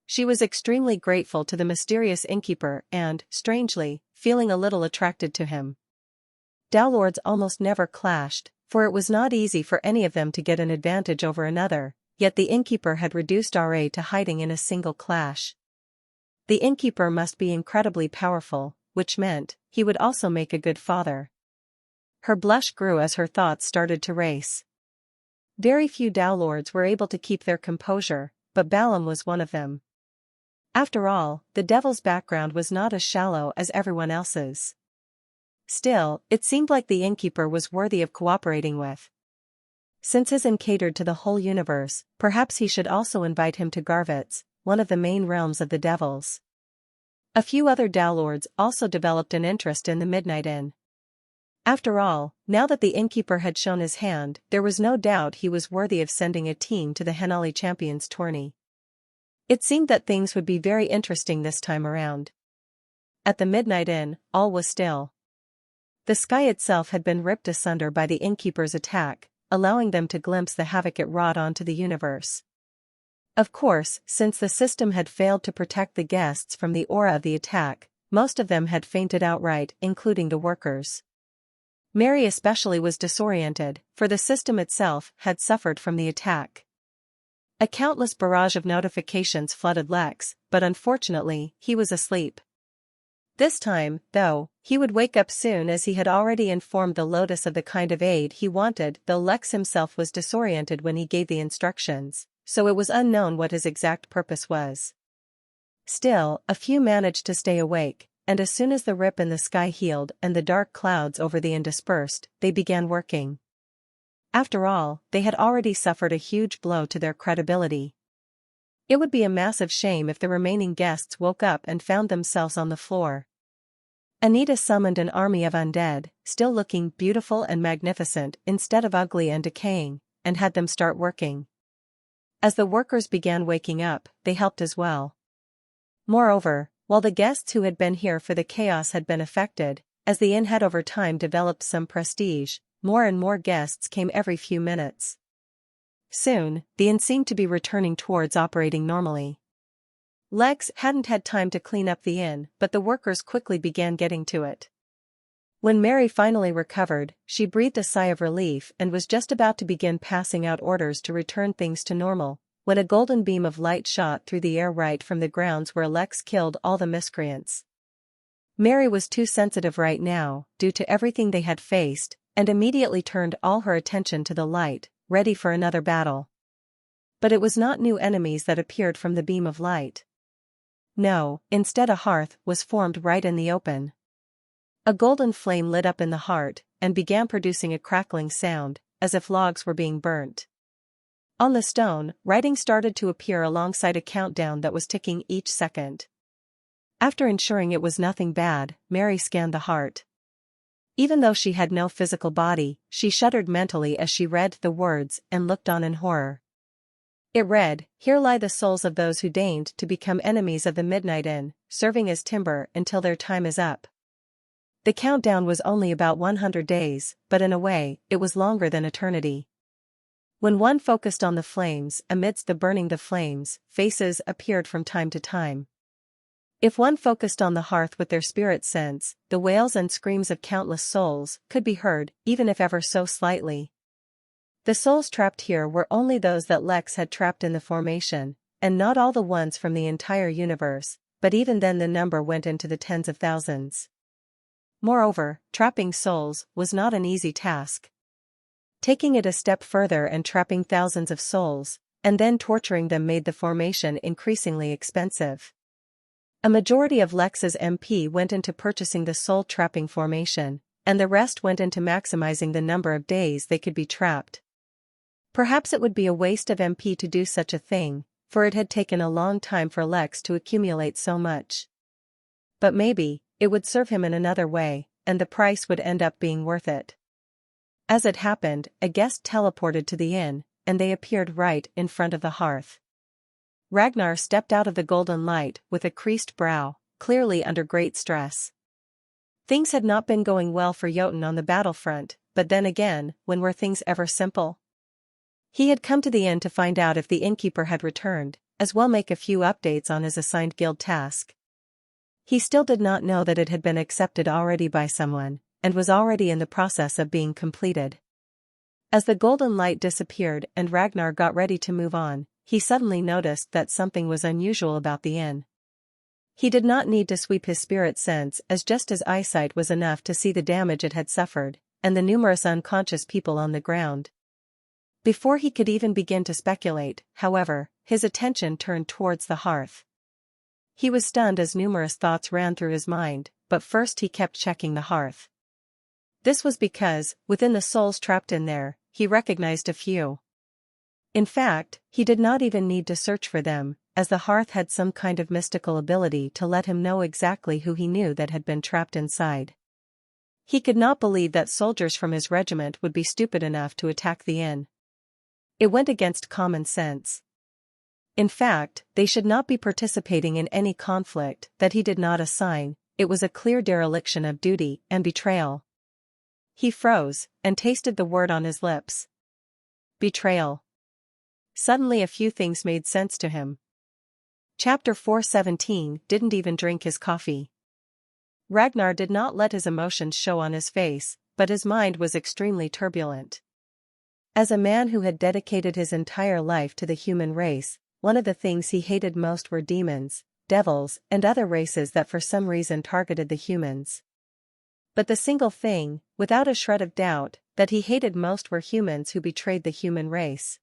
She was extremely grateful to the mysterious Innkeeper and, strangely, feeling a little attracted to him. Downlords almost never clashed, for it was not easy for any of them to get an advantage over another, yet the Innkeeper had reduced Ra to hiding in a single clash. The Innkeeper must be incredibly powerful, which meant he would also make a good father. Her blush grew as her thoughts started to race. Very few Downlords were able to keep their composure, but Balaam was one of them. After all, the devil's background was not as shallow as everyone else's. Still, it seemed like the Innkeeper was worthy of cooperating with. Since his catered to the whole universe, perhaps he should also invite him to Garvitz, one of the main realms of the devils. A few other Downlords also developed an interest in the Midnight Inn. After all, now that the Innkeeper had shown his hand, there was no doubt he was worthy of sending a team to the Henali Champions tourney. It seemed that things would be very interesting this time around. At the Midnight Inn, all was still. The sky itself had been ripped asunder by the Innkeeper's attack, allowing them to glimpse the havoc it wrought onto the universe. Of course, since the system had failed to protect the guests from the aura of the attack, most of them had fainted outright, including the workers. Mary especially was disoriented, for the system itself had suffered from the attack. A countless barrage of notifications flooded Lex, but unfortunately, he was asleep. This time, though, he would wake up soon, as he had already informed the Lotus of the kind of aid he wanted, though Lex himself was disoriented when he gave the instructions, so it was unknown what his exact purpose was. Still, a few managed to stay awake, and as soon as the rip in the sky healed and the dark clouds over the inn dispersed, they began working. After all, they had already suffered a huge blow to their credibility. It would be a massive shame if the remaining guests woke up and found themselves on the floor. Anita summoned an army of undead, still looking beautiful and magnificent instead of ugly and decaying, and had them start working. As the workers began waking up, they helped as well. Moreover, while the guests who had been here for the chaos had been affected, as the inn had over time developed some prestige, more and more guests came every few minutes. Soon, the inn seemed to be returning towards operating normally. Lex hadn't had time to clean up the inn, but the workers quickly began getting to it. When Mary finally recovered, she breathed a sigh of relief and was just about to begin passing out orders to return things to normal, when a golden beam of light shot through the air right from the grounds where Lex killed all the miscreants. Mary was too sensitive right now, due to everything they had faced, and immediately turned all her attention to the light, ready for another battle. But it was not new enemies that appeared from the beam of light. No, instead a hearth was formed right in the open. A golden flame lit up in the heart, and began producing a crackling sound, as if logs were being burnt. On the stone, writing started to appear alongside a countdown that was ticking each second. After ensuring it was nothing bad, Mary scanned the heart. Even though she had no physical body, she shuddered mentally as she read the words and looked on in horror. It read, "Here lie the souls of those who deigned to become enemies of the Midnight Inn, serving as timber until their time is up." The countdown was only about 100 days, but in a way, it was longer than eternity. When one focused on the flames, amidst the burning the flames, faces appeared from time to time. If one focused on the hearth with their spirit sense, the wails and screams of countless souls could be heard, even if ever so slightly. The souls trapped here were only those that Lex had trapped in the formation, and not all the ones from the entire universe, but even then the number went into the tens of thousands. Moreover, trapping souls was not an easy task. Taking it a step further and trapping thousands of souls, and then torturing them made the formation increasingly expensive. A majority of Lex's MP went into purchasing the soul-trapping formation, and the rest went into maximizing the number of days they could be trapped. Perhaps it would be a waste of MP to do such a thing, for it had taken a long time for Lex to accumulate so much. But maybe, it would serve him in another way, and the price would end up being worth it. As it happened, a guest teleported to the inn, and they appeared right in front of the hearth. Ragnar stepped out of the golden light with a creased brow, clearly under great stress. Things had not been going well for Jotun on the battlefront, but then again, when were things ever simple? He had come to the inn to find out if the innkeeper had returned, as well make a few updates on his assigned guild task. He still did not know that it had been accepted already by someone, and was already in the process of being completed. As the golden light disappeared and Ragnar got ready to move on, he suddenly noticed that something was unusual about the inn. He did not need to sweep his spirit sense, as just his eyesight was enough to see the damage it had suffered, and the numerous unconscious people on the ground. Before he could even begin to speculate, however, his attention turned towards the hearth. He was stunned as numerous thoughts ran through his mind, but first he kept checking the hearth. This was because, within the souls trapped in there, he recognized a few. In fact, he did not even need to search for them, as the hearth had some kind of mystical ability to let him know exactly who he knew that had been trapped inside. He could not believe that soldiers from his regiment would be stupid enough to attack the inn. It went against common sense. In fact, they should not be participating in any conflict that he did not assign. It was a clear dereliction of duty and betrayal. He froze, and tasted the word on his lips. Betrayal. Suddenly a few things made sense to him. Chapter 417 didn't even drink his coffee. Ragnar did not let his emotions show on his face, but his mind was extremely turbulent. As a man who had dedicated his entire life to the human race, one of the things he hated most were demons, devils, and other races that for some reason targeted the humans. But the single thing, without a shred of doubt, that he hated most were humans who betrayed the human race.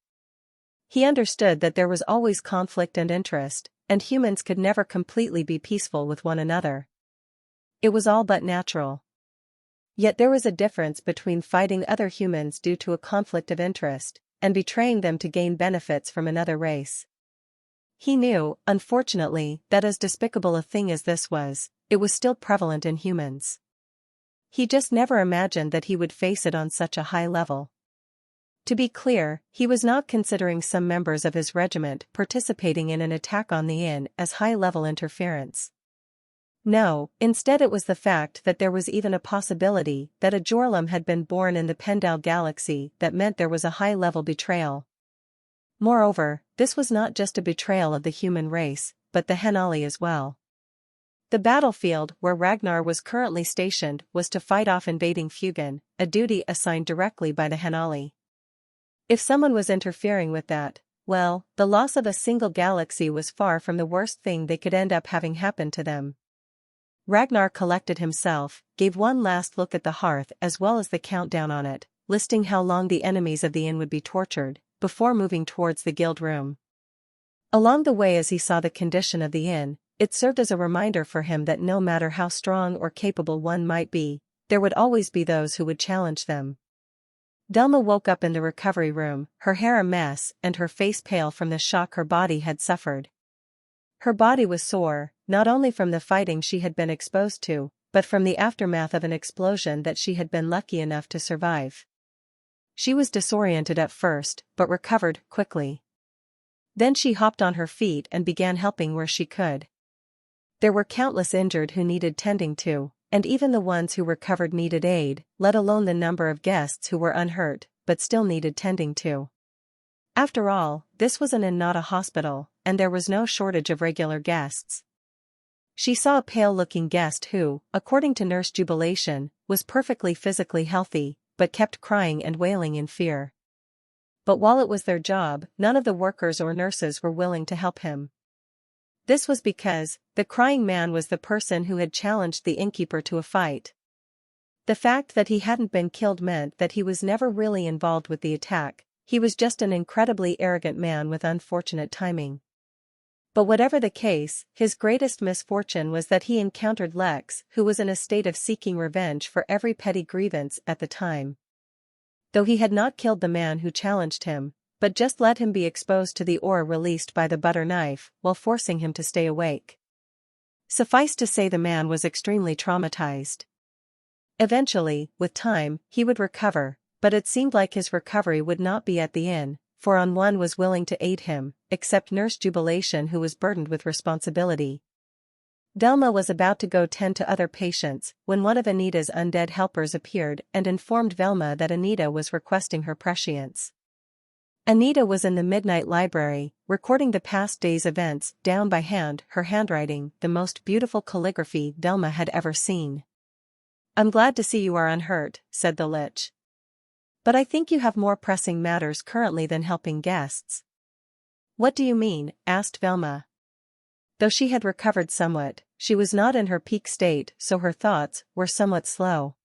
He understood that there was always conflict and interest, and humans could never completely be peaceful with one another. It was all but natural. Yet there was a difference between fighting other humans due to a conflict of interest, and betraying them to gain benefits from another race. He knew, unfortunately, that as despicable a thing as this was, it was still prevalent in humans. He just never imagined that he would face it on such a high level. To be clear, he was not considering some members of his regiment participating in an attack on the inn as high-level interference. No, instead it was the fact that there was even a possibility that a Jorlum had been born in the Pendal galaxy that meant there was a high-level betrayal. Moreover, this was not just a betrayal of the human race, but the Henali as well. The battlefield where Ragnar was currently stationed was to fight off invading Fugen, a duty assigned directly by the Henali. If someone was interfering with that, well, the loss of a single galaxy was far from the worst thing they could end up having happen to them. Ragnar collected himself, gave one last look at the hearth as well as the countdown on it, listing how long the enemies of the inn would be tortured, before moving towards the guild room. Along the way as he saw the condition of the inn, it served as a reminder for him that no matter how strong or capable one might be, there would always be those who would challenge them. Delma woke up in the recovery room, her hair a mess and her face pale from the shock her body had suffered. Her body was sore, not only from the fighting she had been exposed to, but from the aftermath of an explosion that she had been lucky enough to survive. She was disoriented at first, but recovered quickly. Then she hopped on her feet and began helping where she could. There were countless injured who needed tending to, and even the ones who recovered needed aid, let alone the number of guests who were unhurt, but still needed tending to. After all, this was an inn, not a hospital, and there was no shortage of regular guests. She saw a pale-looking guest who, according to Nurse Jubilation, was perfectly physically healthy, but kept crying and wailing in fear. But while it was their job, none of the workers or nurses were willing to help him. This was because the crying man was the person who had challenged the innkeeper to a fight. The fact that he hadn't been killed meant that he was never really involved with the attack, he was just an incredibly arrogant man with unfortunate timing. But whatever the case, his greatest misfortune was that he encountered Lex, who was in a state of seeking revenge for every petty grievance at the time. Though he had not killed the man who challenged him, but just let him be exposed to the ore released by the butter knife while forcing him to stay awake. Suffice to say the man was extremely traumatized. Eventually, with time, he would recover, but it seemed like his recovery would not be at the inn, for no one was willing to aid him, except Nurse Jubilation, who was burdened with responsibility. Delma was about to go tend to other patients when one of Anita's undead helpers appeared and informed Velma that Anita was requesting her prescience. Anita was in the Midnight Library, recording the past day's events down by hand, her handwriting the most beautiful calligraphy Delma had ever seen. "I'm glad to see you are unhurt," said the Lich. "But I think you have more pressing matters currently than helping guests." "What do you mean?" asked Velma. Though she had recovered somewhat, she was not in her peak state, so her thoughts were somewhat slow.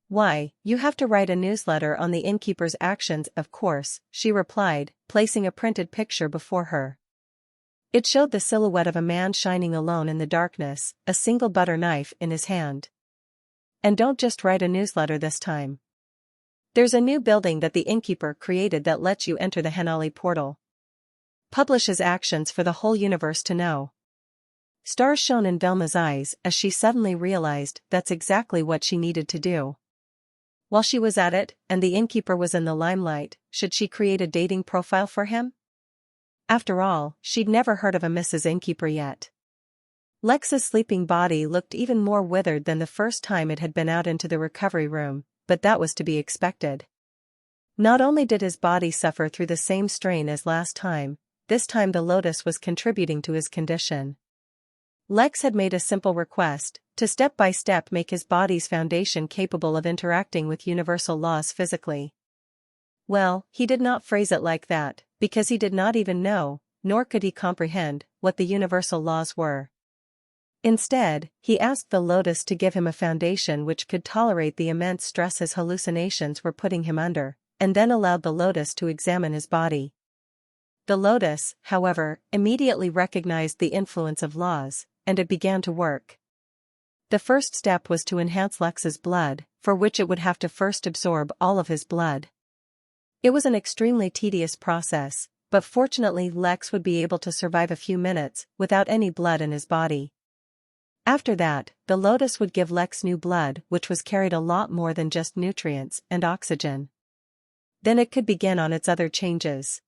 "Why, you have to write a newsletter on the innkeeper's actions, of course," she replied, placing a printed picture before her. It showed the silhouette of a man shining alone in the darkness, a single butter knife in his hand. "And don't just write a newsletter this time. There's a new building that the innkeeper created that lets you enter the Henali portal. Publish his actions for the whole universe to know." Stars shone in Velma's eyes as she suddenly realized that's exactly what she needed to do. While she was at it, and the innkeeper was in the limelight, should she create a dating profile for him? After all, she'd never heard of a Mrs. Innkeeper yet. Lex's sleeping body looked even more withered than the first time it had been out into the recovery room, but that was to be expected. Not only did his body suffer through the same strain as last time, this time the lotus was contributing to his condition. Lex had made a simple request, to step by step make his body's foundation capable of interacting with universal laws physically. Well, he did not phrase it like that, because he did not even know nor could he comprehend what the universal laws were. Instead, he asked the lotus to give him a foundation which could tolerate the immense stress his hallucinations were putting him under, and then allowed the lotus to examine his body. The lotus, however, immediately recognized the influence of laws, and it began to work. The first step was to enhance Lex's blood, for which it would have to first absorb all of his blood. It was an extremely tedious process, but fortunately Lex would be able to survive a few minutes without any blood in his body. After that, the lotus would give Lex new blood, which was carried a lot more than just nutrients and oxygen. Then it could begin on its other changes.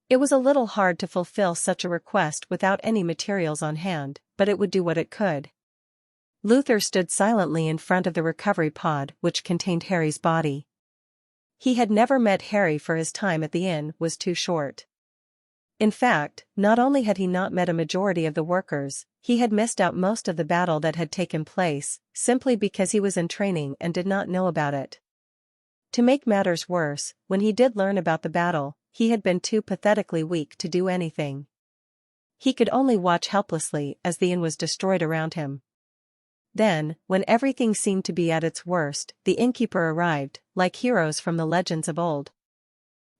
It was a little hard to fulfill such a request without any materials on hand, but it would do what it could. Luther stood silently in front of the recovery pod which contained Harry's body. He had never met Harry, for his time at the inn was too short. In fact, not only had he not met a majority of the workers, he had missed out most of the battle that had taken place, simply because he was in training and did not know about it. To make matters worse, when he did learn about the battle, he had been too pathetically weak to do anything. He could only watch helplessly as the inn was destroyed around him. Then, when everything seemed to be at its worst, the innkeeper arrived, like heroes from the legends of old.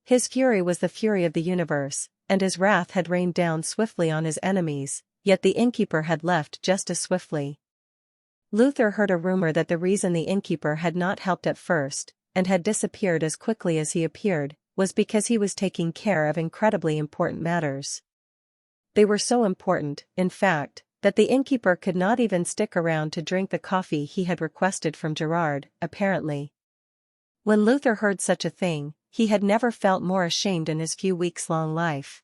His fury was the fury of the universe, and his wrath had rained down swiftly on his enemies, yet the innkeeper had left just as swiftly. Luther heard a rumor that the reason the innkeeper had not helped at first, and had disappeared as quickly as he appeared, was because he was taking care of incredibly important matters. They were so important, in fact, that the innkeeper could not even stick around to drink the coffee he had requested from Gerard, apparently. When Luther heard such a thing, he had never felt more ashamed in his few weeks-long life.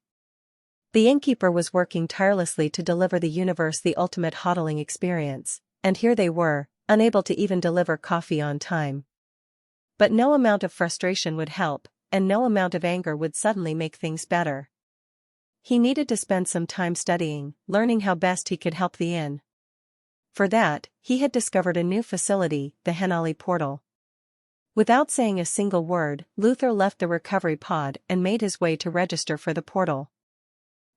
The innkeeper was working tirelessly to deliver the universe the ultimate hodling experience, and here they were, unable to even deliver coffee on time. But no amount of frustration would help, and no amount of anger would suddenly make things better. He needed to spend some time studying, learning how best he could help the inn. For that, he had discovered a new facility, the Henali portal. Without saying a single word, Luther left the recovery pod and made his way to register for the portal.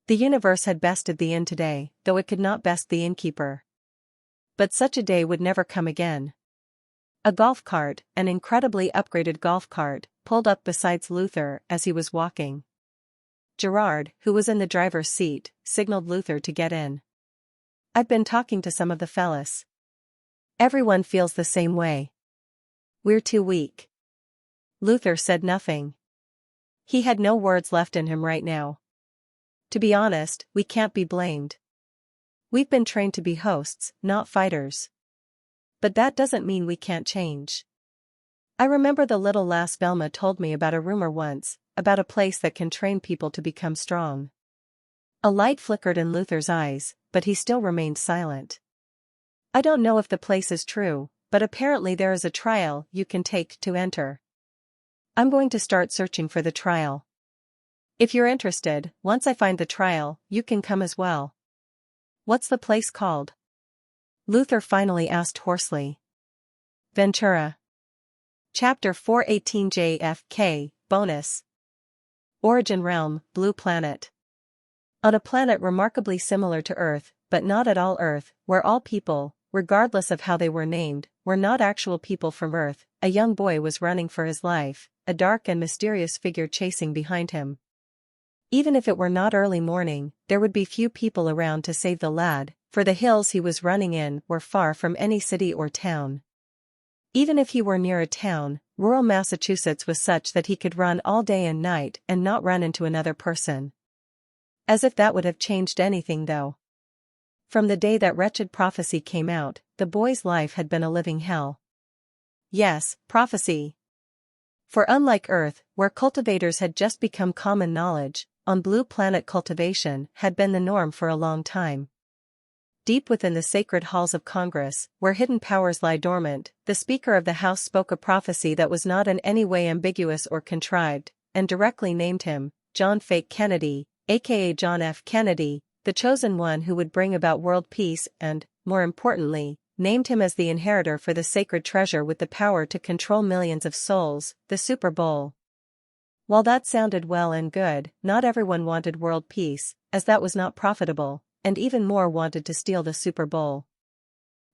The universe had bested the inn today, though it could not best the innkeeper. But such a day would never come again. A golf cart, an incredibly upgraded golf cart, pulled up beside Luther as he was walking. Gerard, who was in the driver's seat, signaled Luther to get in. "I've been talking to some of the fellas. Everyone feels the same way. We're too weak." Luther said nothing. He had no words left in him right now. To be honest, we can't be blamed. We've been trained to be hosts, not fighters. But that doesn't mean we can't change. I remember the little lass Velma told me about a rumor once, about a place that can train people to become strong. A light flickered in Luther's eyes, but he still remained silent. "I don't know if the place is true, but apparently there is a trial you can take to enter. I'm going to start searching for the trial. If you're interested, once I find the trial, you can come as well." "What's the place called?" Luther finally asked hoarsely. "Ventura." Chapter 418 JFK, Bonus. Origin Realm, Blue Planet. On a planet remarkably similar to Earth, but not at all Earth, where all people, regardless of how they were named, were not actual people from Earth, a young boy was running for his life, a dark and mysterious figure chasing behind him. Even if it were not early morning, there would be few people around to save the lad, for the hills he was running in were far from any city or town. Even if he were near a town, rural Massachusetts was such that he could run all day and night and not run into another person. As if that would have changed anything, though. From the day that wretched prophecy came out, the boy's life had been a living hell. Yes, prophecy. For unlike Earth, where cultivators had just become common knowledge, on Blue Planet cultivation had been the norm for a long time. Deep within the sacred halls of Congress, where hidden powers lie dormant, the Speaker of the House spoke a prophecy that was not in any way ambiguous or contrived, and directly named him, John Fake Kennedy, aka John F. Kennedy, the chosen one who would bring about world peace and, more importantly, named him as the inheritor for the sacred treasure with the power to control millions of souls, the Super Bowl. While that sounded well and good, not everyone wanted world peace, as that was not profitable, and even more wanted to steal the Super Bowl.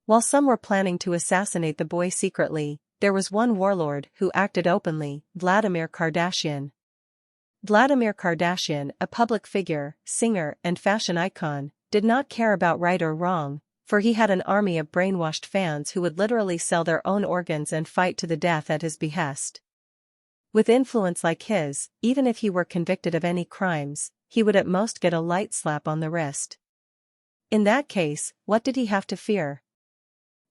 While some were planning to assassinate the boy secretly, there was one warlord who acted openly, Vladimir Kardashian. Vladimir Kardashian, a public figure, singer, and fashion icon, did not care about right or wrong, for he had an army of brainwashed fans who would literally sell their own organs and fight to the death at his behest. With influence like his, even if he were convicted of any crimes, he would at most get a light slap on the wrist. In that case, what did he have to fear?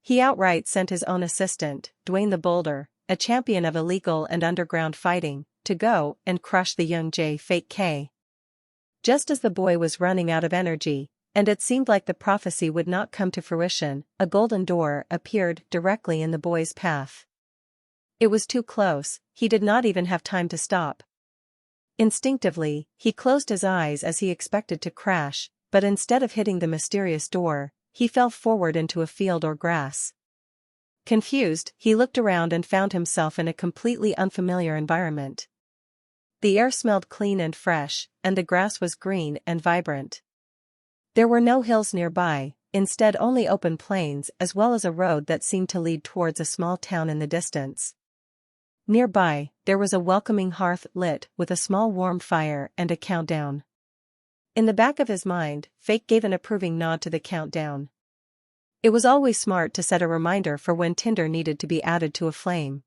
He outright sent his own assistant, Dwayne the Boulder, a champion of illegal and underground fighting, to go and crush the young Fake K. Just as the boy was running out of energy, and it seemed like the prophecy would not come to fruition, a golden door appeared directly in the boy's path. It was too close, he did not even have time to stop. Instinctively, he closed his eyes as he expected to crash, but instead of hitting the mysterious door, he fell forward into a field or grass. Confused, he looked around and found himself in a completely unfamiliar environment. The air smelled clean and fresh, and the grass was green and vibrant. There were no hills nearby, instead only open plains as well as a road that seemed to lead towards a small town in the distance. Nearby, there was a welcoming hearth lit with a small warm fire and a countdown. In the back of his mind, Fake gave an approving nod to the countdown. It was always smart to set a reminder for when tinder needed to be added to a flame.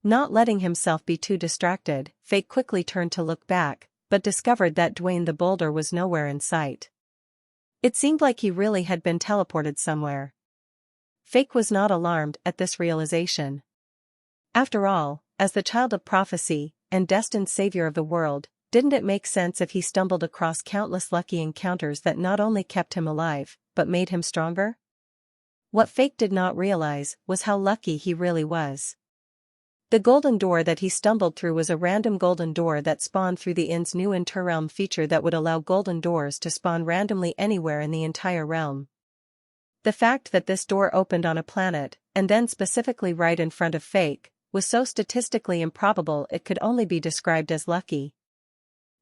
Not letting himself be too distracted, Fake quickly turned to look back, but discovered that Dwayne the Boulder was nowhere in sight. It seemed like he really had been teleported somewhere. Fake was not alarmed at this realization. After all, as the child of prophecy, and destined savior of the world, didn't it make sense if he stumbled across countless lucky encounters that not only kept him alive, but made him stronger? What Fake did not realize was how lucky he really was. The golden door that he stumbled through was a random golden door that spawned through the inn's new interrealm feature that would allow golden doors to spawn randomly anywhere in the entire realm. The fact that this door opened on a planet, and then specifically right in front of Fake, was so statistically improbable it could only be described as lucky.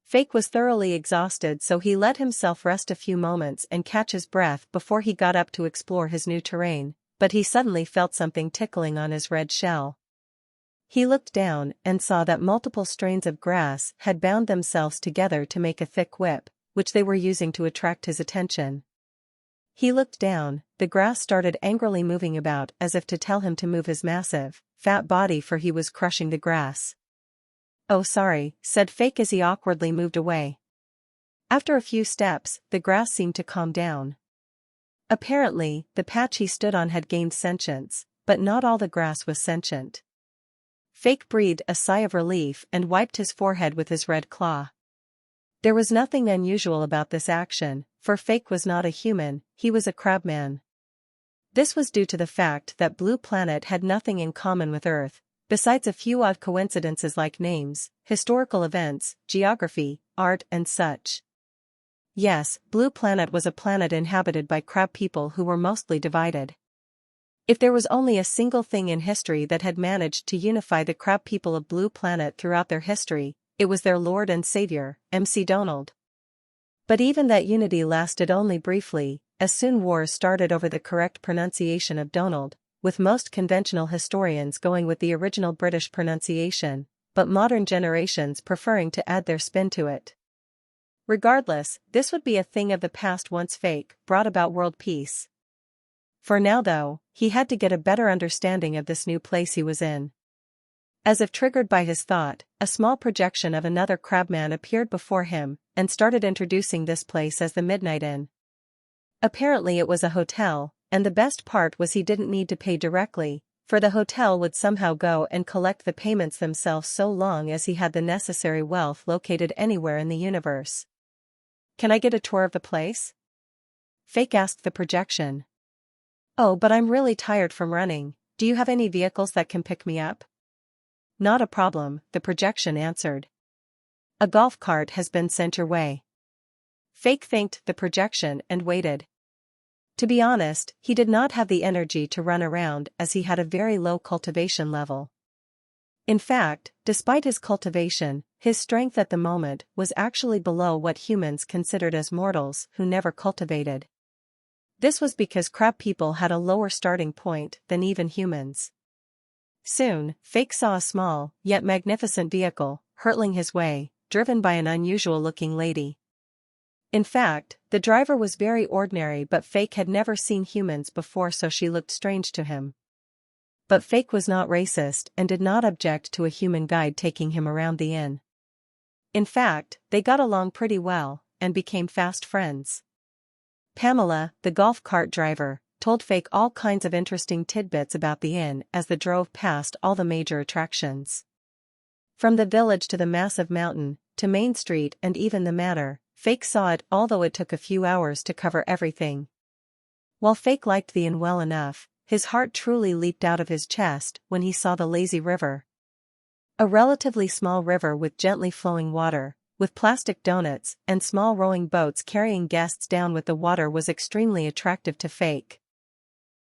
Fake was thoroughly exhausted, so he let himself rest a few moments and catch his breath before he got up to explore his new terrain, but he suddenly felt something tickling on his red shell. He looked down and saw that multiple strains of grass had bound themselves together to make a thick whip, which they were using to attract his attention. He looked down, the grass started angrily moving about as if to tell him to move his massive, fat body, for he was crushing the grass. "Oh, sorry," said Fake as he awkwardly moved away. After a few steps, the grass seemed to calm down. Apparently, the patch he stood on had gained sentience, but not all the grass was sentient. Fake breathed a sigh of relief and wiped his forehead with his red claw. There was nothing unusual about this action, for Fake was not a human, he was a crabman. This was due to the fact that Blue Planet had nothing in common with Earth, besides a few odd coincidences like names, historical events, geography, art and such. Yes, Blue Planet was a planet inhabited by crab people who were mostly divided. If there was only a single thing in history that had managed to unify the crab people of Blue Planet throughout their history, it was their Lord and Savior, MC Donald. But even that unity lasted only briefly, as soon wars started over the correct pronunciation of Donald, with most conventional historians going with the original British pronunciation, but modern generations preferring to add their spin to it. Regardless, this would be a thing of the past once Fake brought about world peace. For now though, he had to get a better understanding of this new place he was in. As if triggered by his thought, a small projection of another crabman appeared before him, and started introducing this place as the Midnight Inn. Apparently it was a hotel, and the best part was he didn't need to pay directly, for the hotel would somehow go and collect the payments themselves so long as he had the necessary wealth located anywhere in the universe. "Can I get a tour of the place?" Fake asked the projection. "Oh, but I'm really tired from running, do you have any vehicles that can pick me up?" "Not a problem," the projection answered. "A golf cart has been sent your way." Fake thanked the projection and waited. To be honest, he did not have the energy to run around as he had a very low cultivation level. In fact, despite his cultivation, His strength at the moment was actually below what humans considered as mortals who never cultivated. This was because crab people had a lower starting point than even humans. Soon, Fake saw a small, yet magnificent vehicle, hurtling his way, driven by an unusual-looking lady. In fact, the driver was very ordinary, but Fake had never seen humans before, so she looked strange to him. But Fake was not racist and did not object to a human guide taking him around the inn. In fact, they got along pretty well, and became fast friends. Pamela, the golf cart driver, told Fake all kinds of interesting tidbits about the inn as they drove past all the major attractions. From the village to the massive mountain, to Main Street and even the manor, Fake saw it, although it took a few hours to cover everything. While Fake liked the inn well enough, his heart truly leaped out of his chest when he saw the lazy river. A relatively small river with gently flowing water, with plastic donuts and small rowing boats carrying guests down with the water, was extremely attractive to Fake.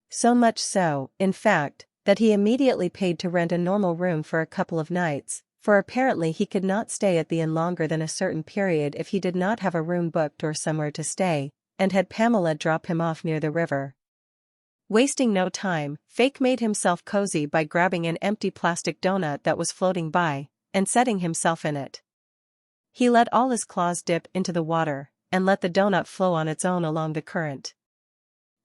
So much so, in fact, that he immediately paid to rent a normal room for a couple of nights, for apparently he could not stay at the inn longer than a certain period if he did not have a room booked or somewhere to stay, and had Pamela drop him off near the river. Wasting no time, Fake made himself cozy by grabbing an empty plastic donut that was floating by, and setting himself in it. He let all his claws dip into the water, and let the donut flow on its own along the current.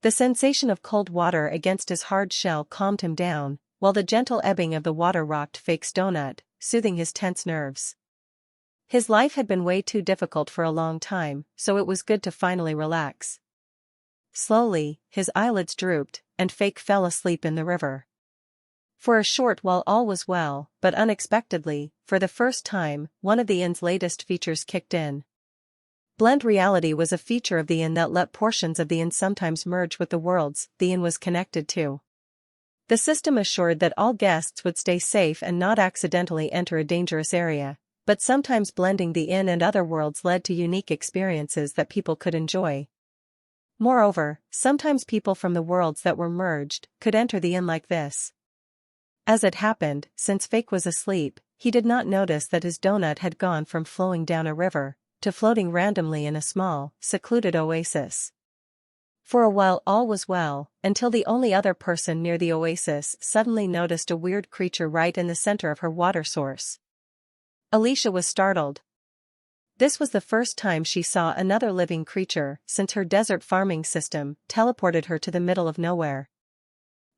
The sensation of cold water against his hard shell calmed him down, while the gentle ebbing of the water rocked Fake's donut, soothing his tense nerves. His life had been way too difficult for a long time, so it was good to finally relax. Slowly, his eyelids drooped, and Fake fell asleep in the river. For a short while all was well, but unexpectedly, for the first time, one of the inn's latest features kicked in. Blend reality was a feature of the inn that let portions of the inn sometimes merge with the worlds the inn was connected to. The system assured that all guests would stay safe and not accidentally enter a dangerous area, but sometimes blending the inn and other worlds led to unique experiences that people could enjoy. Moreover, sometimes people from the worlds that were merged could enter the inn like this. As it happened, since Fake was asleep, he did not notice that his donut had gone from flowing down a river to floating randomly in a small, secluded oasis. For a while all was well, until the only other person near the oasis suddenly noticed a weird creature right in the center of her water source. Alicia was startled. This was the first time she saw another living creature since her desert farming system teleported her to the middle of nowhere.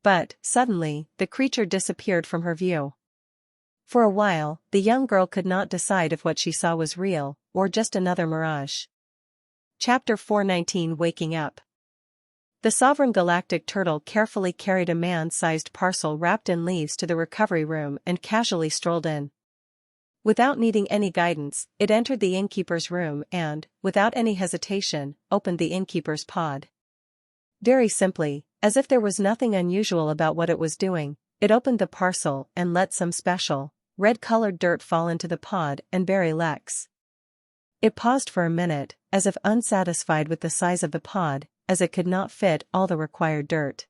But, suddenly, the creature disappeared from her view. For a while, the young girl could not decide if what she saw was real, or just another mirage. Chapter 419, Waking Up. The sovereign galactic turtle carefully carried a man-sized parcel wrapped in leaves to the recovery room and casually strolled in. Without needing any guidance, it entered the innkeeper's room and, without any hesitation, opened the innkeeper's pod. Very simply, as if there was nothing unusual about what it was doing, it opened the parcel and let some special, red-colored dirt fall into the pod and bury Lex. It paused for a minute, as if unsatisfied with the size of the pod, as it could not fit all the required dirt.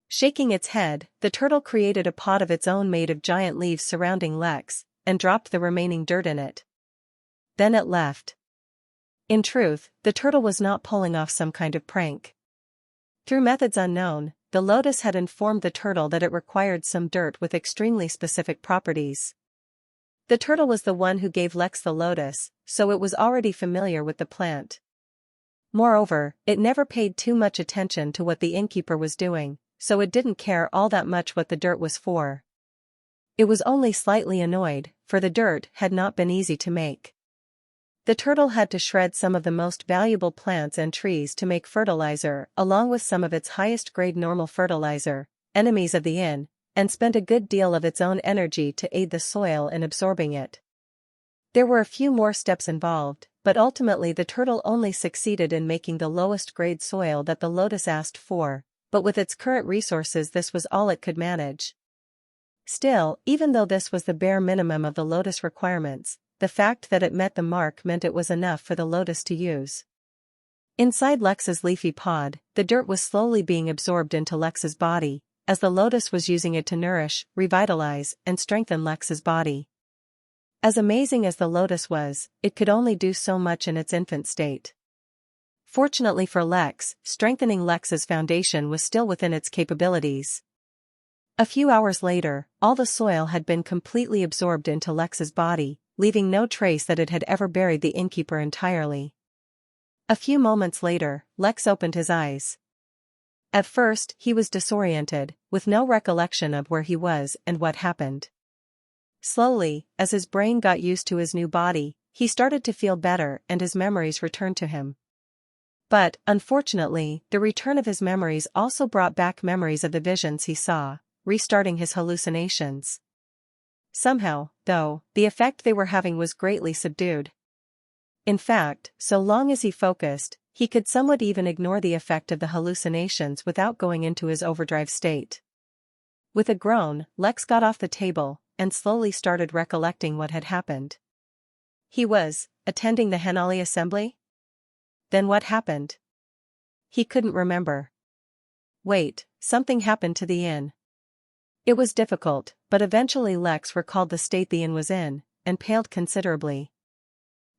Shaking its head, the turtle created a pod of its own made of giant leaves surrounding Lex, and dropped the remaining dirt in it. Then it left. In truth, the turtle was not pulling off some kind of prank. Through methods unknown, the lotus had informed the turtle that it required some dirt with extremely specific properties. The turtle was the one who gave Lex the lotus, so it was already familiar with the plant. Moreover, it never paid too much attention to what the innkeeper was doing, so it didn't care all that much what the dirt was for. It was only slightly annoyed, for the dirt had not been easy to make. The turtle had to shred some of the most valuable plants and trees to make fertilizer, along with some of its highest-grade normal fertilizer, enemies of the inn, and spend a good deal of its own energy to aid the soil in absorbing it. There were a few more steps involved, but ultimately the turtle only succeeded in making the lowest-grade soil that the lotus asked for, but with its current resources this was all it could manage. Still, even though this was the bare minimum of the lotus requirements, the fact that it met the mark meant it was enough for the lotus to use. Inside Lex's leafy pod, the dirt was slowly being absorbed into Lex's body, as the lotus was using it to nourish, revitalize, and strengthen Lex's body. As amazing as the lotus was, it could only do so much in its infant state. Fortunately for Lex, strengthening Lex's foundation was still within its capabilities. A few hours later, all the soil had been completely absorbed into Lex's body, leaving no trace that it had ever buried the Innkeeper entirely. A few moments later, Lex opened his eyes. At first, he was disoriented, with no recollection of where he was and what happened. Slowly, as his brain got used to his new body, he started to feel better and his memories returned to him. But, unfortunately, the return of his memories also brought back memories of the visions he saw, restarting his hallucinations. Somehow, though, the effect they were having was greatly subdued. In fact, so long as he focused, he could somewhat even ignore the effect of the hallucinations without going into his overdrive state. With a groan, Lex got off the table and slowly started recollecting what had happened. He was attending the Henali assembly? Then what happened? He couldn't remember. Wait, something happened to the inn. It was difficult, but eventually Lex recalled the state the inn was in, and paled considerably.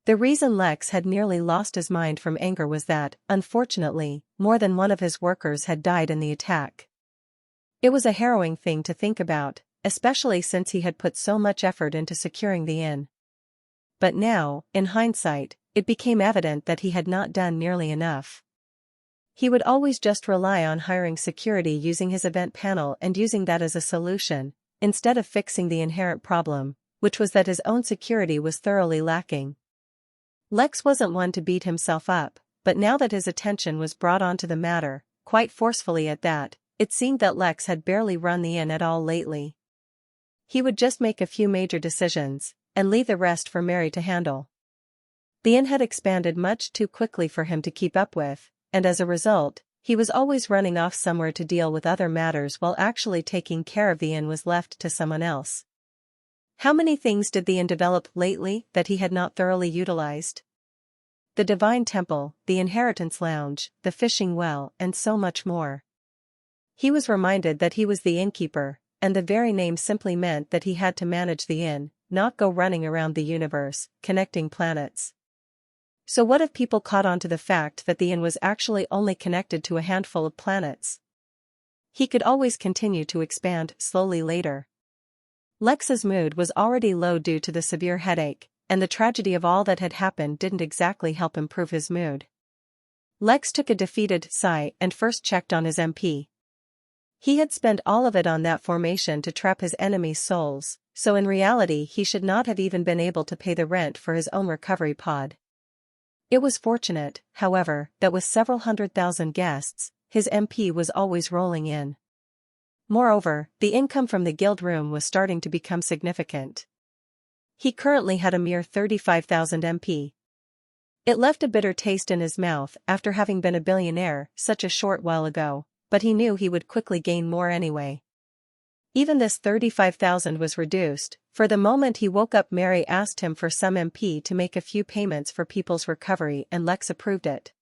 The reason Lex had nearly lost his mind from anger was that, unfortunately, more than one of his workers had died in the attack. It was a harrowing thing to think about, especially since he had put so much effort into securing the inn. But now, in hindsight, it became evident that he had not done nearly enough. He would always just rely on hiring security using his event panel and using that as a solution, instead of fixing the inherent problem, which was that his own security was thoroughly lacking. Lex wasn't one to beat himself up, but now that his attention was brought onto the matter, quite forcefully at that, it seemed that Lex had barely run the inn at all lately. He would just make a few major decisions, and leave the rest for Mary to handle. The inn had expanded much too quickly for him to keep up with, and as a result, he was always running off somewhere to deal with other matters while actually taking care of the inn was left to someone else. How many things did the inn develop lately that he had not thoroughly utilized? The Divine Temple, the Inheritance Lounge, the Fishing Well, and so much more. He was reminded that he was the innkeeper, and the very name simply meant that he had to manage the inn, not go running around the universe, connecting planets. So what if people caught on to the fact that the inn was actually only connected to a handful of planets? He could always continue to expand slowly later. Lex's mood was already low due to the severe headache, and the tragedy of all that had happened didn't exactly help improve his mood. Lex took a defeated sigh and first checked on his MP. He had spent all of it on that formation to trap his enemies' souls, so in reality he should not have even been able to pay the rent for his own recovery pod. It was fortunate, however, that with several 100,000 guests, his MP was always rolling in. Moreover, the income from the guild room was starting to become significant. He currently had a mere 35,000 MP. It left a bitter taste in his mouth after having been a billionaire such a short while ago, but he knew he would quickly gain more anyway. Even this 35,000 was reduced, for the moment he woke up Mary asked him for some MP to make a few payments for people's recovery and Lex approved it.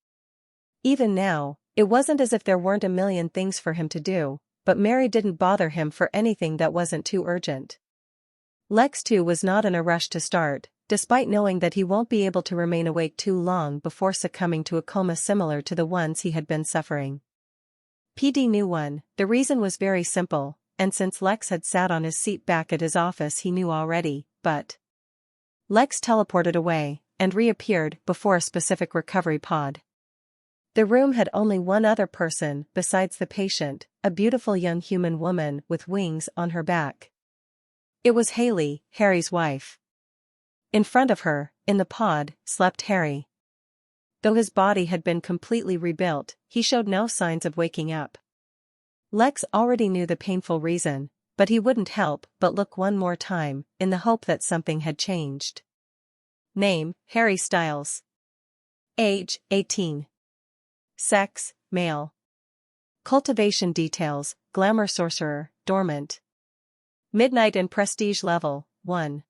Even now, it wasn't as if there weren't a million things for him to do, but Mary didn't bother him for anything that wasn't too urgent. Lex too was not in a rush to start, despite knowing that he won't be able to remain awake too long before succumbing to a coma similar to the ones he had been suffering. PD knew one, the reason was very simple, and since Lex had sat on his seat back at his office he knew already, but Lex teleported away, and reappeared before a specific recovery pod. The room had only one other person besides the patient, a beautiful young human woman with wings on her back. It was Haley, Harry's wife. In front of her, in the pod, slept Harry. Though his body had been completely rebuilt, he showed no signs of waking up. Lex already knew the painful reason, but he wouldn't help but look one more time, in the hope that something had changed. Name, Harry Styles. Age, 18. Sex, male. Cultivation details, glamour sorcerer, dormant. Midnight and prestige level, 1.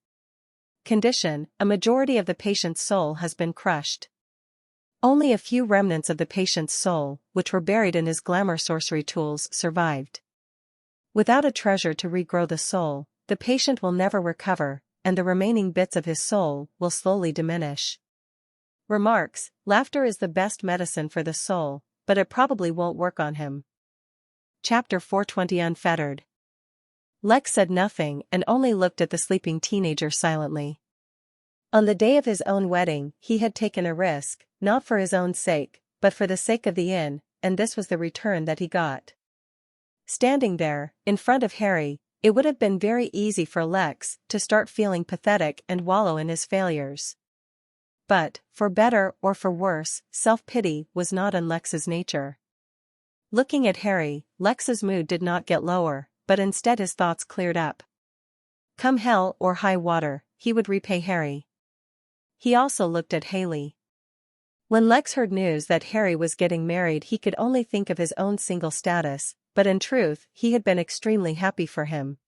Condition, a majority of the patient's soul has been crushed. Only a few remnants of the patient's soul, which were buried in his glamour sorcery tools, survived. Without a treasure to regrow the soul, the patient will never recover, and the remaining bits of his soul will slowly diminish. Remarks, laughter is the best medicine for the soul, but it probably won't work on him. Chapter 420 Unfettered. Lex said nothing and only looked at the sleeping teenager silently. On the day of his own wedding, he had taken a risk, not for his own sake, but for the sake of the inn, and this was the return that he got. Standing there, in front of Harry, it would have been very easy for Lex to start feeling pathetic and wallow in his failures. But, for better or for worse, self-pity was not in Lex's nature. Looking at Harry, Lex's mood did not get lower, but instead his thoughts cleared up. Come hell or high water, he would repay Harry. He also looked at Haley. When Lex heard news that Harry was getting married, he could only think of his own single status, but in truth, he had been extremely happy for him.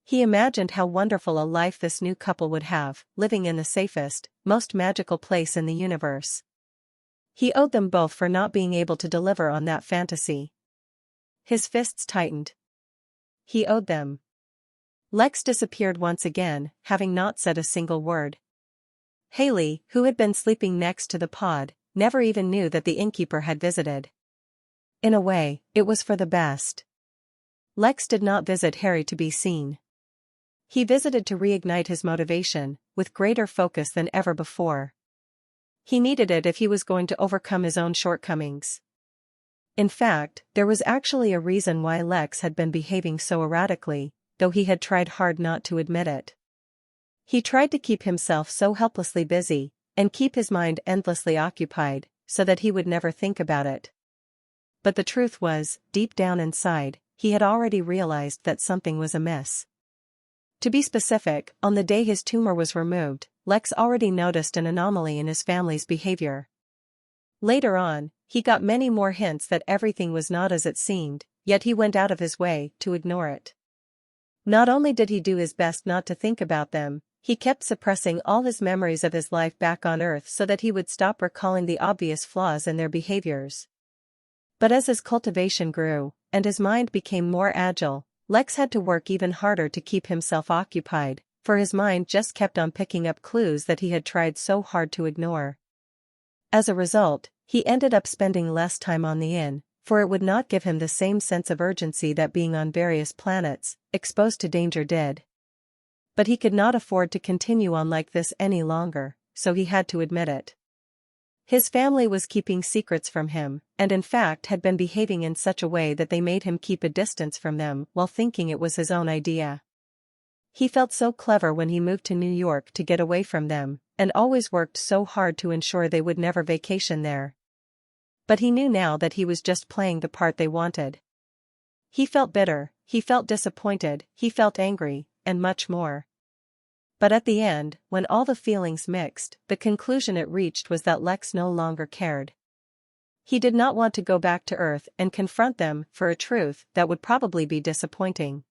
He imagined how wonderful a life this new couple would have, living in the safest, most magical place in the universe. He owed them both for not being able to deliver on that fantasy. His fists tightened. He owed them. Lex disappeared once again, having not said a single word. Haley, who had been sleeping next to the pod, never even knew that the innkeeper had visited. In a way, it was for the best. Lex did not visit Harry to be seen. He visited to reignite his motivation, with greater focus than ever before. He needed it if he was going to overcome his own shortcomings. In fact, there was actually a reason why Lex had been behaving so erratically, though he had tried hard not to admit it. He tried to keep himself so helplessly busy, and keep his mind endlessly occupied, so that he would never think about it. But the truth was, deep down inside, he had already realized that something was amiss. To be specific, on the day his tumor was removed, Lex already noticed an anomaly in his family's behavior. Later on, he got many more hints that everything was not as it seemed, yet he went out of his way to ignore it. Not only did he do his best not to think about them, he kept suppressing all his memories of his life back on Earth so that he would stop recalling the obvious flaws in their behaviors. But as his cultivation grew, and his mind became more agile, Lex had to work even harder to keep himself occupied, for his mind just kept on picking up clues that he had tried so hard to ignore. As a result, he ended up spending less time on the inn, for it would not give him the same sense of urgency that being on various planets, exposed to danger did. But he could not afford to continue on like this any longer, so he had to admit it. His family was keeping secrets from him, and in fact had been behaving in such a way that they made him keep a distance from them while thinking it was his own idea. He felt so clever when he moved to New York to get away from them, and always worked so hard to ensure they would never vacation there. But he knew now that he was just playing the part they wanted. He felt bitter, he felt disappointed, he felt angry, and much more. But at the end, when all the feelings mixed, the conclusion it reached was that Lex no longer cared. He did not want to go back to Earth and confront them for a truth that would probably be disappointing.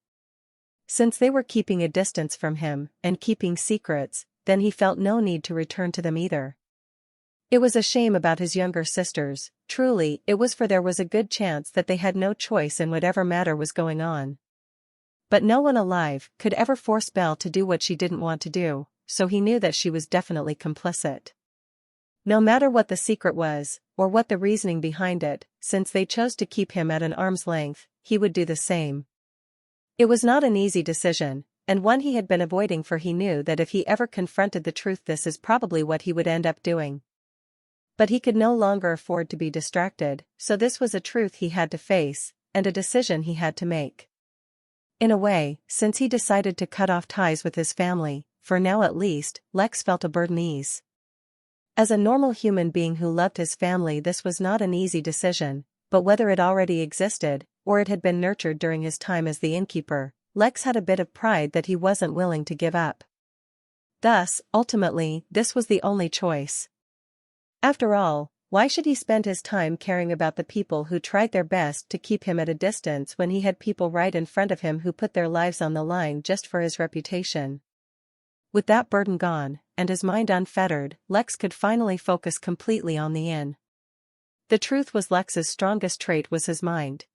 Since they were keeping a distance from him and keeping secrets, then he felt no need to return to them either. It was a shame about his younger sisters, truly it was, for there was a good chance that they had no choice in whatever matter was going on. But no one alive could ever force Belle to do what she didn't want to do, so he knew that she was definitely complicit. No matter what the secret was, or what the reasoning behind it, since they chose to keep him at an arm's length, he would do the same. It was not an easy decision, and one he had been avoiding, for he knew that if he ever confronted the truth, this is probably what he would end up doing. But he could no longer afford to be distracted, so this was a truth he had to face, and a decision he had to make. In a way, since he decided to cut off ties with his family, for now at least, Lex felt a burden ease. As a normal human being who loved his family, this was not an easy decision, but whether it already existed, or it had been nurtured during his time as the innkeeper, Lex had a bit of pride that he wasn't willing to give up. Thus, ultimately, this was the only choice. After all, why should he spend his time caring about the people who tried their best to keep him at a distance when he had people right in front of him who put their lives on the line just for his reputation? With that burden gone, and his mind unfettered, Lex could finally focus completely on the inn. The truth was, Lex's strongest trait was his mind.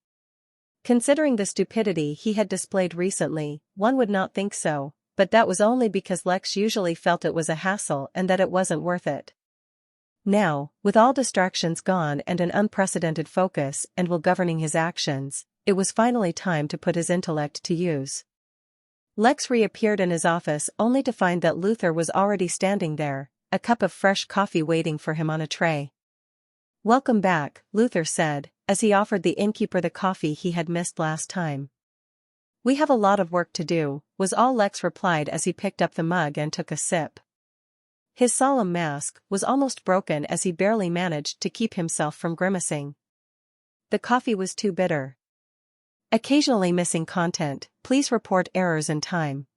Considering the stupidity he had displayed recently, one would not think so, but that was only because Lex usually felt it was a hassle and that it wasn't worth it. Now, with all distractions gone and an unprecedented focus and will governing his actions, it was finally time to put his intellect to use. Lex reappeared in his office only to find that Luther was already standing there, a cup of fresh coffee waiting for him on a tray. "Welcome back," Luther said, as he offered the innkeeper the coffee he had missed last time. "We have a lot of work to do," was all Lex replied as he picked up the mug and took a sip. His solemn mask was almost broken as he barely managed to keep himself from grimacing. The coffee was too bitter. Occasionally missing content, please report errors in time.